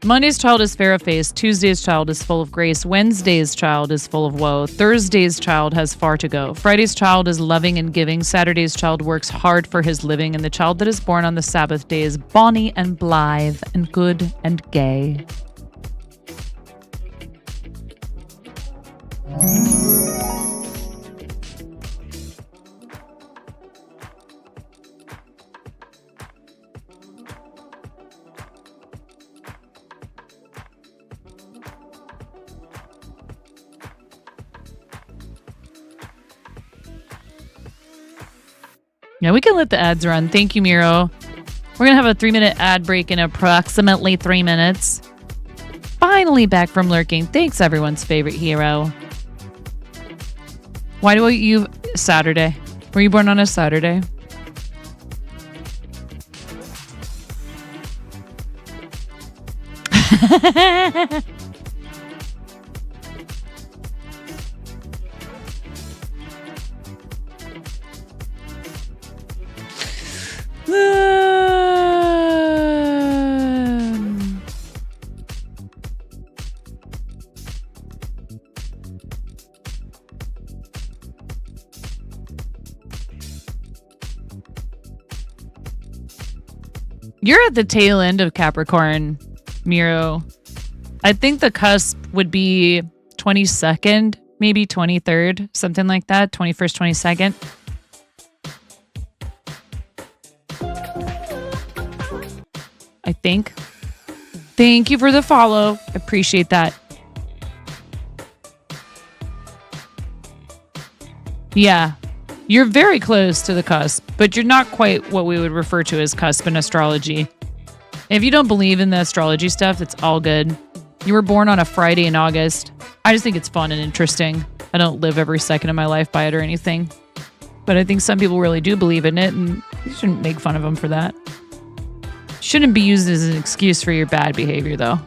Monday's child is fair of face. Tuesday's child is full of grace. Wednesday's child is full of woe. Thursday's child has far to go. Friday's child is loving and giving. Saturday's child works hard for his living. And the child that is born on the Sabbath day is bonny and blithe and good and gay. Yeah, we can let the ads run. Thank you, Miro. We're going to have a 3-minute ad break in approximately 3 minutes. Finally back from lurking. Thanks, everyone's favorite hero. Why do you... Saturday. Were you born on a Saturday? You're at the tail end of Capricorn, Miro. I think the cusp would be 22nd, maybe 23rd, something like that. 21st, 22nd. I think. Thank you for the follow. Appreciate that. Yeah. You're very close to the cusp, but you're not quite what we would refer to as cusp in astrology. If you don't believe in the astrology stuff, it's all good. You were born on a Friday in August. I just think it's fun and interesting. I don't live every second of my life by it or anything. But I think some people really do believe in it, and you shouldn't make fun of them for that. Shouldn't be used as an excuse for your bad behavior, though.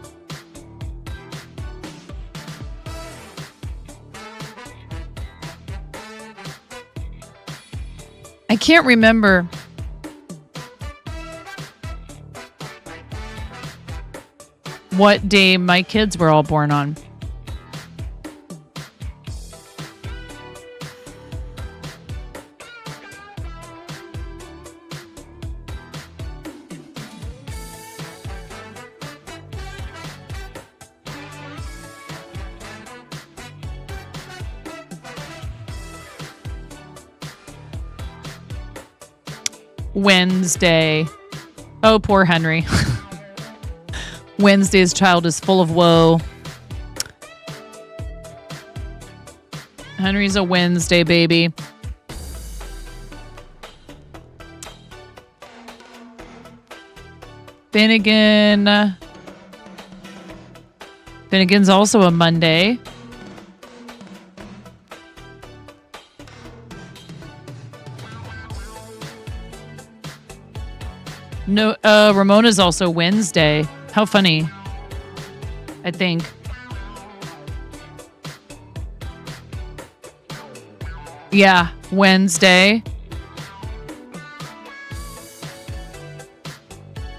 I can't remember. What day my kids were all born on. Wednesday. Oh, poor Henry. Wednesday's child is full of woe. Henry's a Wednesday baby. Finnegan's also a Monday. No, Ramona's also Wednesday. How funny. I think. Yeah, Wednesday.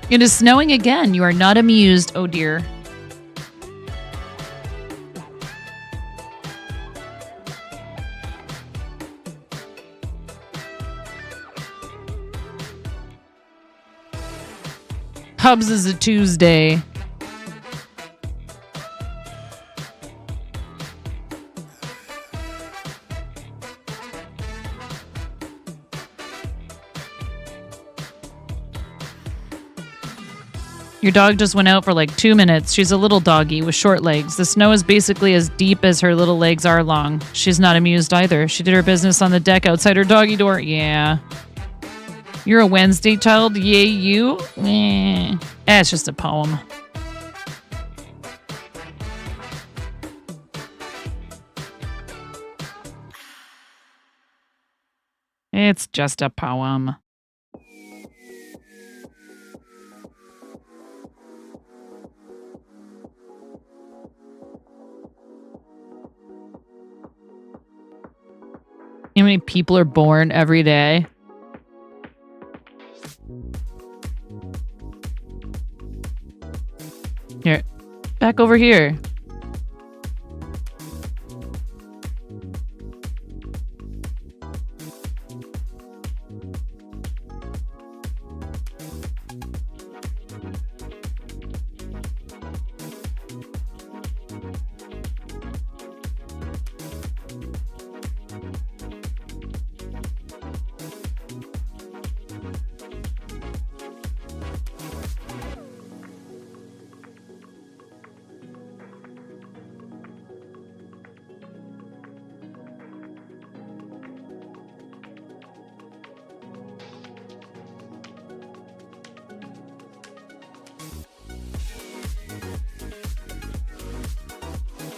It is snowing again. You are not amused. Oh dear. Hubs is a Tuesday. Your dog just went out for like 2 minutes. She's a little doggy with short legs. The snow is basically as deep as her little legs are long. She's not amused either. She did her business on the deck outside her doggy door. Yeah. You're a Wednesday child? Yay, you? It's just a poem. It's just a poem. How many people are born every day? Here. Back over here.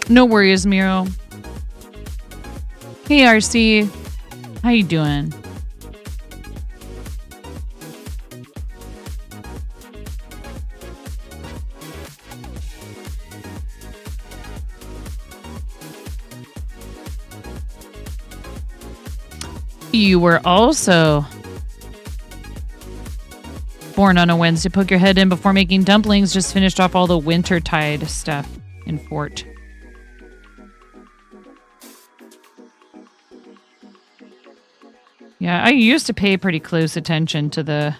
No worries, Miro. Hey, RC. How you doing? You were also born on a Wednesday. Poke your head in before making dumplings. Just finished off all the wintertide stuff in Fort. Yeah, I used to pay pretty close attention to the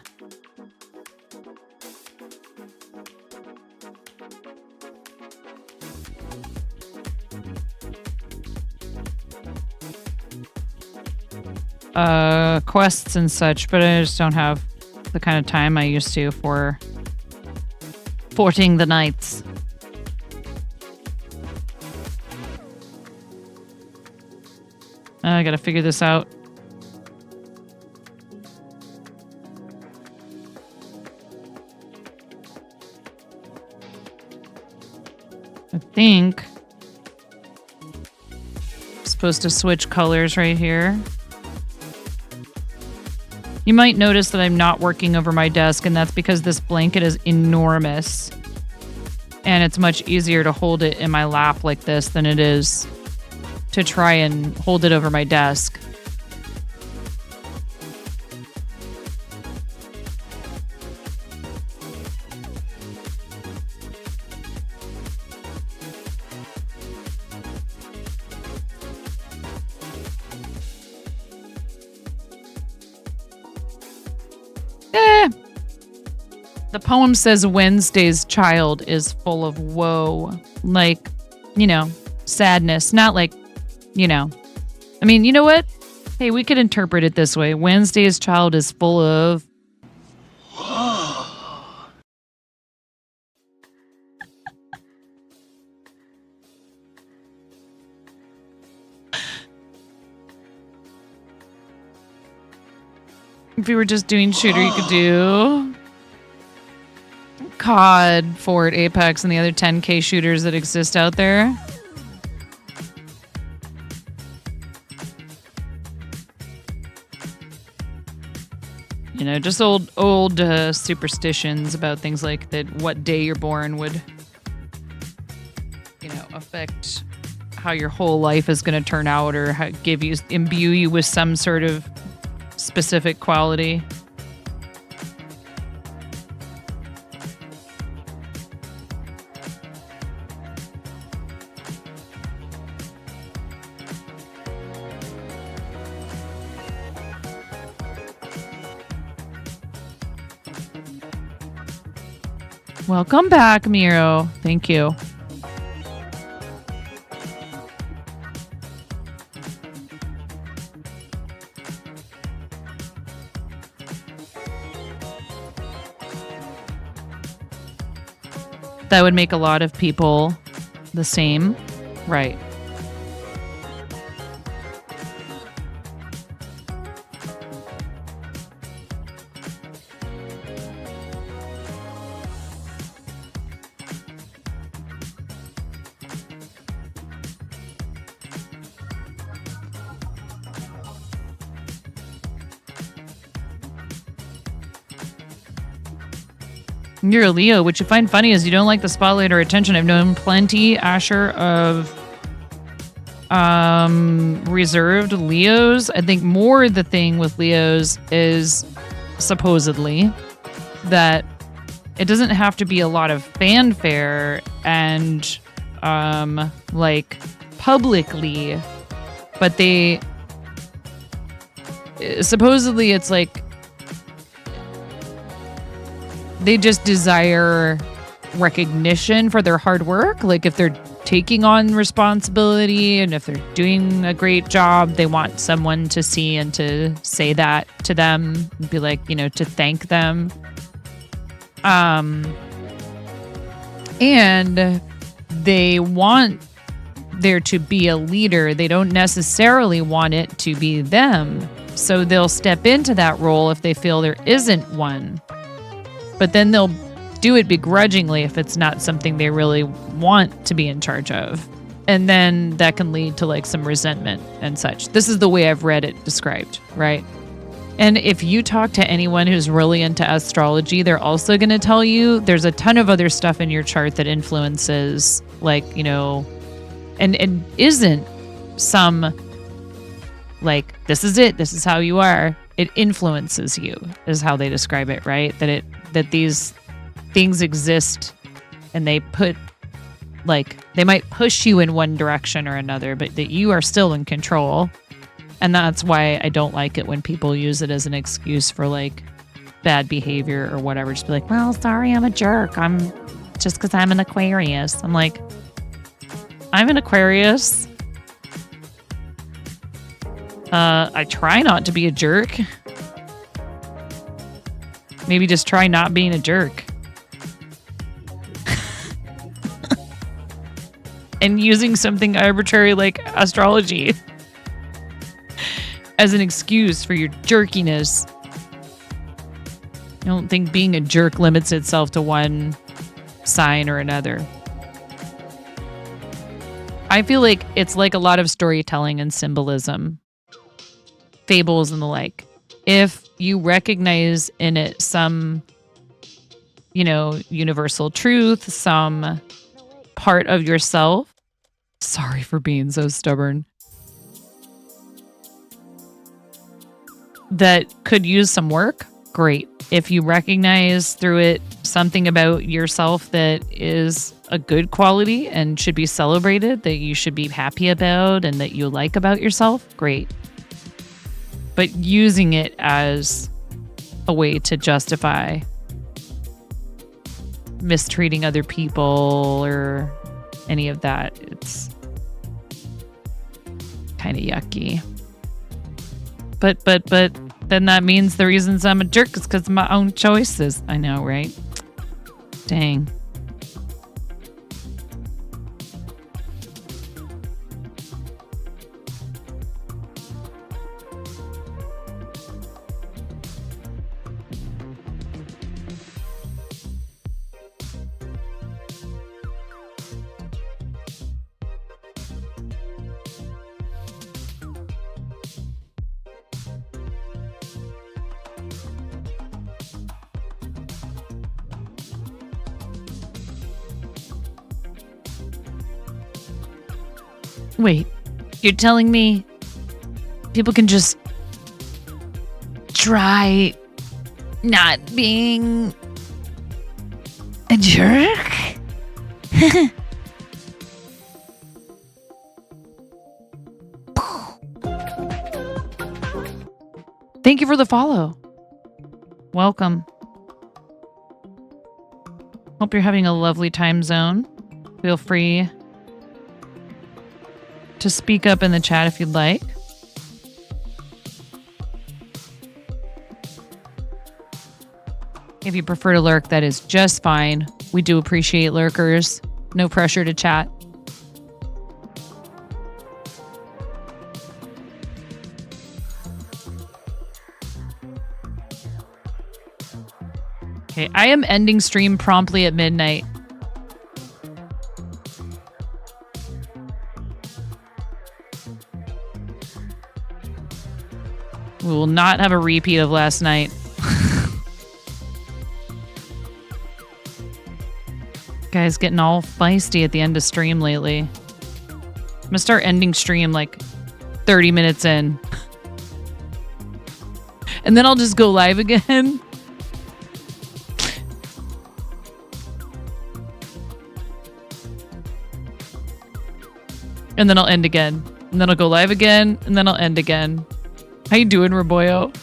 quests and such, but I just don't have the kind of time I used to for forting the nights. I gotta figure this out. I think I'm supposed to switch colors right here. You might notice that I'm not working over my desk, and that's because this blanket is enormous. And it's much easier to hold it in my lap like this than it is to try and hold it over my desk. The poem says Wednesday's child is full of woe. Like, you know, sadness. Not like, you know. I mean, you know what? Hey, we could interpret it this way. Wednesday's child is full of... If you were just doing shooter, you could do... COD, Fort, Apex, and the other 10K shooters that exist out there. You know, just old superstitions about things like that. What day you're born would, you know, affect how your whole life is going to turn out, or how, imbue you with some sort of specific quality. Welcome back, Miro. Thank you. That would make a lot of people the same. Right. You're a Leo. What you find funny is you don't like the spotlight or attention. I've known plenty, Asher, of reserved Leos. I think more the thing with Leos is supposedly that it doesn't have to be a lot of fanfare and like publicly, but they supposedly it's like they just desire recognition for their hard work. Like if they're taking on responsibility and if they're doing a great job, they want someone to see and to say that to them, be like, you know, to thank them. And they want there to be a leader. They don't necessarily want it to be them. So they'll step into that role if they feel there isn't one. But then they'll do it begrudgingly if it's not something they really want to be in charge of. And then that can lead to like some resentment and such. This is the way I've read it described, right? And if you talk to anyone who's really into astrology, they're also going to tell you there's a ton of other stuff in your chart that influences, like, you know, and isn't some like, this is it, this is how you are. It influences you, is how they describe it, right? That these things exist and they put, like, they might push you in one direction or another, but that you are still in control. And that's why I don't like it when people use it as an excuse for like bad behavior or whatever. Just be like, well, sorry, I'm a jerk. I'm just because I'm an Aquarius. I'm like, I'm an Aquarius. I try not to be a jerk. Maybe just try not being a jerk. And using something arbitrary like astrology as an excuse for your jerkiness. I don't think being a jerk limits itself to one sign or another. I feel like it's like a lot of storytelling and symbolism, fables and the like. If you recognize in it some, you know, universal truth, some part of yourself. Sorry for being so stubborn. That could use some work, great. If you recognize through it something about yourself that is a good quality and should be celebrated, that you should be happy about and that you like about yourself, great. But using it as a way to justify mistreating other people or any of that, it's kind of yucky. But then that means the reasons I'm a jerk is because of my own choices. I know, right? Dang. Wait, you're telling me people can just try not being a jerk? Thank you for the follow. Welcome. Hope you're having a lovely time zone. Feel free to speak up in the chat if you'd like. If you prefer to lurk, that is just fine. We do appreciate lurkers. No pressure to chat. Okay, I am ending stream promptly at midnight. We will not have a repeat of last night. Guys getting all feisty at the end of stream lately. I'm gonna start ending stream like 30 minutes in. And then I'll just go live again. And then I'll end again. And then I'll go live again. And then I'll end again. How you doing, Roboyo?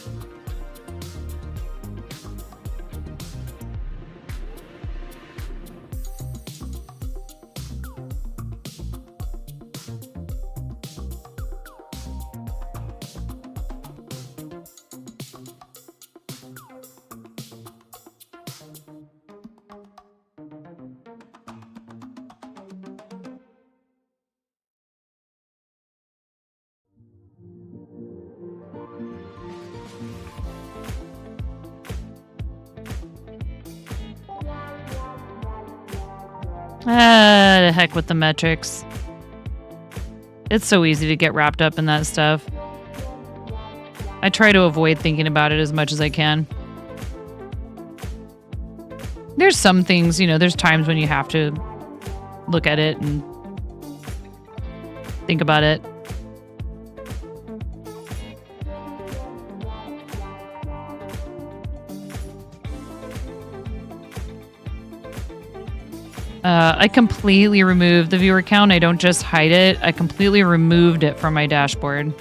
The heck with the metrics. It's so easy to get wrapped up in that stuff. I try to avoid thinking about it as much as I can. There's some things, you know, there's times when you have to look at it and think about it. I completely removed the viewer count. I don't just hide it. I completely removed it from my dashboard.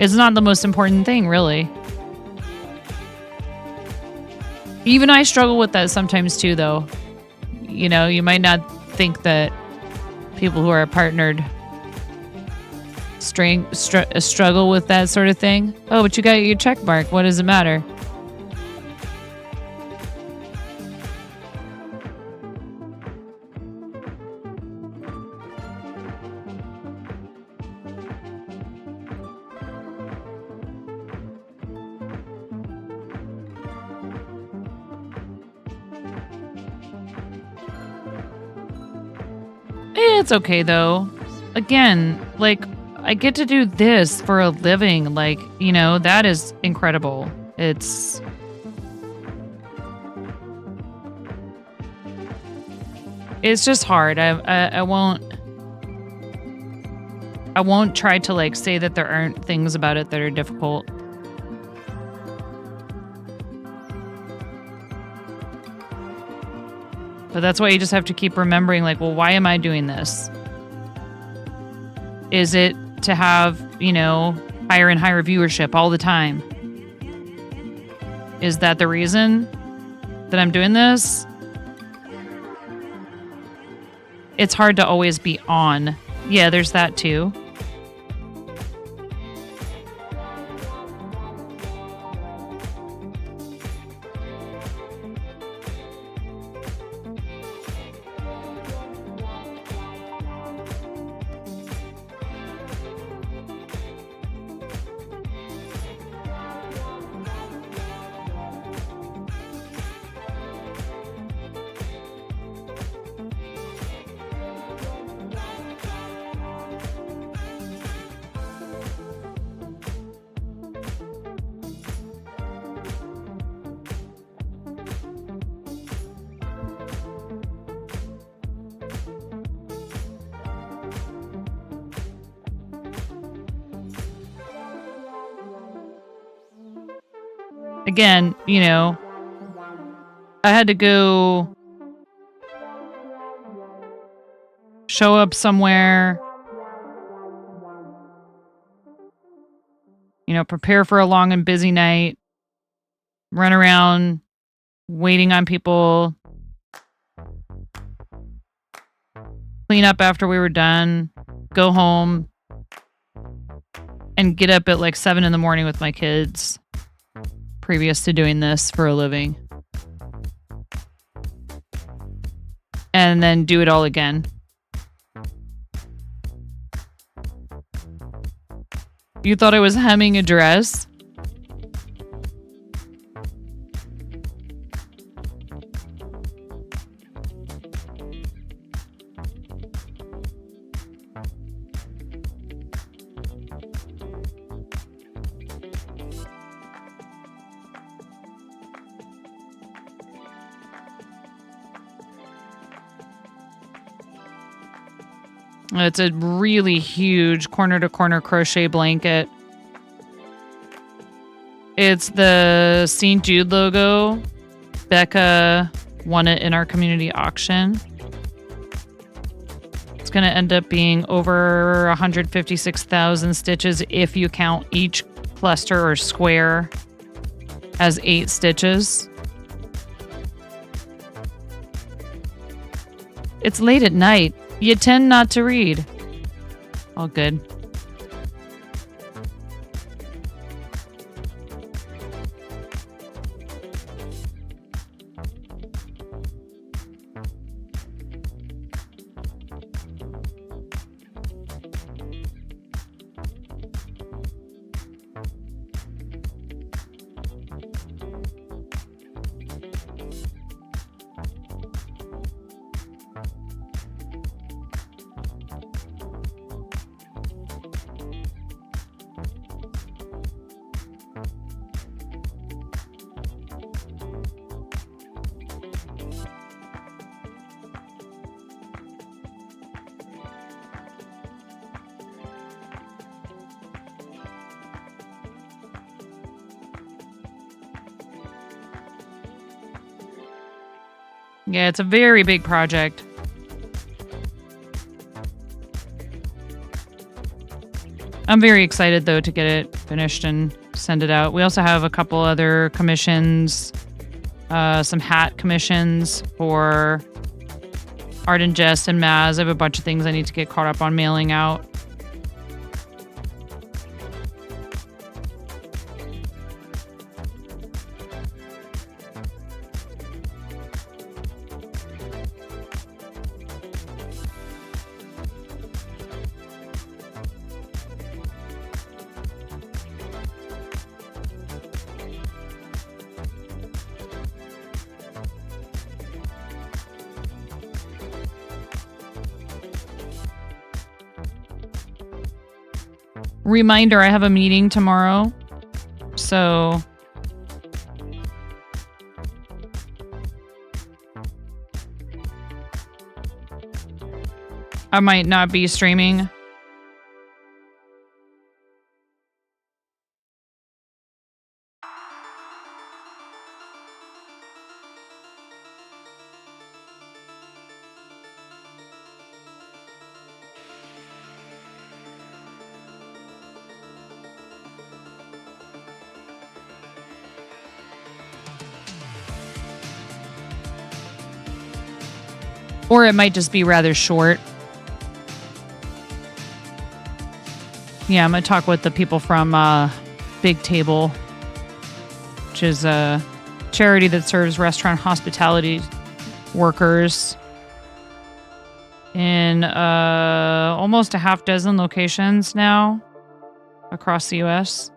It's not the most important thing, really. Even I struggle with that sometimes too, though. You know, you might not think that people who are partnered struggle with that sort of thing. Oh, but you got your check mark. What does it matter? It's okay though. Again, like, I get to do this for a living. Like, you know, that is incredible. It's just hard. I won't try to like say that there aren't things about it that are difficult. But that's why you just have to keep remembering, like, well, why am I doing this? Is it to have, you know, higher and higher viewership all the time? Is that the reason that I'm doing this? It's hard to always be on. Yeah, there's that too. Again, you know, I had to go show up somewhere, you know, prepare for a long and busy night, run around waiting on people clean up after we were done, go home, and get up at like 7 in the morning with my kids previous to doing this for a living. And then do it all again. You thought I was hemming a dress? It's a really huge corner-to-corner crochet blanket. It's the St. Jude logo. Becca won it in our community auction. It's going to end up being over 156,000 stitches if you count each cluster or square as 8 stitches. It's late at night. You tend not to read. All good. Yeah, it's a very big project. I'm very excited, though, to get it finished and send it out. We also have a couple other commissions, some hat commissions for Art and Jess and Maz. I have a bunch of things I need to get caught up on mailing out. Reminder, I have a meeting tomorrow, so I might not be streaming. Or it might just be rather short. Yeah, I'm going to talk with the people from Big Table, which is a charity that serves restaurant hospitality workers in almost a half dozen locations now across the U.S.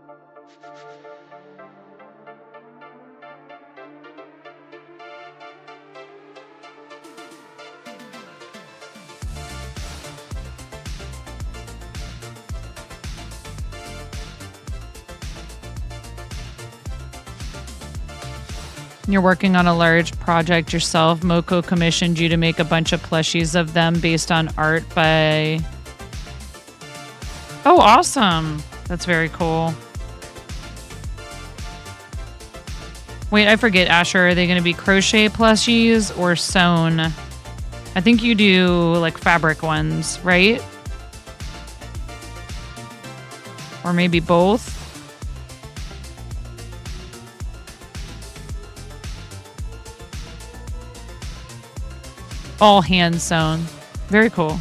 You're working on a large project yourself. Moko commissioned you to make a bunch of plushies of them based on art by... Oh, awesome. That's very cool. Wait, I forget, Asher. Are they going to be crochet plushies or sewn? I think you do like fabric ones, right? Or maybe both. All hand sewn. Very cool.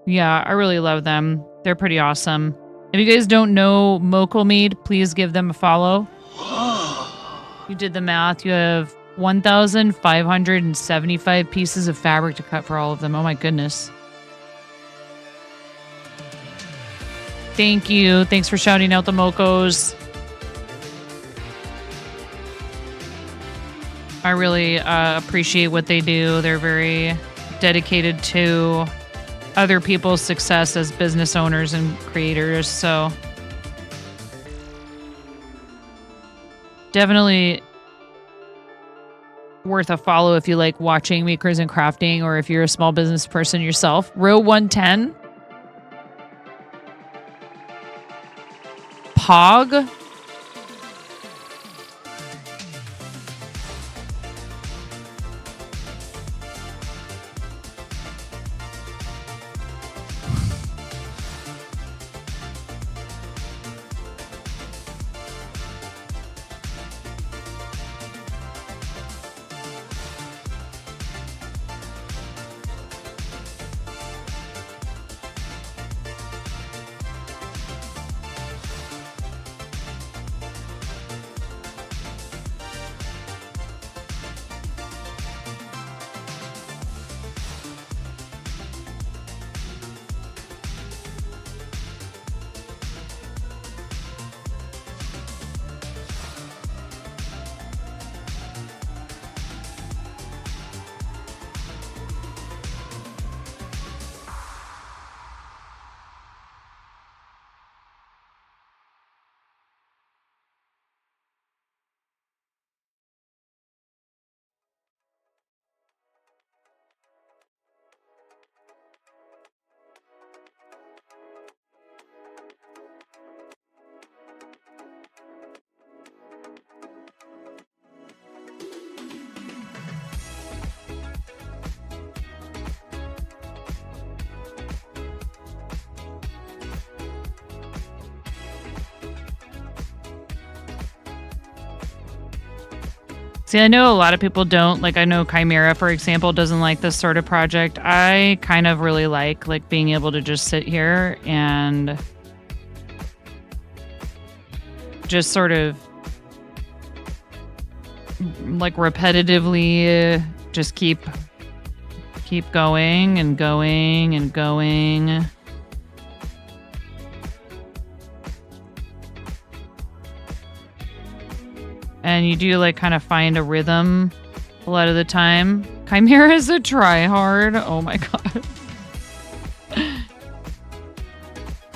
Yeah, I really love them. They're pretty awesome. If you guys don't know Mokelmead, please give them a follow. You did the math. You have 1,575 pieces of fabric to cut for all of them. Oh my goodness. Thank you. Thanks for shouting out the Mokos. I really appreciate what they do. They're very dedicated to other people's success as business owners and creators. So definitely worth a follow if you like watching makers and crafting, or if you're a small business person yourself. Row 110. Pog. See, I know a lot of people don't. Like, I know Chimera, for example, doesn't like this sort of project. I kind of really like being able to just sit here and just sort of like repetitively just keep going and going and going. And you do like kind of find a rhythm a lot of the time. Chimera is a try hard. Oh my god.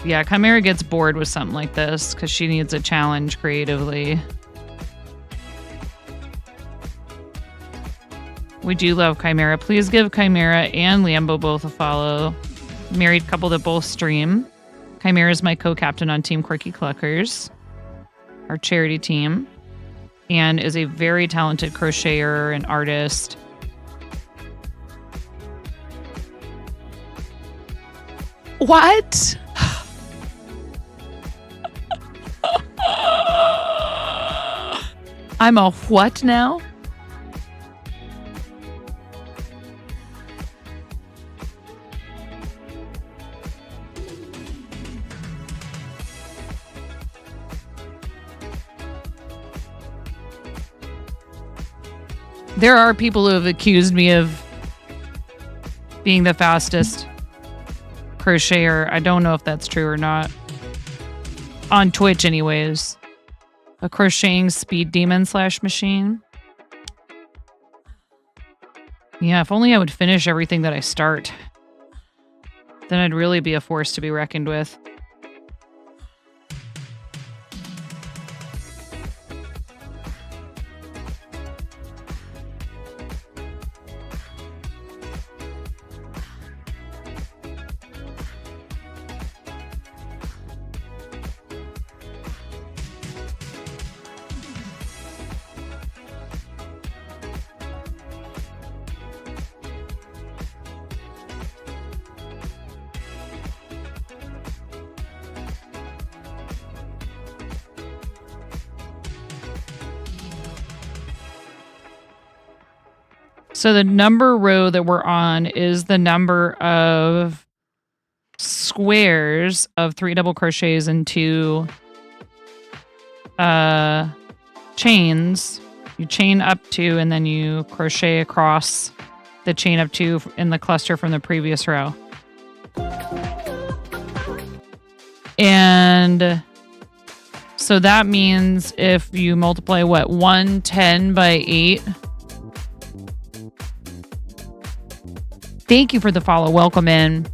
Yeah, Chimera gets bored with something like this because she needs a challenge creatively. We do love Chimera. Please give Chimera and Lambo both a follow. Married couple that both stream. Chimera is my co-captain on Team Quirky Cluckers, our charity team, and is a very talented crocheter and artist. What? I'm a what now? There are people who have accused me of being the fastest crocheter. I don't know if that's true or not. On Twitch anyways. A crocheting speed demon / machine. Yeah, if only I would finish everything that I start. Then I'd really be a force to be reckoned with. So the number row that we're on is the number of squares of 3 double crochets and 2 chains. You chain up 2 and then you crochet across the chain up 2 in the cluster from the previous row. And so that means if you multiply 110 by 8. Thank you for the follow. Welcome in.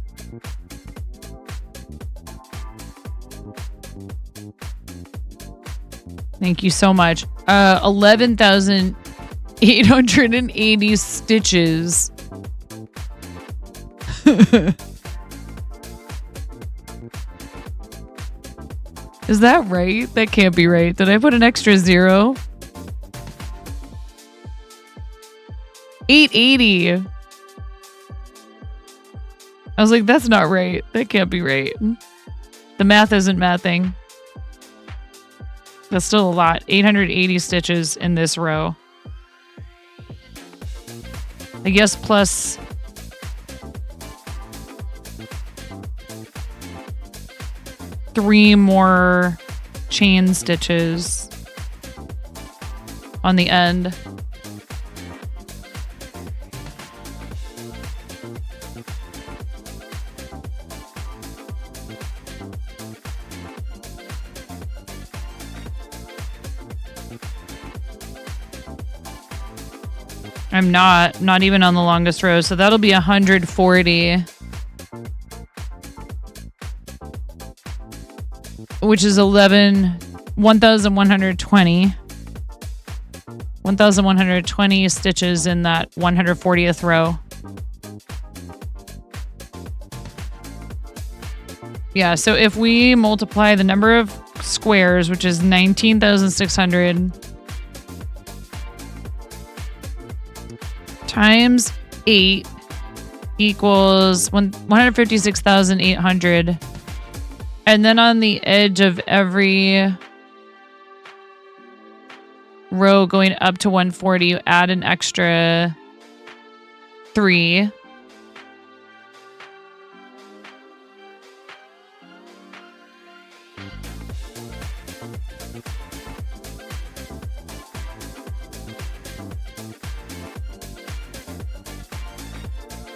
Thank you so much. 11,880 stitches. Is that right? That can't be right. Did I put an extra 0? 880. I was like, that's not right. That can't be right. The math isn't mathing. That's still a lot. 880 stitches in this row. I guess plus three more chain stitches on the end. I'm not even on the longest row, so that'll be 140. Which is 1,120. 1,120 stitches in that 140th row. Yeah, so if we multiply the number of squares, which is 19,600, times 8 equals 156,800. And then on the edge of every row going up to 140, you add an extra 3.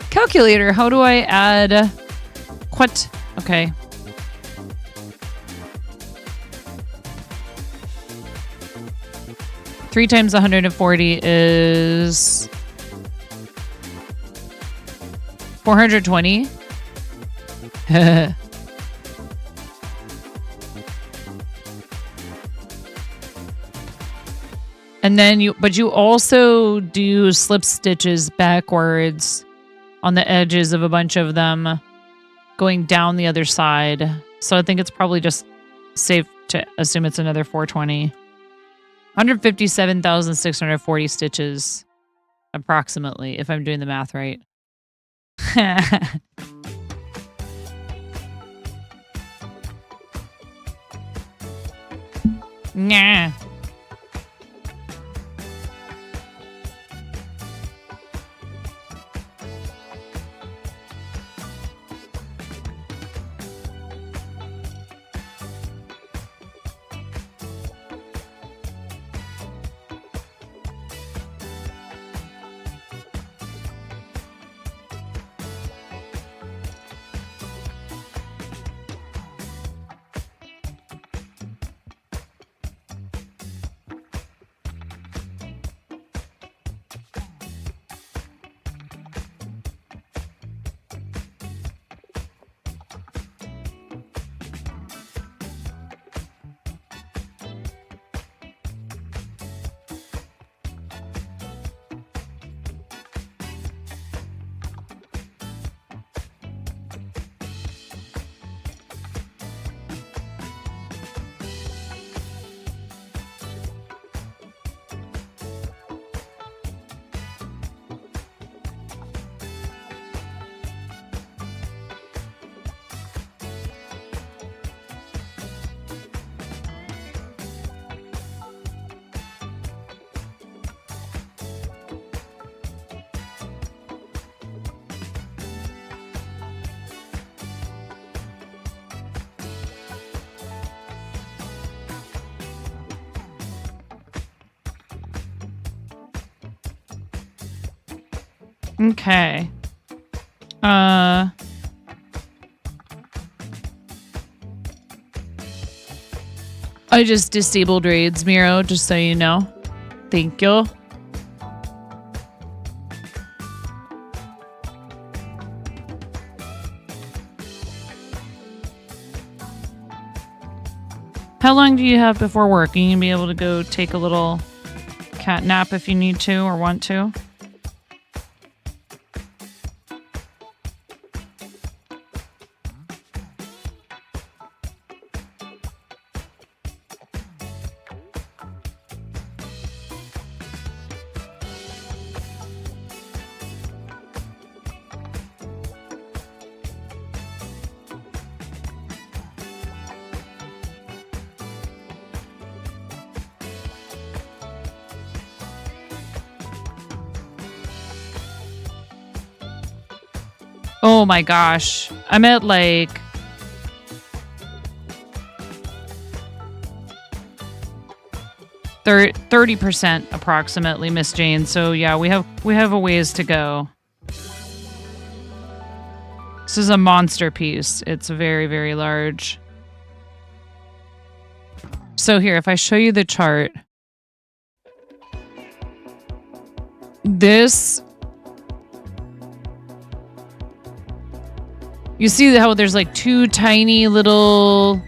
Calculator, how do I add what? Okay. Three times 140 is 420. And then you also do slip stitches backwards on the edges of a bunch of them going down the other side. So I think it's probably just safe to assume it's another 420. 157,640 stitches, approximately, if I'm doing the math right. Nah. Okay. I just disabled raids, Miro, just so you know. Thank you. How long do you have before work? You can be able to go take a little cat nap if you need to or want to. Oh my gosh. I'm at like 30% approximately, Miss Jane. So yeah, we have a ways to go. This is a monster piece. It's very, very large. So here, if I show you the chart, this, you see how there's like two tiny little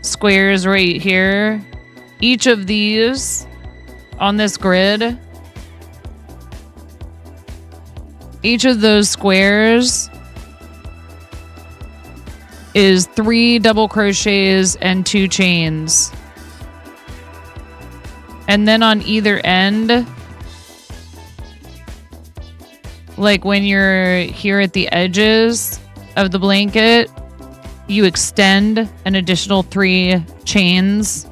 squares right here? Each of these on this grid, each of those squares is 3 double crochets and 2 chains. And then on either end, like when you're here at the edges of the blanket, you extend an additional 3 chains.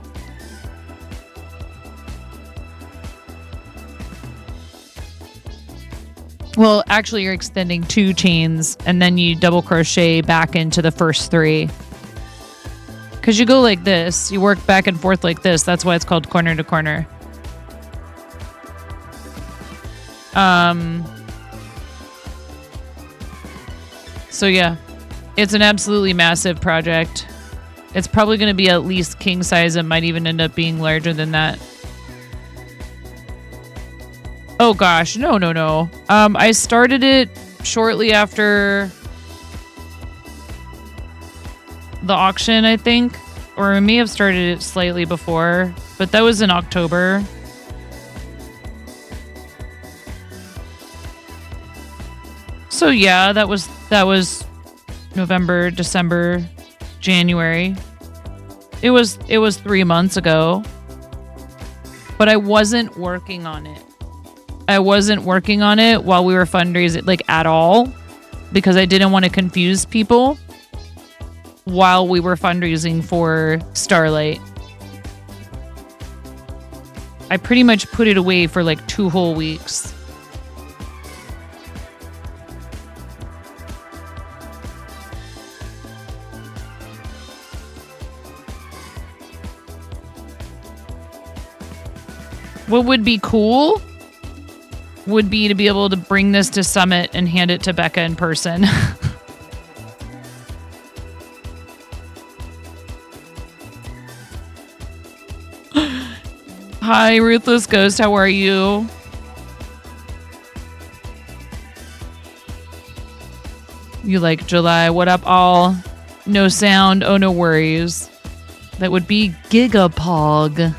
Well, actually, you're extending 2 chains, and then you double crochet back into the first 3. Because you go like this. You work back and forth like this. That's why it's called corner to corner. So yeah, it's an absolutely massive project. It's probably going to be at least king size. It might even end up being larger than that. Oh gosh, no. I started it shortly after the auction, I think. Or I may have started it slightly before, but that was in October. So yeah, that was November, December, January. It was 3 months ago. But I wasn't working on it. I wasn't working on it while we were fundraising, like at all, because I didn't want to confuse people while we were fundraising for Starlight. I pretty much put it away for like 2 whole weeks. What would be cool would be to be able to bring this to Summit and hand it to Becca in person. Hi, Ruthless Ghost. How are you? You like July? What up, all? No sound. Oh, no worries. That would be Gigapog.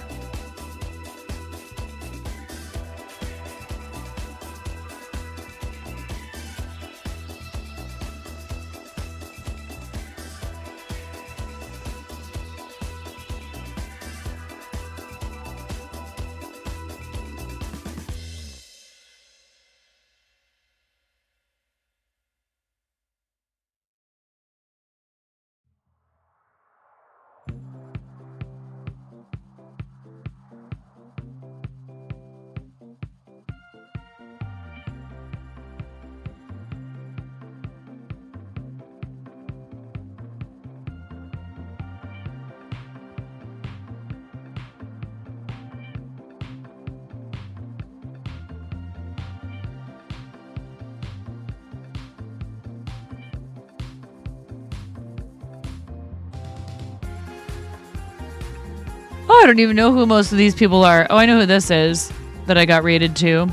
Oh, I don't even know who most of these people are. Oh, I know who this is that I got rated to.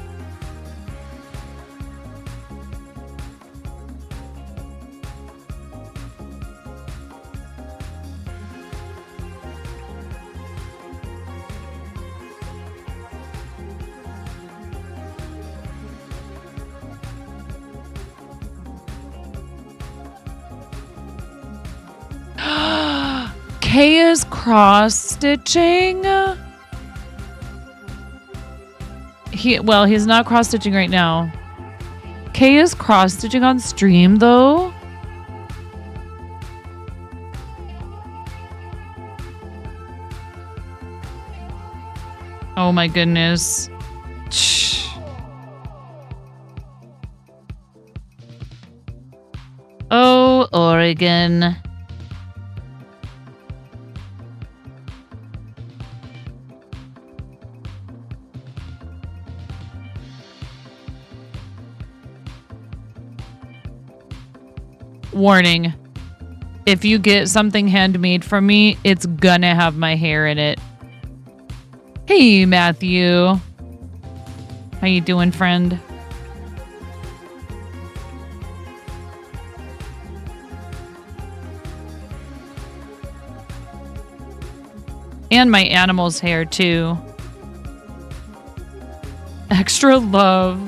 Kay is cross-stitching. He's not cross-stitching right now. Kay is cross-stitching on stream, though. Oh my goodness. Oh, Oregon. Warning. If you get something handmade from me, it's gonna have my hair in it. Hey, Matthew. How you doing, friend? And my animal's hair, too. Extra love.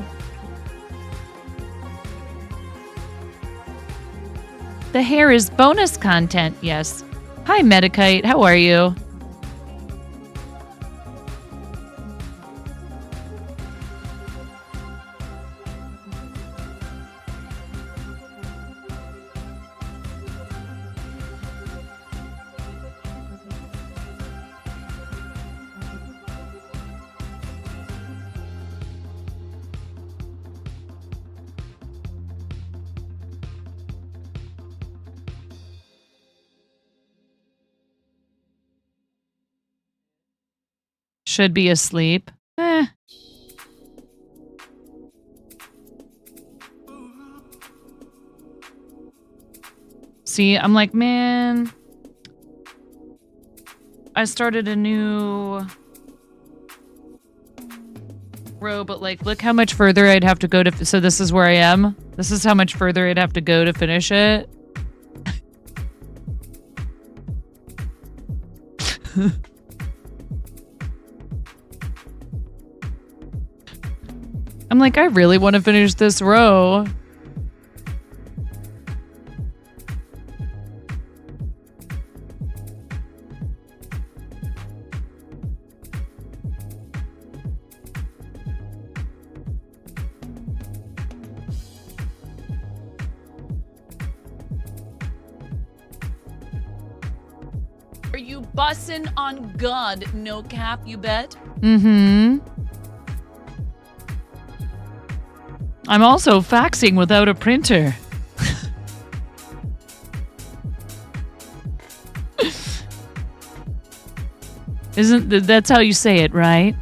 The hair is bonus content, yes. Hi, Medikite. How are you? Should be asleep. See, I'm like, man, I started a new row, but like, look how much further I'd have to go to. So this is where I am. This is how much further I'd have to go to finish it. I'm like, I really want to finish this row. Are you bussin' on God? No cap, you bet? Mm-hmm. I'm also faxing without a printer. That's how you say it, right?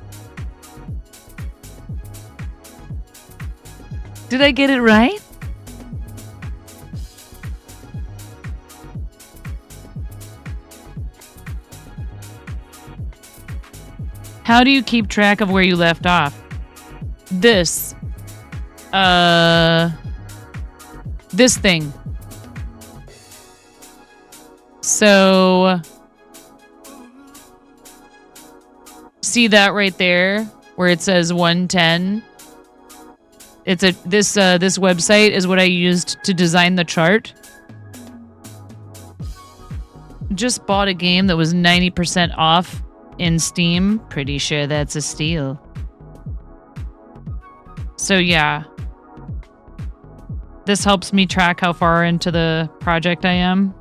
Did I get it right? How do you keep track of where you left off? This thing. So see that right there where it says 110? It's this website is what I used to design the chart. Just bought a game that was 90% off in Steam. Pretty sure that's a steal. So yeah. This helps me track how far into the project I am.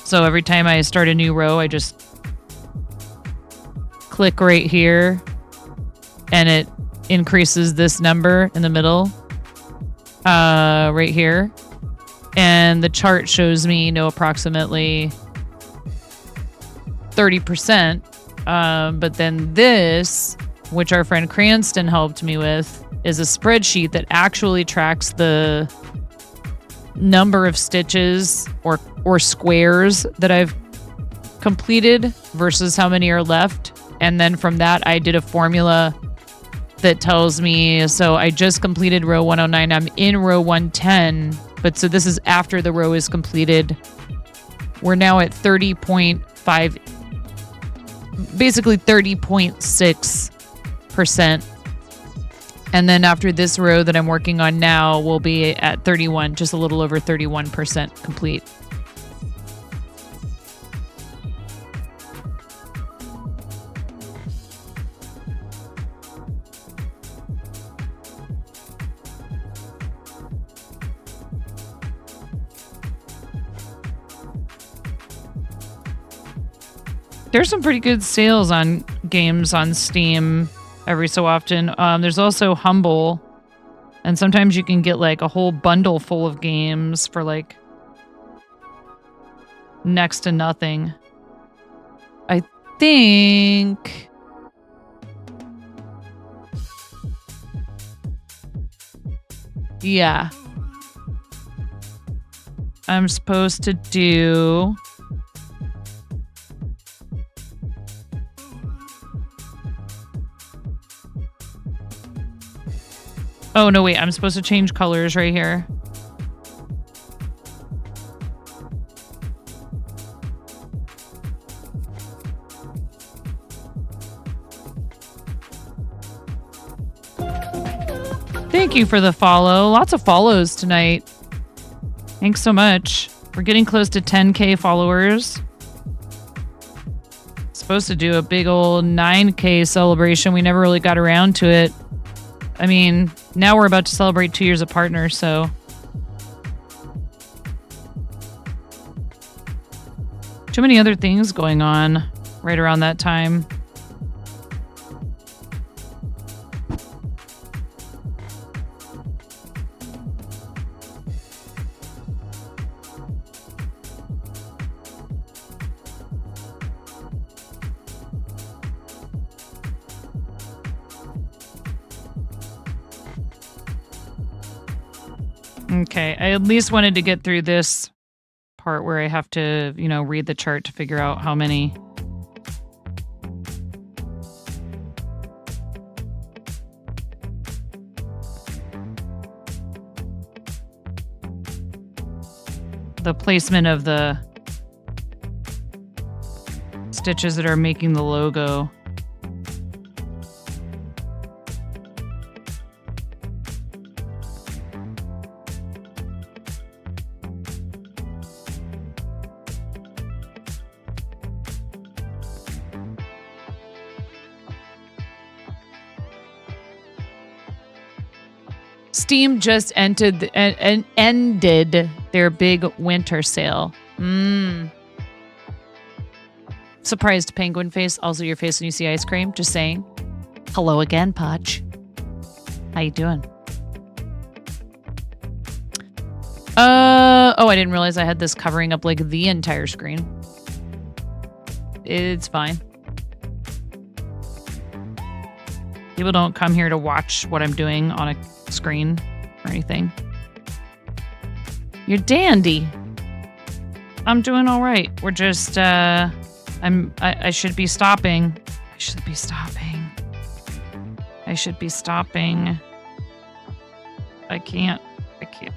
So every time I start a new row, I just click right here and it increases this number in the middle, right here. And the chart shows me, approximately 30%. But then this, which our friend Cranston helped me with, is a spreadsheet that actually tracks the number of stitches or squares that I've completed versus how many are left. And then from that, I did a formula that tells me, so I just completed row 109. I'm in row 110, but so this is after the row is completed. We're now at 30.5, basically 30.6%. And then after this row that I'm working on now, we'll be at 31, just a little over 31% complete. There's some pretty good sales on games on Steam every so often. There's also Humble, and sometimes you can get like a whole bundle full of games for like next to nothing. I think yeah. I'm supposed to do oh, no, wait. I'm supposed to change colors right here. Thank you for the follow. Lots of follows tonight. Thanks so much. We're getting close to 10K followers. Supposed to do a big old 9K celebration. We never really got around to it. I mean, now we're about to celebrate 2 years of partner, so. Too many other things going on right around that time. Okay, I at least wanted to get through this part where I have to, read the chart to figure out how many. The placement of the stitches that are making the logo. Steam just ended their big winter sale. Surprised penguin face. Also your face when you see ice cream. Just saying. Hello again, Potch. How you doing? Oh, I didn't realize I had this covering up like the entire screen. It's fine. People don't come here to watch what I'm doing on a screen or anything. You're dandy. I'm doing all right. We're just I should be stopping. I should be stopping. I can't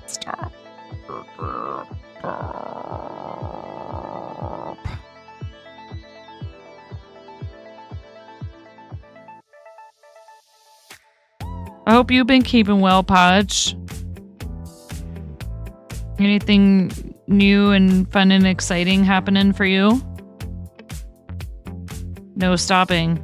stop. I hope you've been keeping well, Podge. Anything new and fun and exciting happening for you? No stopping.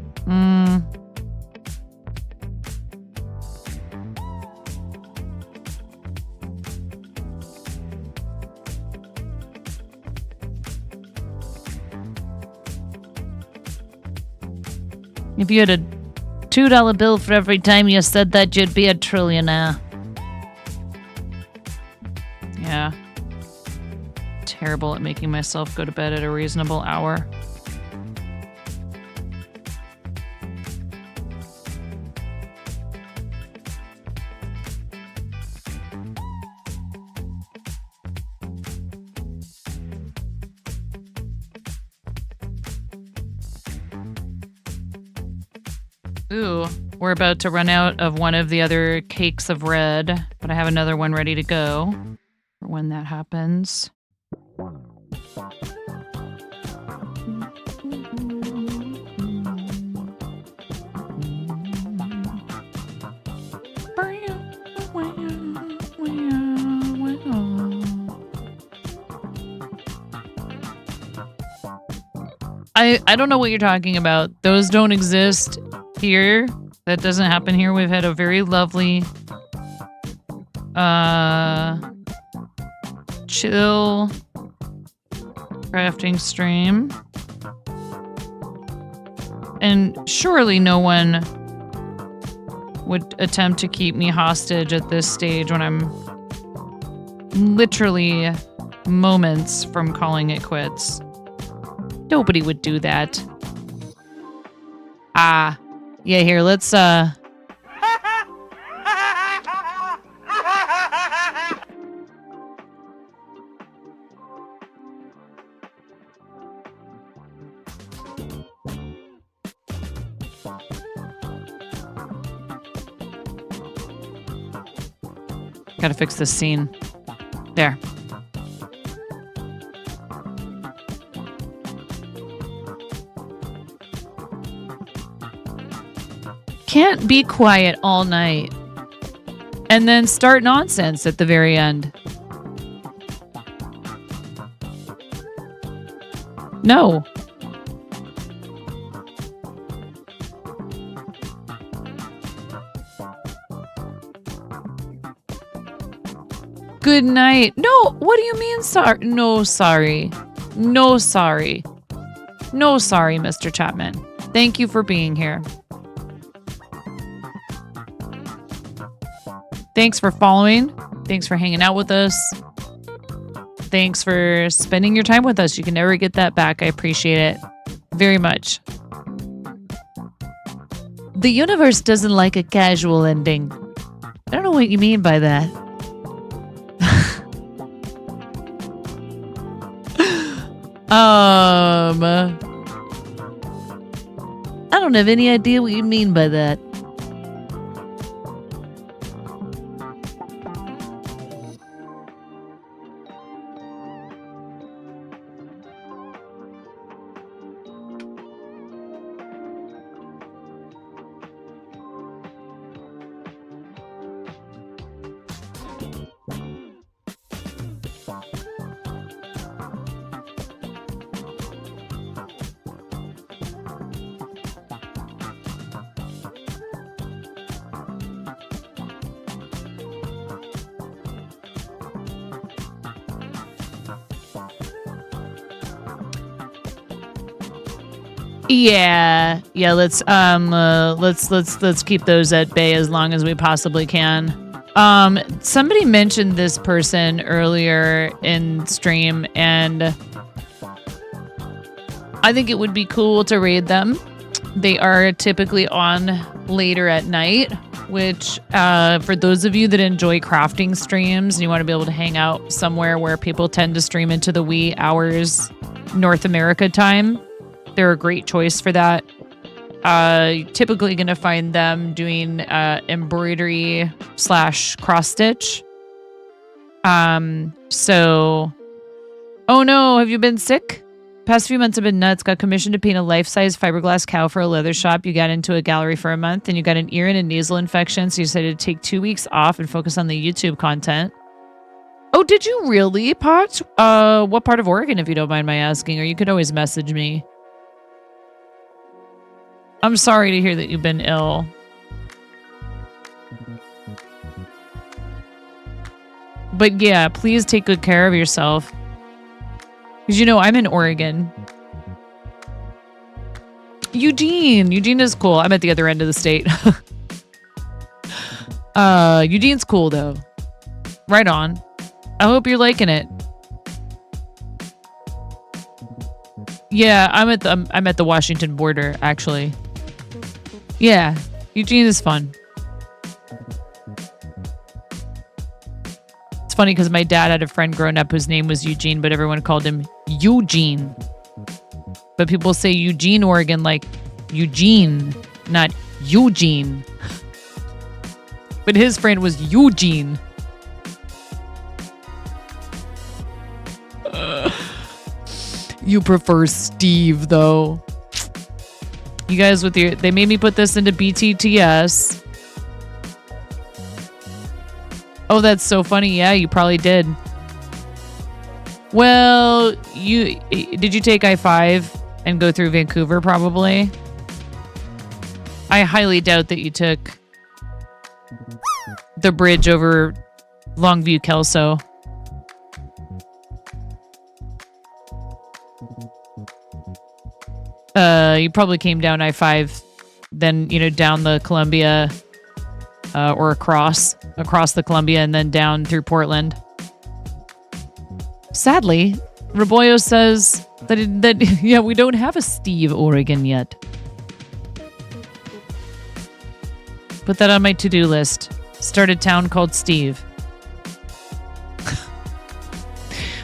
If you had a $2 bill for every time you said that, you'd be a trillionaire. Yeah. Terrible at making myself go to bed at a reasonable hour. Ooh, we're about to run out of one of the other cakes of red, but I have another one ready to go for when that happens. I don't know what you're talking about. Those don't exist here. That doesn't happen here. We've had a very lovely chill crafting stream. And surely no one would attempt to keep me hostage at this stage when I'm literally moments from calling it quits. Nobody would do that. Ah. Yeah, here, let's, gotta fix this scene. There. Can't be quiet all night and then start nonsense at the very end. No. Good night. No, what do you mean sorry? No, sorry. No, sorry. No, sorry, Mr. Chapman. Thank you for being here. Thanks for following. Thanks for hanging out with us. Thanks for spending your time with us. You can never get that back. I appreciate it very much. The universe doesn't like a casual ending. I don't know what you mean by that. I don't have any idea what you mean by that. Yeah, let's keep those at bay as long as we possibly can. Somebody mentioned this person earlier in stream, and I think it would be cool to raid them. They are typically on later at night, which for those of you that enjoy crafting streams and you want to be able to hang out somewhere where people tend to stream into the wee hours North America time, they're a great choice for that. Typically going to find them doing embroidery / cross stitch. So, oh no, have you been sick? Past few months have been nuts. Got commissioned to paint a life-size fiberglass cow for a leather shop. You got into a gallery for a month, and you got an ear and a nasal infection, so you decided to take 2 weeks off and focus on the YouTube content. Oh, did you really, Pot? What part of Oregon, if you don't mind my asking? Or you could always message me. I'm sorry to hear that you've been ill. But yeah, please take good care of yourself. Because, you know, I'm in Oregon. Eugene is cool. I'm at the other end of the state. Eugene's cool, though. Right on. I hope you're liking it. Yeah, I'm at the Washington border, actually. Yeah, Eugene is fun. It's funny because my dad had a friend growing up whose name was Eugene, but everyone called him Eugene. But people say Eugene, Oregon, like Eugene, not Eugene. But his friend was Eugene. You prefer Steve, though. You guys with your... They made me put this into BTTS. Oh, that's so funny. Yeah, you probably did. Well, did you take I-5 and go through Vancouver, probably? I highly doubt that you took the bridge over Longview, Kelso. You probably came down I-5, then, down the Columbia, or across the Columbia, and then down through Portland. Sadly, Raboyo says that yeah, we don't have a Steve, Oregon yet. Put that on my to-do list. Start a town called Steve.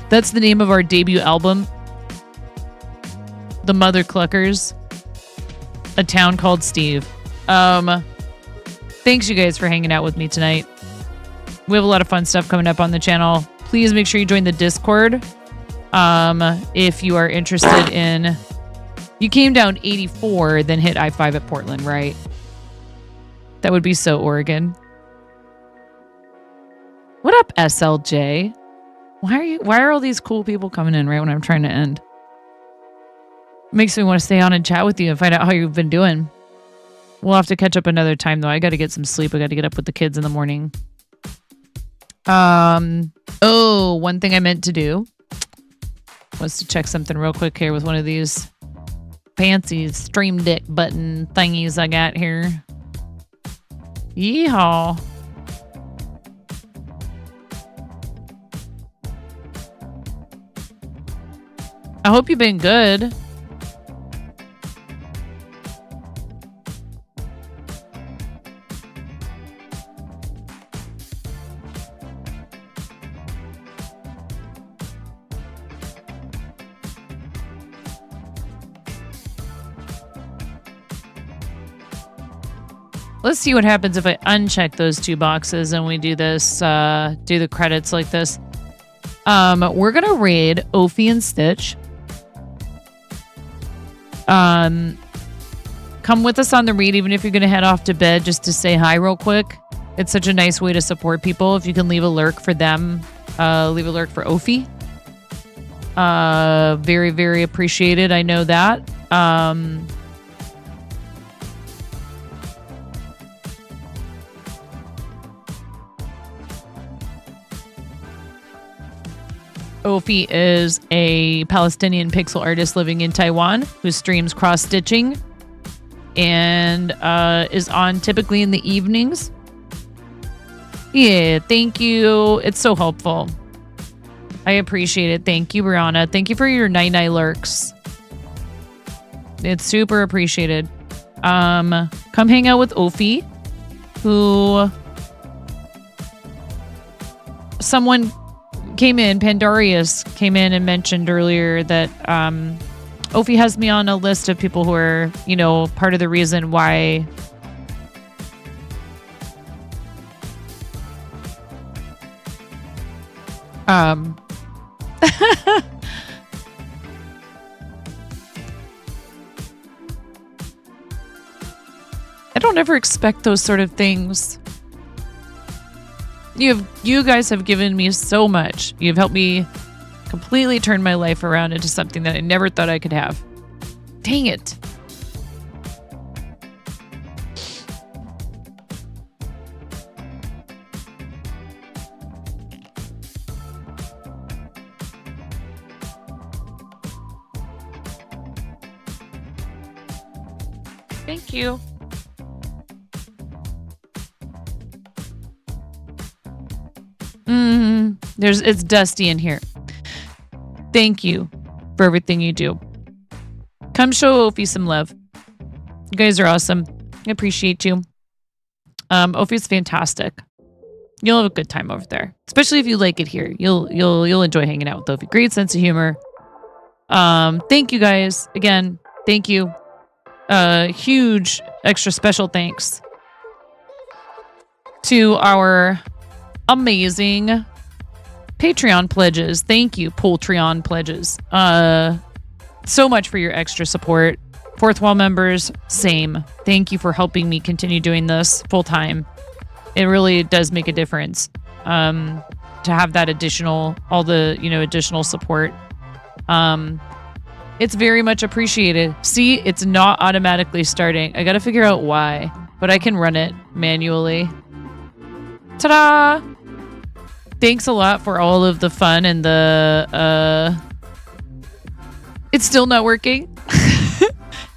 That's the name of our debut album. The Mother Cluckers. A town called Steve. Thanks you guys for hanging out with me tonight. We have a lot of fun stuff coming up on the channel. Please make sure you join the Discord. If you are interested in... You came down 84, then hit I-5 at Portland, right? That would be so Oregon. What up, SLJ? Why are all these cool people coming in right when I'm trying to end? Makes me want to stay on and chat with you and find out how you've been doing. We'll have to catch up another time, though. I got to get some sleep. I got to get up with the kids in the morning. Oh, one thing I meant to do was to check something real quick here with one of these fancy Stream Deck button thingies I got here. Yeehaw. I hope you've been good. Let's see what happens if I uncheck those two boxes and we do this, do the credits like this. We're going to raid Ophi and Stitch. Come with us on the read, even if you're going to head off to bed, just to say hi real quick. It's such a nice way to support people. If you can leave a lurk for them, leave a lurk for Ophi. Very, very appreciated. I know that. Ophi is a Palestinian pixel artist living in Taiwan who streams cross-stitching and is on typically in the evenings. Yeah, thank you. It's so helpful. I appreciate it. Thank you, Brianna. Thank you for your 99 lurks. It's super appreciated. Come hang out with Ophi, who someone came in, Pandarius came in and mentioned earlier that Ophi has me on a list of people who are, part of the reason why I don't ever expect those sort of things. You guys have given me so much. You've helped me completely turn my life around into something that I never thought I could have. Dang it. Thank you. It's dusty in here. Thank you for everything you do. Come show Ophi some love. You guys are awesome. I appreciate you. Ophi's fantastic. You'll have a good time over there, especially if you like it here. You'll enjoy hanging out with Ophi. Great sense of humor. Thank you guys again. Thank you. huge extra special thanks to our amazing Patreon pledges. Thank you, Poltreon pledges. So much for your extra support. Fourth Wall members, same. Thank you for helping me continue doing this full time. It really does make a difference to have that additional, all the, additional support. It's very much appreciated. See, it's not automatically starting. I got to figure out why, but I can run it manually. Ta-da! Thanks a lot for all of the fun and the, it's still not working.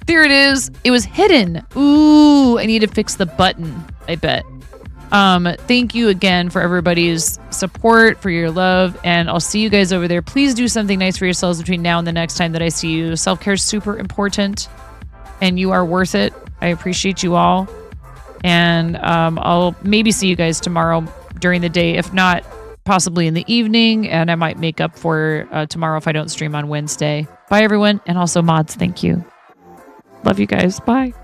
There it is. It was hidden. Ooh, I need to fix the button, I bet. Thank you again for everybody's support, for your love, and I'll see you guys over there. Please do something nice for yourselves between now and the next time that I see you. Self-care is super important, and you are worth it. I appreciate you all. And I'll maybe see you guys tomorrow during the day, if not possibly in the evening, and I might make up for tomorrow if I don't stream on Wednesday. Bye, everyone, and also mods, thank you. Love you guys. Bye.